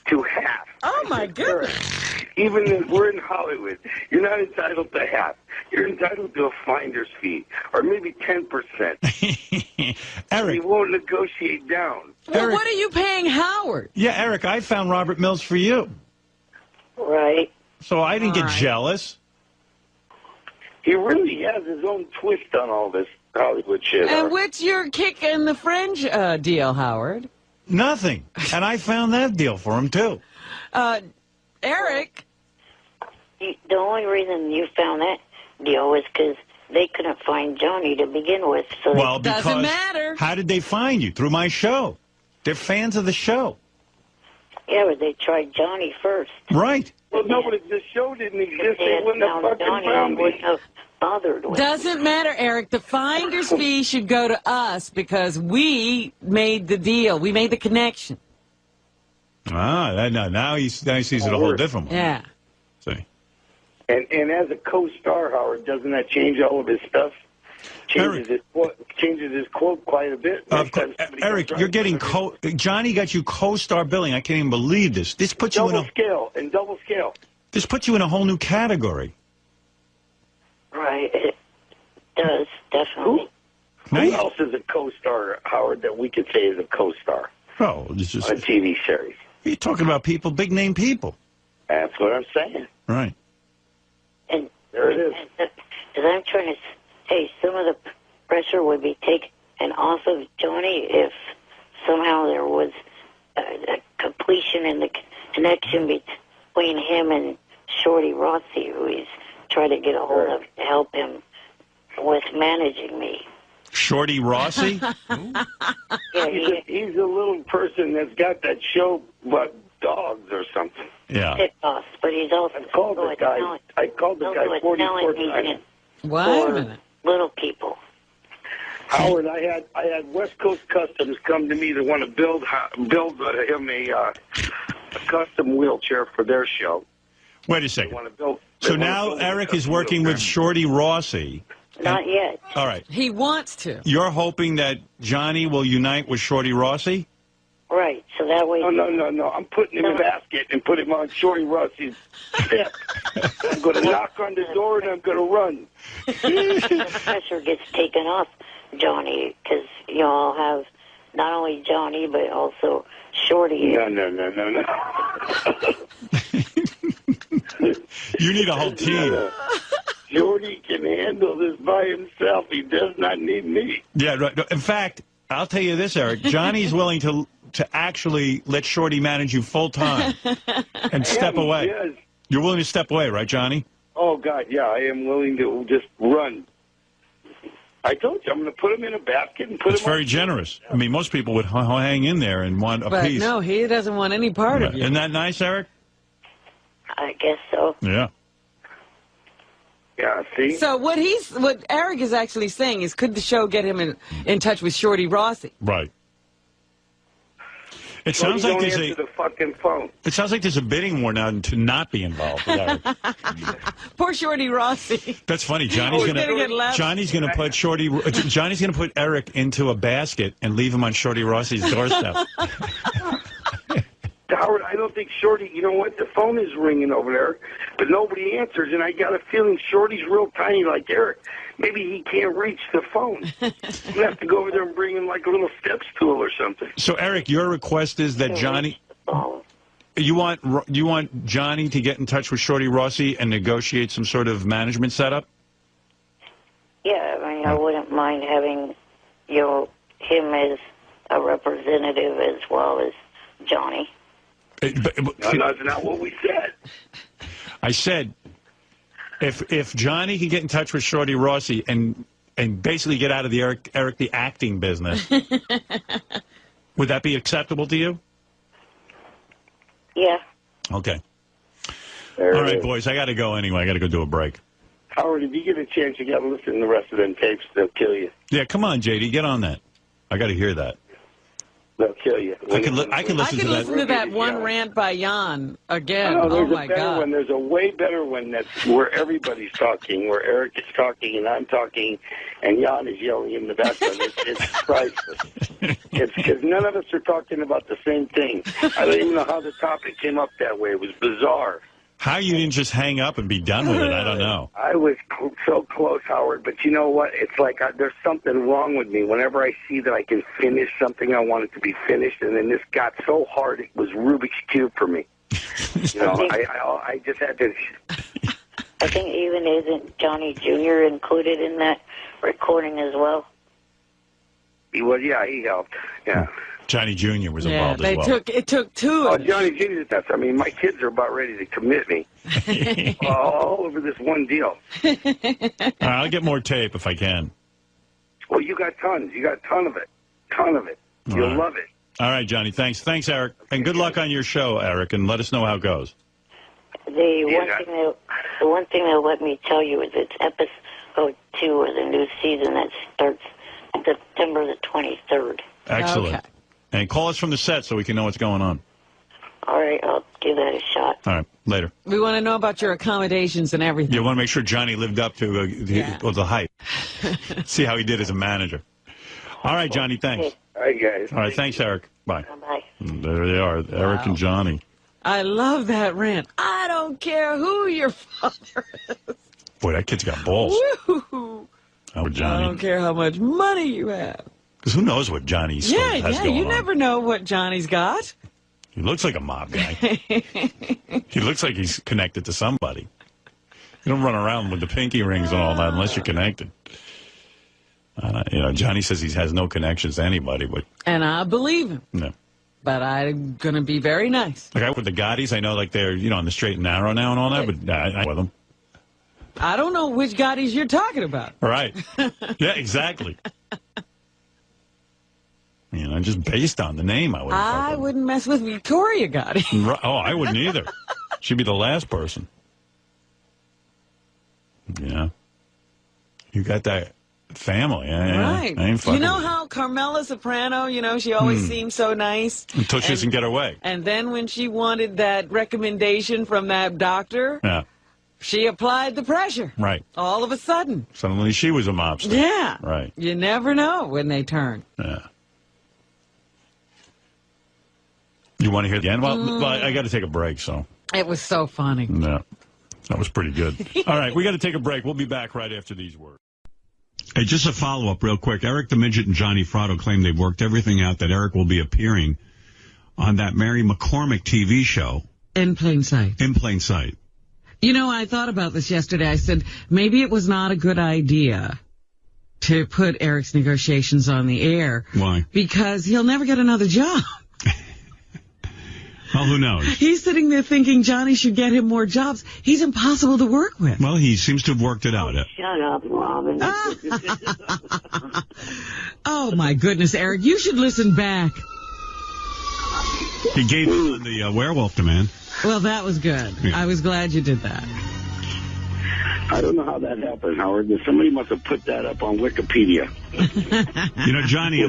to half. Oh, my goodness. Even if we're in Hollywood, you're not entitled to half. you're entitled to a finder's fee, or maybe 10%. Eric. He won't negotiate down. Well, what are you paying Howard? Yeah, Eric, I found Robert Mills for you. Right. So I didn't get jealous. He really has his own twist on all this Hollywood shit. And what's your kick in the fringe deal, Howard? Nothing. And I found that deal for him, too. Eric? The only reason you found that deal was because they couldn't find Johnny to begin with. So Well, because because how did they find you? Through my show. They're fans of the show. Yeah, but they tried Johnny first. Right. Well, no, but if the show didn't exist, they had wouldn't have found fucking Johnny, found they wouldn't me. have bothered with Doesn't matter, Eric. The finder's fee should go to us because we made the deal. We made the connection. Now he sees it a whole different way. Yeah. See. And as a co-star, Howard, doesn't that change all of his stuff? Changes his quote quite a bit. Eric, you're getting Johnny got you co-star billing. I can't even believe this. This puts you in a double scale. This puts you in a whole new category. Right, it does, definitely. Who else is a co-star, Howard, that we could say is a co-star Oh, it's just on a TV series? You're talking about people, big name people. That's what I'm saying. Right. And there it is. As I'm trying to say, some of the pressure would be taken off of Johnny if somehow there was a completion in the connection between him and Shorty Rossi, who he's trying to get a hold of to help him with managing me. Shorty Rossi? Yeah, he's a little person that's got that show about dogs or something. Yeah. Pit boss, but he's also I called the guy 44 times. For little people. Howard, I had West Coast Customs come to me to want to build him a custom wheelchair for their show. Wait a second. So now Eric is working with Shorty Rossi. Not yet. All right. He wants to. You're hoping that Johnny will unite with Shorty Rossi? Right, so that way... No. I'm putting him in a basket and put him on Shorty Rossi's step. I'm going to knock on the door and I'm going to run. The pressure gets taken off Johnny, because I'll have not only Johnny, but also Shorty. No. You need a whole team. Shorty can handle this by himself. He does not need me. Yeah, right. In fact, I'll tell you this, Eric. Johnny's willing to actually let Shorty manage you full time and step away. Yes. You're willing to step away, right, Johnny? Oh, God, yeah. I am willing to just run. I told you, I'm going to put him in a basket and put It's him very generous. I mean, most people would hang in there and want a But piece. no, he doesn't want any part of you. Isn't that nice, Eric? I guess so. Yeah. Yeah, see? So what Eric is actually saying is, could the show get him in touch with Shorty Rossi? Right. It Shorty sounds like don't there's answer the fucking phone. It sounds like there's a bidding war now to not be involved with Eric. Poor Shorty Rossi. That's funny. He's gonna get left. Johnny's gonna put Eric into a basket and leave him on Shorty Rossi's doorstep. Howard, I don't think Shorty, you know what, the phone is ringing over there, but nobody answers, and I got a feeling Shorty's real tiny like Eric. Maybe he can't reach the phone. You have to go over there and bring him like a little step stool or something. So, Eric, your request is that Johnny... You want Johnny to get in touch with Shorty Rossi and negotiate some sort of management setup? Yeah, I mean, I wouldn't mind having, him as a representative as well as Johnny. No, that's not what we said. I said, if Johnny can get in touch with Shorty Rossi and basically get out of the Eric the acting business, would that be acceptable to you? Yeah. Okay. All right, boys, I got to go anyway. I got to go do a break. Howard, if you get a chance, you got to listen to the rest of them tapes. They'll kill you. Yeah, come on, JD, get on that. I got to hear that. They'll kill you. I can listen to that one rant by Jan again. No, oh, my God. One. There's a way better one that's where everybody's talking, where Eric is talking and I'm talking, and Jan is yelling in the background. It's priceless. It's because none of us are talking about the same thing. I don't even know how the topic came up that way. It was bizarre. How you didn't just hang up and be done with it, I don't know. I was so close, Howard, but you know what? It's like there's something wrong with me. Whenever I see that I can finish something, I want it to be finished, and then this got so hard, it was Rubik's Cube for me. You know, I just had to... I think even isn't Johnny Jr. included in that recording as well? Well, yeah, he helped. Yeah. Johnny Jr. was involved as well. It took two. Oh, Johnny Jr. That's. I mean, my kids are about ready to commit me. All over this one deal. All right, I'll get more tape if I can. Well, you got tons. You got a ton of it. Ton of it. You'll love it. All right, Johnny. Thanks. Thanks, Eric. And good luck on your show, Eric, and let us know how it goes. The one thing they'll let me tell you is it's episode 2 of the new season that starts September the 23rd. Excellent. Okay. And call us from the set so we can know what's going on. All right, I'll give that a shot. All right, later. We want to know about your accommodations and everything. You want to make sure Johnny lived up to the hype. See how he did as a manager. All right, Johnny, thanks. All right, guys. All right, thanks, Eric. Bye. Bye. There they are, Eric and Johnny. I love that rant. I don't care who your father is. Boy, that kid's got balls. Woo-hoo. Oh, Johnny. I don't care how much money you have. Because who knows what Johnny has going on. You never know what Johnny's got. He looks like a mob guy. He looks like he's connected to somebody. You don't run around with the pinky rings and all that unless you're connected. Johnny says he has no connections to anybody. And I believe him. No. But I'm going to be very nice. Like with the Gottis, I know like they're, on the straight and narrow now and all that, but I'm with them. I don't know which Gottis you're talking about. Right. Yeah, exactly. Just based on the name, I wouldn't mess with Victoria Gotti. Oh, I wouldn't either. She'd be the last person. Yeah. You got that family. Right. I ain't fucking with how Carmela Soprano, she always seems so nice. Until she doesn't get her way. And then when she wanted that recommendation from that doctor, she applied the pressure. Right. All of a sudden. Suddenly she was a mobster. Yeah. Right. You never know when they turn. Yeah. You want to hear the end? Well, I got to take a break, so. It was so funny. Yeah. That was pretty good. All right, we got to take a break. We'll be back right after these words. Hey, just a follow-up real quick. Eric the Midget and Johnny Fratto claim they've worked everything out that Eric will be appearing on that Mary McCormick TV show. In plain sight. In plain sight. I thought about this yesterday. I said, maybe it was not a good idea to put Eric's negotiations on the air. Why? Because he'll never get another job. Well, who knows? He's sitting there thinking Johnny should get him more jobs. He's impossible to work with. Well, he seems to have worked it out. Shut up, Robin. Oh, my goodness, Eric. You should listen back. He gave the werewolf to man. Well, that was good. Yeah. I was glad you did that. I don't know how that happened, Howard. Somebody must have put that up on Wikipedia. Johnny,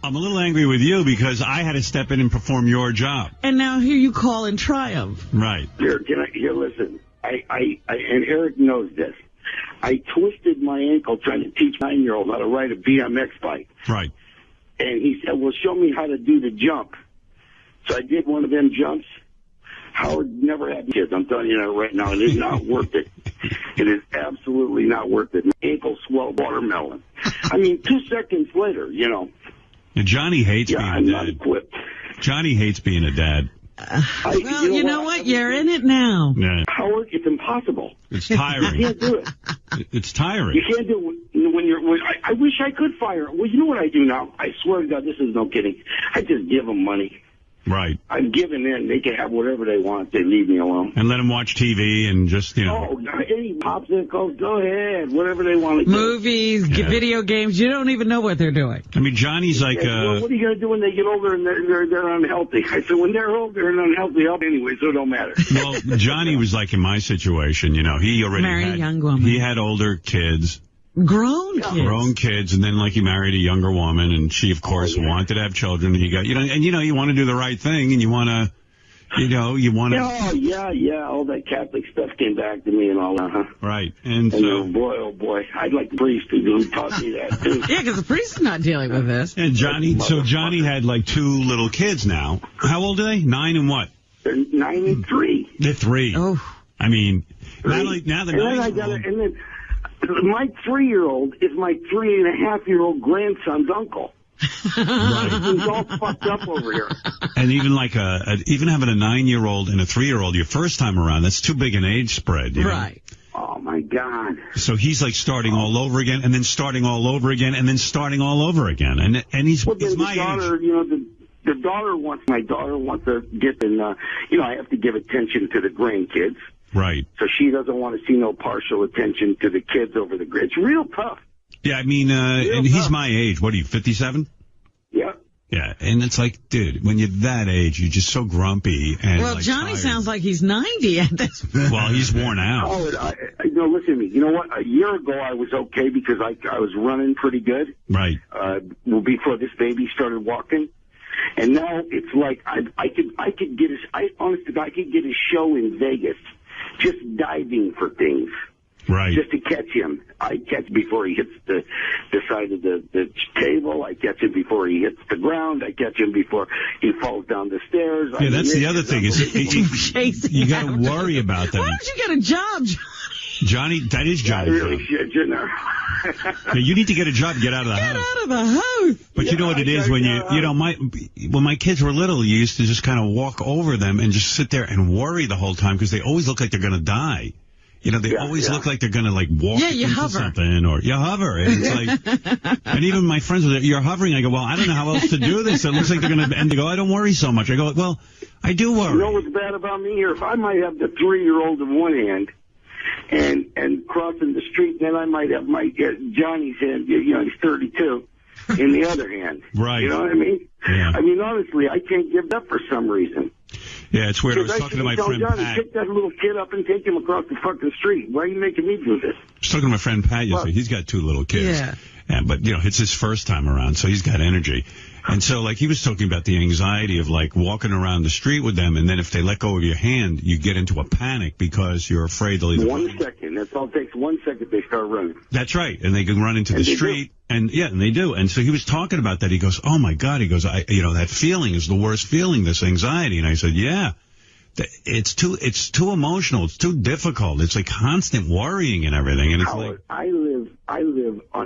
I'm a little angry with you because I had to step in and perform your job. And now here you call in triumph. Right. Here, listen. And Eric knows this. I twisted my ankle trying to teach 9-year-old how to ride a BMX bike. Right. And he said, well, show me how to do the jump. So I did one of them jumps. Howard never had kids. I'm telling you that right now. It is not worth it. It is absolutely not worth it. My ankle swelled watermelon. I mean, 2 seconds later, Johnny hates being a dad. Not equipped. Johnny hates being a dad. Well, you know what? You're in it now. Yeah. Howard, it's impossible. It's tiring. You can't do it. It's tiring. You can't do it when you're. I wish I could fire. Well, you know what I do now? I swear to God, this is no kidding. I just give them money. Right. I'm giving in. They can have whatever they want. They leave me alone. And let them watch TV and just, Oh, any popsicles, go ahead. Whatever they want to do. Movies, video games. You don't even know what they're doing. I mean, Johnny's like... well, what are you going to do when they get older and they're unhealthy? I said, when they're old, they're unhealthy anyway, so it don't matter. Well, Johnny was like in my situation, he already married a young woman. He had older kids. Grown kids. And then, he married a younger woman, and she, of course, wanted to have children. And he got, you want to do the right thing, and you want to, you want to... Oh, yeah, all that Catholic stuff came back to me and all that, huh? Right, and so... oh, boy, I'd like the priest who taught me that, too. Yeah, because the priest is not dealing with this. And Johnny had, 2 little kids now. How old are they? 9 and what? They're 9 and 3. They're 3. Oh. I mean, now the and then my 3-year-old is my 3.5-year-old grandson's uncle. Right. He's all fucked up over here. And even like even having a 9-year-old and a 3-year-old your first time around, that's too big an age spread. You know? Right. Oh, my God. So he's like starting all over again, and then starting all over again, and then starting all over again. And he's my daughter, age. You know, my daughter wants to get in, you know, I have to give attention to the grandkids. Right. So she doesn't want to see no partial attention to the kids over the grade. It's real tough. Yeah, I mean, and he's my age. What are you, 57? Yeah. Yeah, and it's like, dude, when you're that age, you're just so grumpy. And well, like, Johnny tired. sounds like he's 90 at this point. Well, he's worn out. Oh, no, listen to me. You know what? A year ago, I was okay because I was running pretty good. Right. Before this baby started walking. And now it's like I could get I could get a show in Vegas just diving for things. Right. Just to catch him. I catch before he hits the side of the table. I catch him before he hits the ground. I catch him before he falls down the stairs. Yeah, that's the other thing is you got to worry about that. Why don't you get a job, Johnny? That is Johnny. Really should, you know. Yeah, you need to get a job and get out of the house. Get out of the house. But you know what it is when when my kids were little, you used to just kind of walk over them and just sit there and worry the whole time because they always look like they're going to die. You know, they always look like they're going to, like, walk into something. Or you hover. And it's like, and even my friends were there, you're hovering. I go, well, I don't know how else to do this. It looks like they're going to, and they go, I don't worry so much. I go, well, I do worry. You know what's bad about me here? If I might have the 3-year-old in one hand and crossing the street, then I might have my Johnny's hand, you know, he's 32, in the other hand. Right. You know what I mean? Yeah. I mean, honestly, I can't give up for some reason. Yeah, it's weird. I was talking to my friend Johnny, Pat. pick that little kid up and take him across the fucking street. Why are you making me do this? I was talking to my friend Pat yesterday. He's got 2 little kids. Yeah. But, you know, it's his first time around, so he's got energy. And so, like, he was talking about the anxiety of, like, walking around the street with them, and then if they let go of your hand, you get into a panic because you're afraid they'll either... 1 second. That's all it takes. 1 second, they start running. That's right. And they can run into the street. And they do. And so he was talking about that. He goes, oh, my God. He goes, you know, that feeling is the worst feeling, this anxiety. And I said, yeah. It's too emotional. It's too difficult. It's like constant worrying and everything. And it's Howard, I live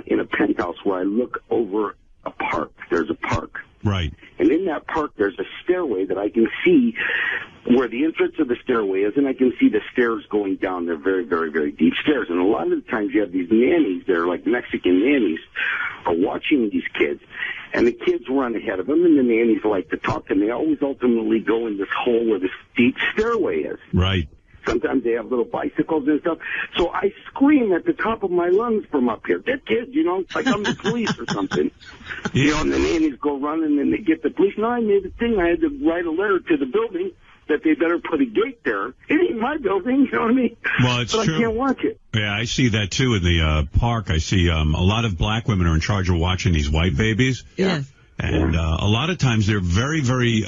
in a penthouse where I look over a park. There's a park. Right. And in that park, there's a stairway that I can see where the entrance of the stairway is, and I can see the stairs going down. They're very, very, very deep stairs. And a lot of the times you have these nannies, they're like Mexican nannies, are watching these kids. And the kids run ahead of them, and the nannies like to talk, and they always ultimately go in this hole where this deep stairway is. Right. Sometimes they have little bicycles and stuff. So I scream at the top of my lungs from up here. Get kids, you know, like I'm the police or something. Yeah. You know, and the nannies go running, and they get the police. Now, I made a thing. I had to write a letter to the building that they better put a gate there. It ain't my building, you know what I mean? Well, it's but true. I can't watch it. Yeah, I see that, too, in the park. I see a lot of black women are in charge of watching these white babies. Yes. And a lot of times they're very, very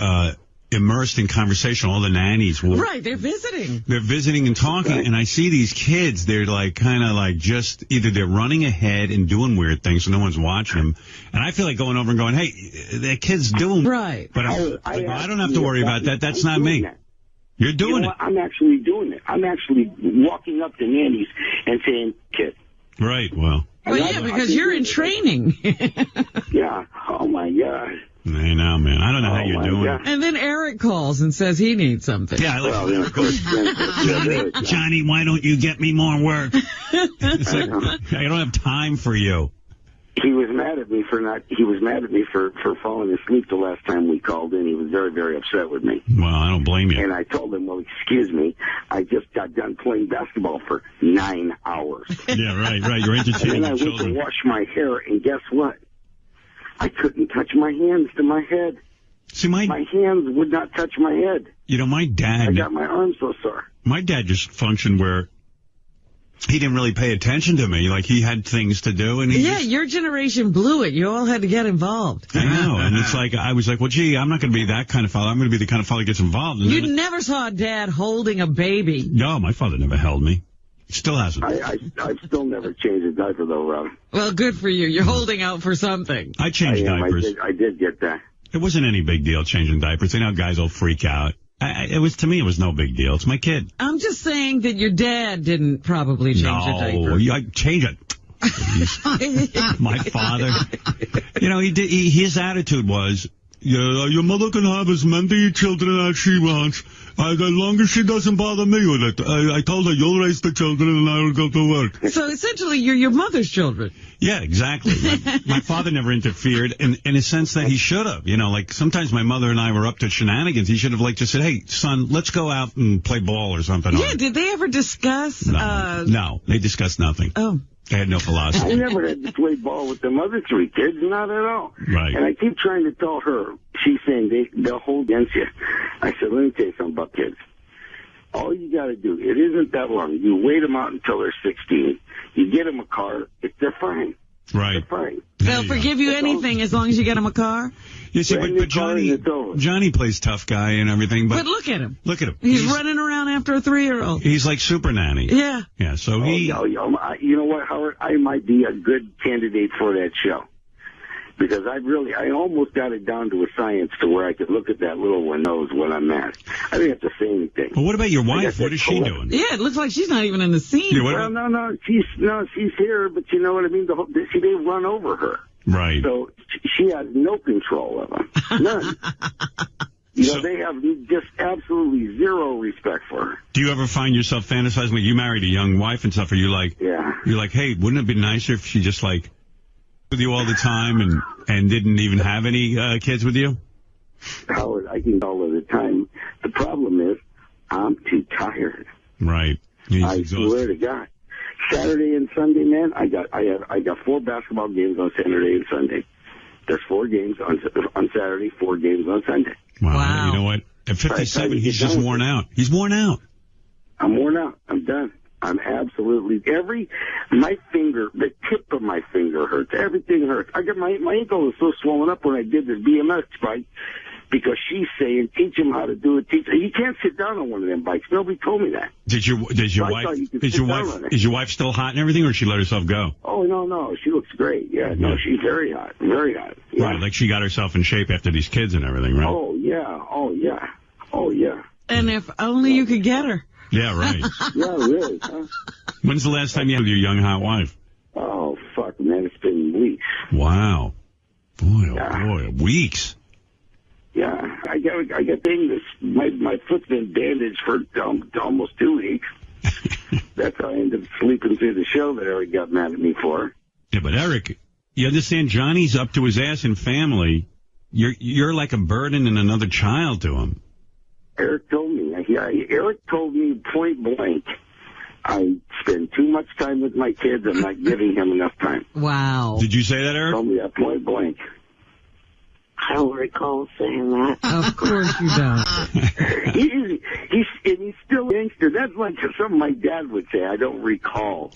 immersed in conversation. All the nannies will... Right, they're visiting. They're visiting and talking, Right. and I see these kids, they're like kind of like just either they're running ahead and doing weird things so no one's watching them. And I feel like going over and going, hey, that kid's doing... Right. But I don't have to worry about that. That's not me. That. You're doing it. I'm actually doing it. I'm actually walking up to nannies and saying, kid. Right, well... Well, yeah, because you're in training. Yeah. Oh, my God. I know, man. I don't know how you're doing it. And then Eric calls and says he needs something. Yeah, Well, then, of course, Johnny, why don't you get me more work? It's like, I don't have time for you. He was mad at me for falling asleep the last time we called in. He was very, very upset with me. Well, I don't blame you. And I told him, well, excuse me, I just got done playing basketball for 9 hours. Yeah, right. You're entertaining And then I the went to children. wash my hair, and guess what? I couldn't touch my hands to my head. See, my hands would not touch my head. You know, my dad... I got my arms so sore. My dad just functioned where he didn't really pay attention to me. Like, he had things to do, and he your generation blew it. You all had to get involved. I know, and it's like, I was like, well, gee, I'm not going to be that kind of fellow. I'm going to be the kind of fellow that gets involved. And You never saw Dad holding a baby. No, my father never held me. Still hasn't. I've still never changed a diaper, though, Rob. Well, good for you. You're holding out for something. I changed diapers. I did get that. It wasn't any big deal changing diapers. You know, guys will freak out. To me, it was no big deal. It's my kid. I'm just saying that your dad didn't probably change your diaper. No, I change it. My father, his attitude was, your mother can have as many children as she wants, as long as she doesn't bother me with it. I told her, you'll raise the children and I'll go to work. So essentially, you're your mother's children. Yeah, exactly. My father never interfered in a sense that he should have. Like sometimes my mother and I were up to shenanigans. He should have just said, hey, son, let's go out and play ball or something. Yeah, did they ever discuss? No, they discussed nothing. Oh. They had no philosophy. I never had to play ball with them other 3 kids, not at all. Right. And I keep trying to tell her, she's saying they'll hold against you. I said, let me tell you something about kids. All you got to do, it isn't that long. You wait them out until they're 16. You get them a car. They're fine. Right. They're fine. They'll forgive you anything as long as you get them a car? You see, but Johnny plays tough guy and everything. But look at him. Look at him. He's running around after a 3-year-old. He's like Super Nanny. Yeah. Yeah, so you know what, Howard? I might be a good candidate for that show. Because I almost got it down to a science to where I could look at that little one, knows what I'm at. I didn't have to say anything. Well, what about your wife? What is she doing? Yeah, it looks like she's not even in the scene. Yeah, no, she's here, but you know what I mean? They run over her. Right. So she has no control of them. None. They have just absolutely zero respect for her. Do you ever find yourself fantasizing? Like you married a young wife and stuff. Are you like, you're like, hey, wouldn't it be nicer if she just with you all the time and didn't even have any kids with you? Howard, I can all of the time. The problem is I'm too tired. Right. I swear to God. Saturday and Sunday, man, I got 4 basketball games on Saturday and Sunday. There's 4 games on Saturday, 4 games on Sunday. Wow. You know what? At 57, he's just worn out. He's worn out. I'm worn out. I'm done. I'm absolutely my finger, the tip of my finger hurts. Everything hurts. I got my ankle was so swollen up when I did this BMX bike because she's saying teach him how to do it. You can't sit down on one of them bikes. Nobody told me that. Is your wife still hot and everything, or she let herself go? Oh no, she looks great. Yeah, no, she's very hot, very hot. Yeah. Right, like she got herself in shape after these kids and everything, right? Oh yeah. And if only you could get her. Yeah, right. Yeah, really. Huh? When's the last time you had your young hot wife? Oh fuck, man, it's been weeks. Wow. Boy, weeks. Yeah, I got things. My foot's been bandaged for almost 2 weeks. That's how I ended up sleeping through the show that Eric got mad at me for. Yeah, but Eric, you understand? Johnny's up to his ass in family. You're like a burden and another child to him. Eric told me. Eric told me point blank. I spend too much time with my kids. I'm not giving him enough time. Wow. Did you say that, Eric? He told me that point blank. I don't recall saying that. Of course you don't. He's still a gangster. That's like something my dad would say. I don't recall.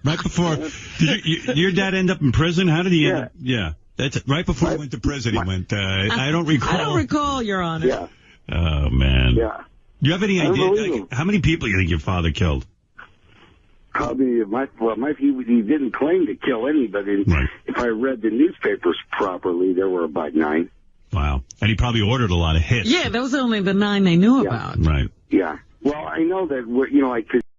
Right before, did your dad end up in prison? How did he end up? Yeah. That's it. Right before he went to prison, he went, I don't recall. I don't recall, Your Honor. Yeah. Oh, man. Yeah. Do you have any idea? How many people do you think your father killed? Probably he didn't claim to kill anybody. Right. If I read the newspapers properly, there were about 9. Wow. And he probably ordered a lot of hits. Yeah, those are only the 9 they knew about. Right. Yeah. Well, I know that, I could